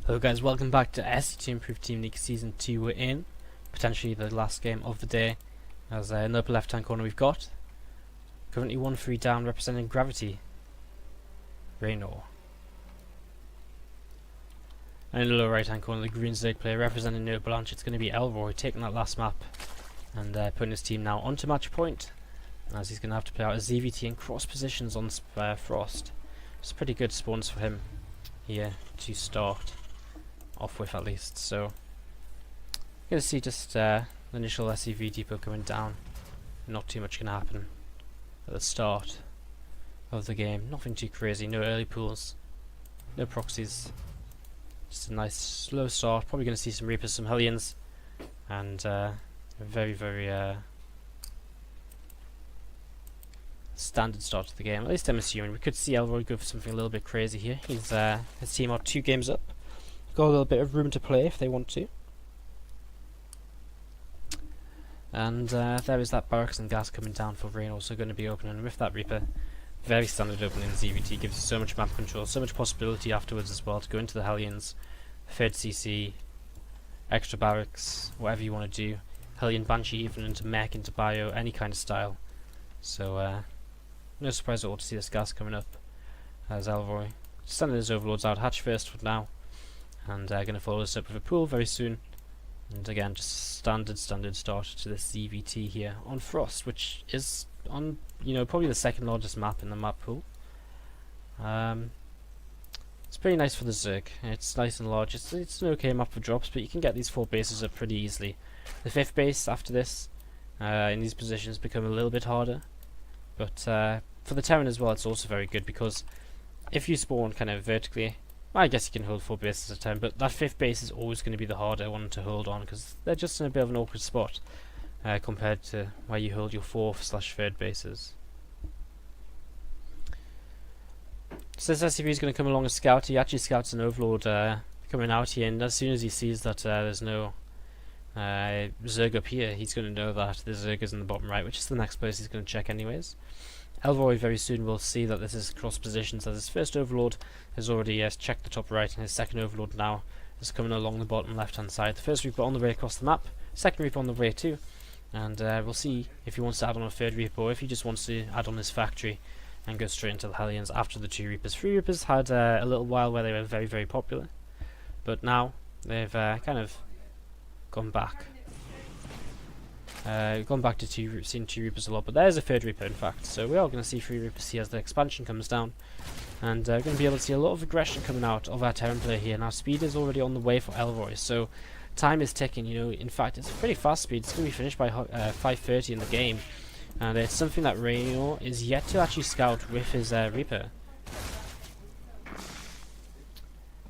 Hello guys, welcome back to SC2 Improved Team League Season 2. We're in, potentially the last game of the day. As in the upper left hand corner we've got, currently 1-3 down, representing Gravity, Raynor. And in the lower right hand corner, the green Zerg player representing No Blanche, it's going to be Elroy taking that last map and putting his team now onto match point, as he's going to have to play out a ZVT and cross positions on Frost. It's pretty good spawns for him here to start off with, at least. So you're going to see just the initial SCV depot coming down. Not too much can happen at the start of the game. Nothing too crazy, no early pools, no proxies. Just a nice slow start. Probably going to see some Reapers, some Hellions, and a very standard start to the game. At least I'm assuming. We could see Elroy go for something a little bit crazy here. He's his team are 2 games up. Got a little bit of room to play if they want to. And there is that barracks and gas coming down for Rain, also going to be opening with that Reaper. Very standard opening. ZVT gives you so much map control, so much possibility afterwards as well to go into the Hellions, third CC, extra barracks, whatever you want to do. Hellion Banshee even into mech, into bio, any kind of style. So no surprise at all to see this gas coming up as Elroy sending his overlords out hatch first for now, and going to follow this up with a pool very soon. And again, just standard start to this ZVT here on Frost, which is on, you know, probably the second largest map in the map pool. It's pretty nice for the Zerg. It's nice and large. It's an okay map for drops, but you can get these 4 bases up pretty easily. The 5th base after this, in these positions, become a little bit harder. But for the Terran as well, it's also very good, because if you spawn kind of vertically, well, I guess you can hold 4 bases at a time, but that 5th base is always going to be the harder one to hold on, because they're just in a bit of an awkward spot compared to where you hold your 4th/3rd bases. So this SCV is going to come along as scout. He actually scouts an overlord coming out here, and as soon as he sees that there's no Zerg up here, he's going to know that the Zerg is in the bottom right, which is the next place he's going to check anyways. Elroy very soon will see that this is cross positions, as his first overlord has already checked the top right, and his second overlord now is coming along the bottom left hand side. The first Reaper on the way across the map, second Reaper on the way too, and we'll see if he wants to add on a 3rd Reaper or if he just wants to add on his factory and go straight into the Hellions after the 2 Reapers. 3 Reapers had a little while where they were very popular, but now they've kind of gone back. Gone back to seeing 2 Reapers a lot, but there's a 3rd Reaper in fact, so we are going to see 3 Reapers here as the expansion comes down, and going to be able to see a lot of aggression coming out of our Terran player here. Now speed is already on the way for Elroy, so time is ticking. You know, in fact it's pretty fast speed. It's going to be finished by 5:30 in the game, and it's something that Raynor is yet to actually scout with his Reaper.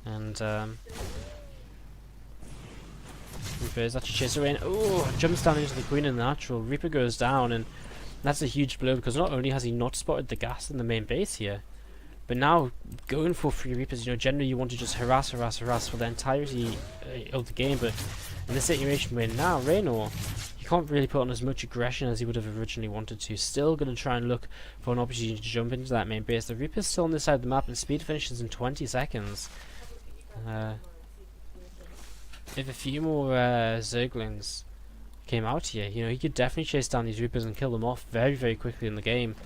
And Reaper is actually chasing Rain. Oh, jumps down into the Queen in the natural. Reaper goes down, and that's a huge blow, because not only has he not spotted the gas in the main base here, but now going for 3 Reapers. You know, generally you want to just harass for the entirety of the game, but in this situation where now Raynor, he can't really put on as much aggression as he would have originally wanted to. Still going to try and look for an opportunity to jump into that main base. The Reaper's still on this side of the map, and speed finishes in 20 seconds. If a few more Zerglings came out here, you know, he could definitely chase down these Reapers and kill them off very quickly in the game.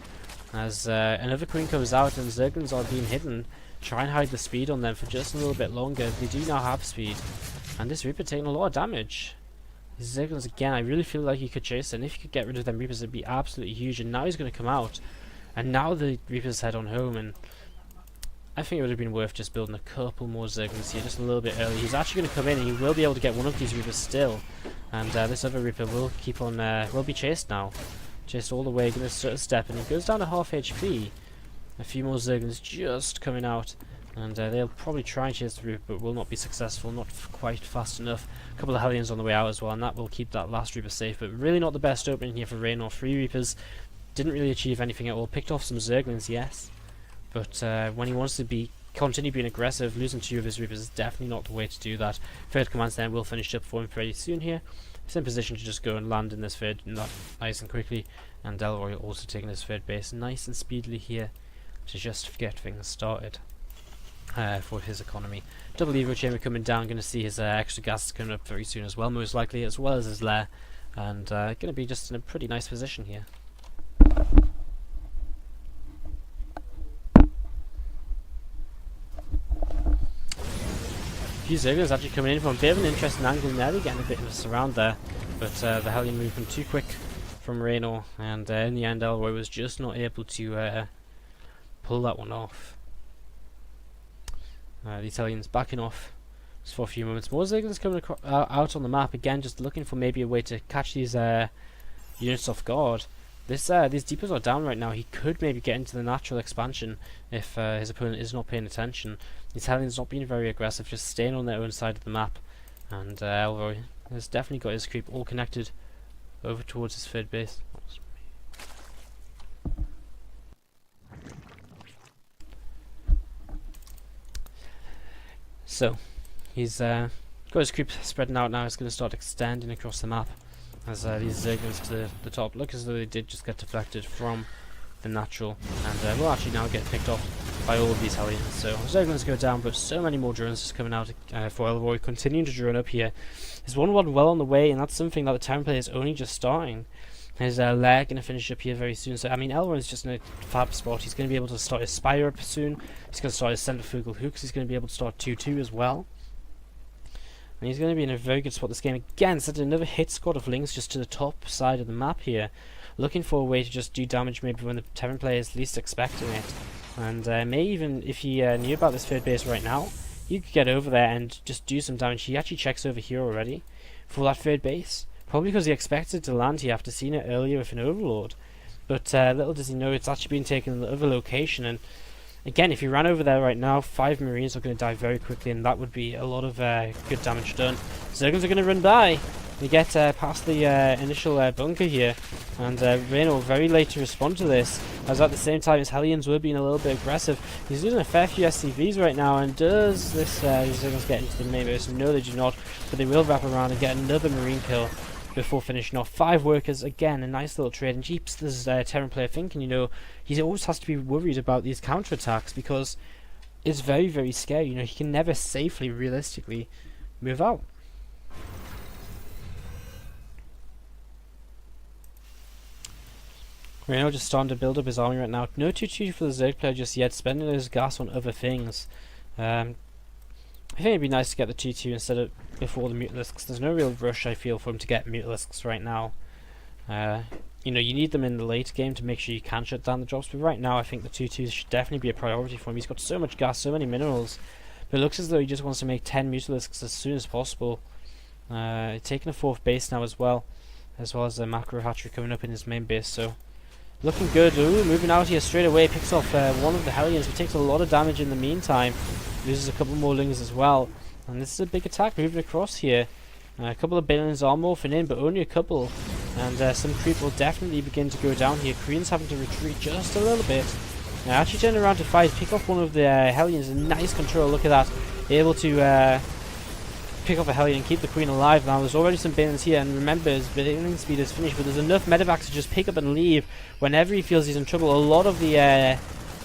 As another Queen comes out and Zerglings are being hidden, try and hide the speed on them for just a little bit longer. They do now have speed, and this Reaper taking a lot of damage. These Zerglings again, I really feel like he could chase it, and if he could get rid of them Reapers, it'd be absolutely huge. And now he's going to come out, and now the Reapers head on home, and I think it would have been worth just building a couple more Zerglings here just a little bit early. He's actually going to come in, and he will be able to get one of these Reapers still, and this other Reaper will keep on, will be chased now. Chased all the way, going to sort of step, and he goes down to half HP. A few more Zerglings just coming out, and they'll probably try and chase the Reaper, but will not be successful, not quite fast enough. A couple of Hellions on the way out as well, and that will keep that last Reaper safe, but really not the best opening here for Raynor. 3 Reapers didn't really achieve anything at all. Picked off some Zerglings, yes, but when he wants to continue being aggressive, losing 2 of his Reapers is definitely not the way to do that. 3rd Command Stand will finish up for him pretty soon here. He's in position to just go and land in this 3rd nice and quickly, and Elroy also taking his 3rd base nice and speedily here to just get things started. for his economy. Double Evo Chamber coming down, going to see his extra gas coming up very soon as well, most likely, as well as his lair, and going to be just in a pretty nice position here. Few Zerglings actually coming in from a bit of an interesting angle, nearly getting a bit of a surround there, but the Hellion movement too quick from Raynor, and in the end Elroy was just not able to pull that one off. The Italians backing off just for a few moments. More Zerglings coming out on the map again, just looking for maybe a way to catch these units off guard. These depots are down right now. He could maybe get into the natural expansion if his opponent is not paying attention. The Italians not being very aggressive, just staying on their own side of the map, and Elroy has definitely got his creep all connected over towards his third base. So he's got his creep spreading out now. It's going to start extending across the map as these Zerglings to the top look as though they did just get deflected from the natural, and will actually now get picked off by all of these Hellions. So Zerglings go down, but so many more drones just coming out for Elroy, continuing to drone up here. His 1-1 well on the way, and that's something that the Terran player is only just starting. His lair going to finish up here very soon. So I mean, Elroy is just in a fab spot. He's going to be able to start his Spire up soon. He's going to start his Centrifugal Hooks. He's going to be able to start 2-2 as well. And he's going to be in a very good spot this game. Again, set another hit squad of Lings just to the top side of the map here. Looking for a way to just do damage maybe when the Terran player is least expecting it. And may even, if he knew about this third base right now, he could get over there and just do some damage. He actually checks over here already for that third base. Probably because he expected to land here after seeing it earlier with an Overlord. But little does he know it's actually being taken in the other location. And again, if he ran over there right now, 5 Marines are going to die very quickly, and that would be a lot of good damage done. Zerglings are going to run by. We get past the initial bunker here, and Raynor very late to respond to this, as at the same time his Hellions were being a little bit aggressive. He's losing a fair few SCVs right now, and does this Zerglings get into the main base? No, they do not, but they will wrap around and get another Marine kill before finishing off. 5 workers, again, a nice little trade, and keeps this Terran player thinking, you know, he always has to be worried about these counterattacks, because it's very, very scary. You know, he can never safely, realistically move out. Raynor just starting to build up his army right now. No 2-2 for the Zerg player just yet, spending his gas on other things. I think it'd be nice to get the 2-2 instead of before the Mutalisks. There's no real rush, I feel, for him to get Mutalisks right now. You know, you need them in the late game to make sure you can shut down the drops, but right now I think the 2-2s should definitely be a priority for him. He's got so much gas, so many minerals, but it looks as though he just wants to make 10 Mutalisks as soon as possible. Taking a 4th base now as well as a macro hatchery coming up in his main base, so looking good. Ooh, moving out here straight away, picks off one of the Hellions, but takes a lot of damage in the meantime. Loses a couple more Lings as well, and this is a big attack moving across here. A couple of Balins are morphing in, but only a couple, and some creep will definitely begin to go down here. Korean's having to retreat just a little bit. Now actually turn around to fight, pick off one of the Hellions. Nice control, look at that. Able to pick off a Hellion and keep the Queen alive. Now there's already some Balins here, and remember his Baling speed is finished, but there's enough medevacs to just pick up and leave whenever he feels he's in trouble. A lot of the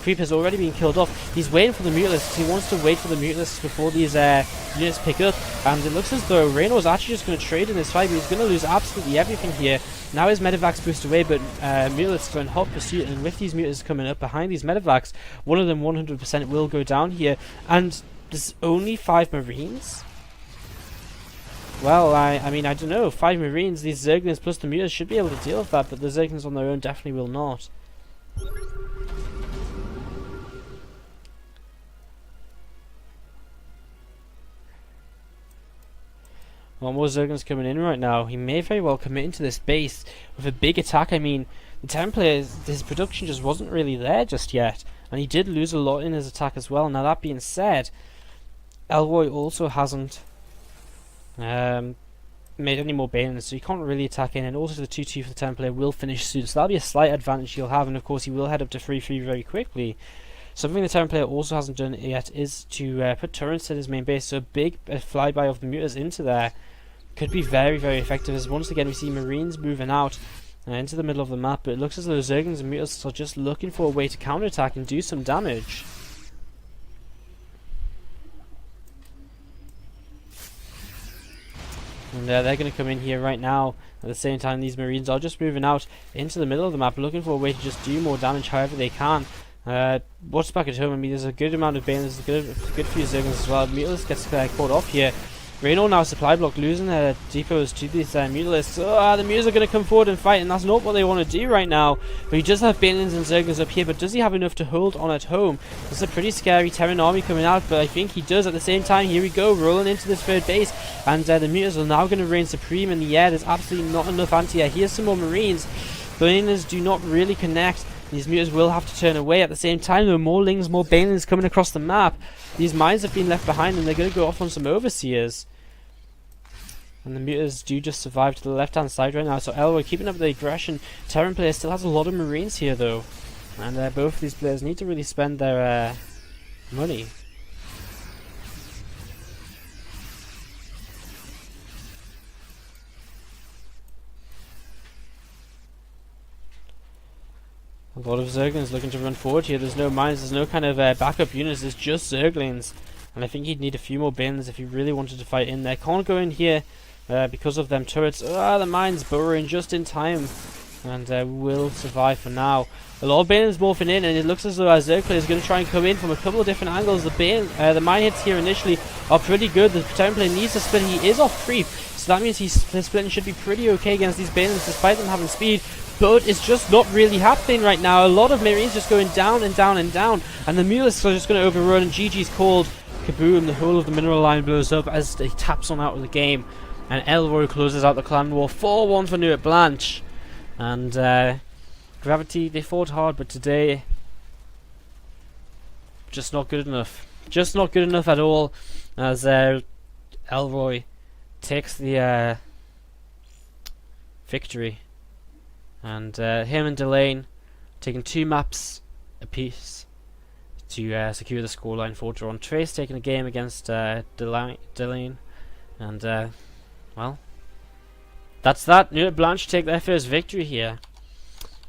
creep has already been killed off. He's waiting for the Mutalisks. He wants to wait for the Mutalisks before these units pick up, and it looks as though Raynor's actually just going to trade in this fight, but he's going to lose absolutely everything here. Now his medevacs boost away, but Mutalisks are in hot pursuit, and with these Mutalisks coming up behind these medevacs, one of them 100% will go down here, and there's only 5 Marines? Well, I mean, I don't know, 5 Marines, these Zerglings plus the Mutas should be able to deal with that, but the Zerglings on their own definitely will not. Well, more Zerglings coming in right now. He may very well commit into this base with a big attack. I mean, the Terran player, his production just wasn't really there just yet, and he did lose a lot in his attack as well. Now that being said, Elroy also hasn't made any more Balins, so he can't really attack in, and also the 2-2 for the Terran player will finish soon, so that'll be a slight advantage he'll have, and of course he will head up to 3-3 very quickly. Something the Terran player also hasn't done yet is to put turrets in his main base, so a big flyby of the Mutas into there could be very, very effective, as once again we see Marines moving out into the middle of the map, but it looks as though Zerglings and Mutas are just looking for a way to counterattack and do some damage. And they're going to come in here right now. At the same time, these Marines are just moving out into the middle of the map, looking for a way to just do more damage however they can. What's back at home? I mean, there's a good amount of Bane, there's a good few Zerglings as well. Mutalisks gets caught off here. Reynolds now supply block, losing their depots to these Mutalisks. The Mutalisks are going to come forward and fight, and that's not what they want to do right now. But he does have Banelings and Zerglings up here, but does he have enough to hold on at home? This is a pretty scary Terran army coming out, but I think he does at the same time. Here we go, rolling into this third base, and the Mutalisks are now going to reign supreme in the air. There's absolutely not enough anti-air. Here's some more Marines. Banelings do not really connect. These Mutants will have to turn away. At the same time, there are more Lings, more Banelings coming across the map. These mines have been left behind, and they're going to go off on some Overseers. And the Mutants do just survive to the left-hand side right now. So Elroy keeping up the aggression. Terran player still has a lot of Marines here, though. And both of these players need to really spend their money. A lot of Zerglings looking to run forward here. There's no mines, there's no kind of backup units, there's just Zerglings. And I think he'd need a few more Banelings if he really wanted to fight in there. Can't go in here because of them turrets. The mines burrowing just in time. And will survive for now. A lot of Banelings morphing in, and it looks as though our Zerg player is going to try and come in from a couple of different angles. The mine hits here initially are pretty good. The Terran player needs to split. He is off creep, so that means his splitting should be pretty okay against these Banelings despite them having speed. But it's just not really happening right now. A lot of Marines just going down and down and down, and the Mutalisks are just going to overrun, and GG's called. Kaboom, the whole of the mineral line blows up as he taps on out of the game, and Elroy closes out the clan war. 4-1 for Nuit Blanche. And Gravity, they fought hard, but today just not good enough. Just not good enough at all, as Elroy takes the victory. And him and Delane taking 2 maps apiece to secure the scoreline for drawn. Trace taking a game against Delane. And well, that's that. Nuit Blanche take their first victory here.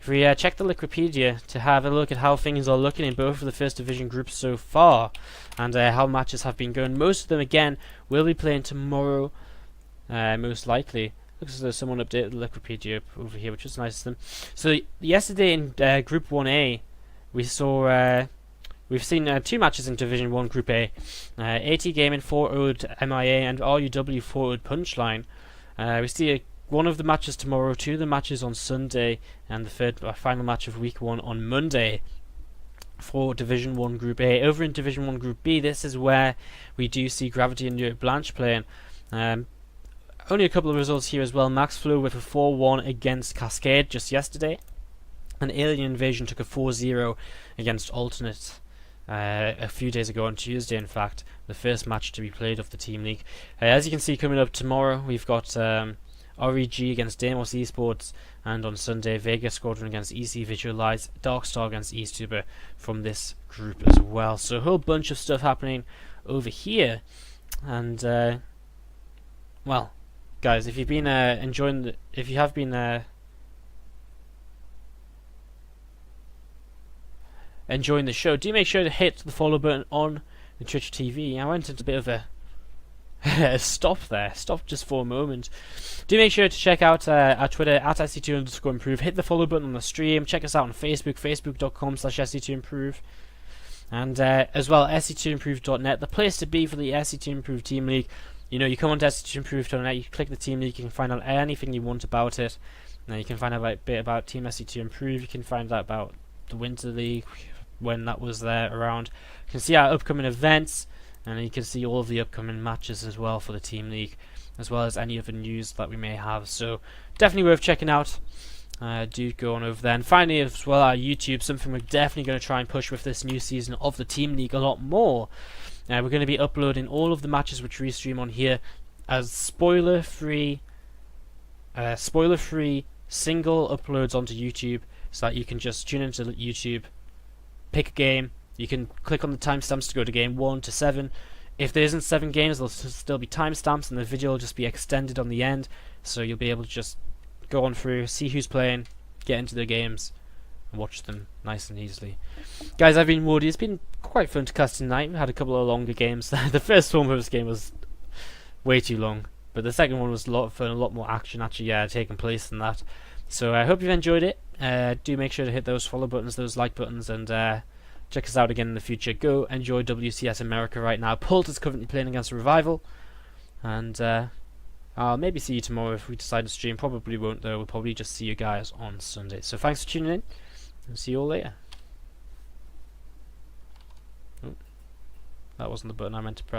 If we check the Wikipedia to have a look at how things are looking in both of the first division groups so far, and how matches have been going, most of them again will be playing tomorrow, most likely. Looks as though someone updated the Wikipedia over here, which was nice of them. So yesterday in Group 1A, we saw we've seen 2 matches in Division 1 Group A. AT Gaming 4-0'd MIA and RUW 4-0'd Punchline. We see one of the matches tomorrow, 2 of the matches on Sunday, and the third final match of Week 1 on Monday for Division 1 Group A. Over in Division 1 Group B, this is where we do see Gravity and Nuit Blanche playing. Only a couple of results here as well. Max Flow with a 4-1 against Cascade just yesterday. And Alien Invasion took a 4-0 against Alternate a few days ago, on Tuesday in fact. The first match to be played of the Team League. As you can see, coming up tomorrow, we've got REG against Demos Esports. And on Sunday, Vega Squadron against EC Visualize, Darkstar against Eastuber from this group as well. So a whole bunch of stuff happening over here. And, well, guys, if you've been enjoying if you have been enjoying the show, do make sure to hit the follow button on the Twitch TV. I went into a bit of a stop there, stop just for a moment. Do make sure to check out our Twitter at SC2_improve. Hit the follow button on the stream. Check us out on Facebook, facebook.com/SC2improve. And as well, SC2improve.net, the place to be for the SC2improve Team League. You know, you come on to SC2improve.net, you click the Team League, you can find out anything you want about it. Now you can find out a bit about Team SC2improve, you can find out about the Winter League, when that was there around. You can see our upcoming events, and you can see all of the upcoming matches as well for the Team League, as well as any other news that we may have. So definitely worth checking out. Do go on over there. And finally as well, our YouTube, something we're definitely going to try and push with this new season of the Team League a lot more. We're going to be uploading all of the matches which we stream on here as spoiler-free single uploads onto YouTube, so that you can just tune into YouTube, pick a game, you can click on the timestamps to go to game 1 to 7. If there isn't 7 games, there'll still be timestamps, and the video will just be extended on the end, so you'll be able to just go on through, see who's playing, get into the games, and watch them nice and easily. Guys, I've been Woody. It's been quite fun to cast tonight. We had a couple of longer games. The first Stormhost game was way too long. But the second one was a lot of fun, a lot more action actually taking place than that. So I hope you've enjoyed it. Do make sure to hit those follow buttons, those like buttons, and check us out again in the future. Go enjoy WCS America right now. Pult is currently playing against Revival, and I'll maybe see you tomorrow if we decide to stream. Probably won't though. We'll probably just see you guys on Sunday. So thanks for tuning in, and see you all later. Oh, that wasn't the button I meant to press.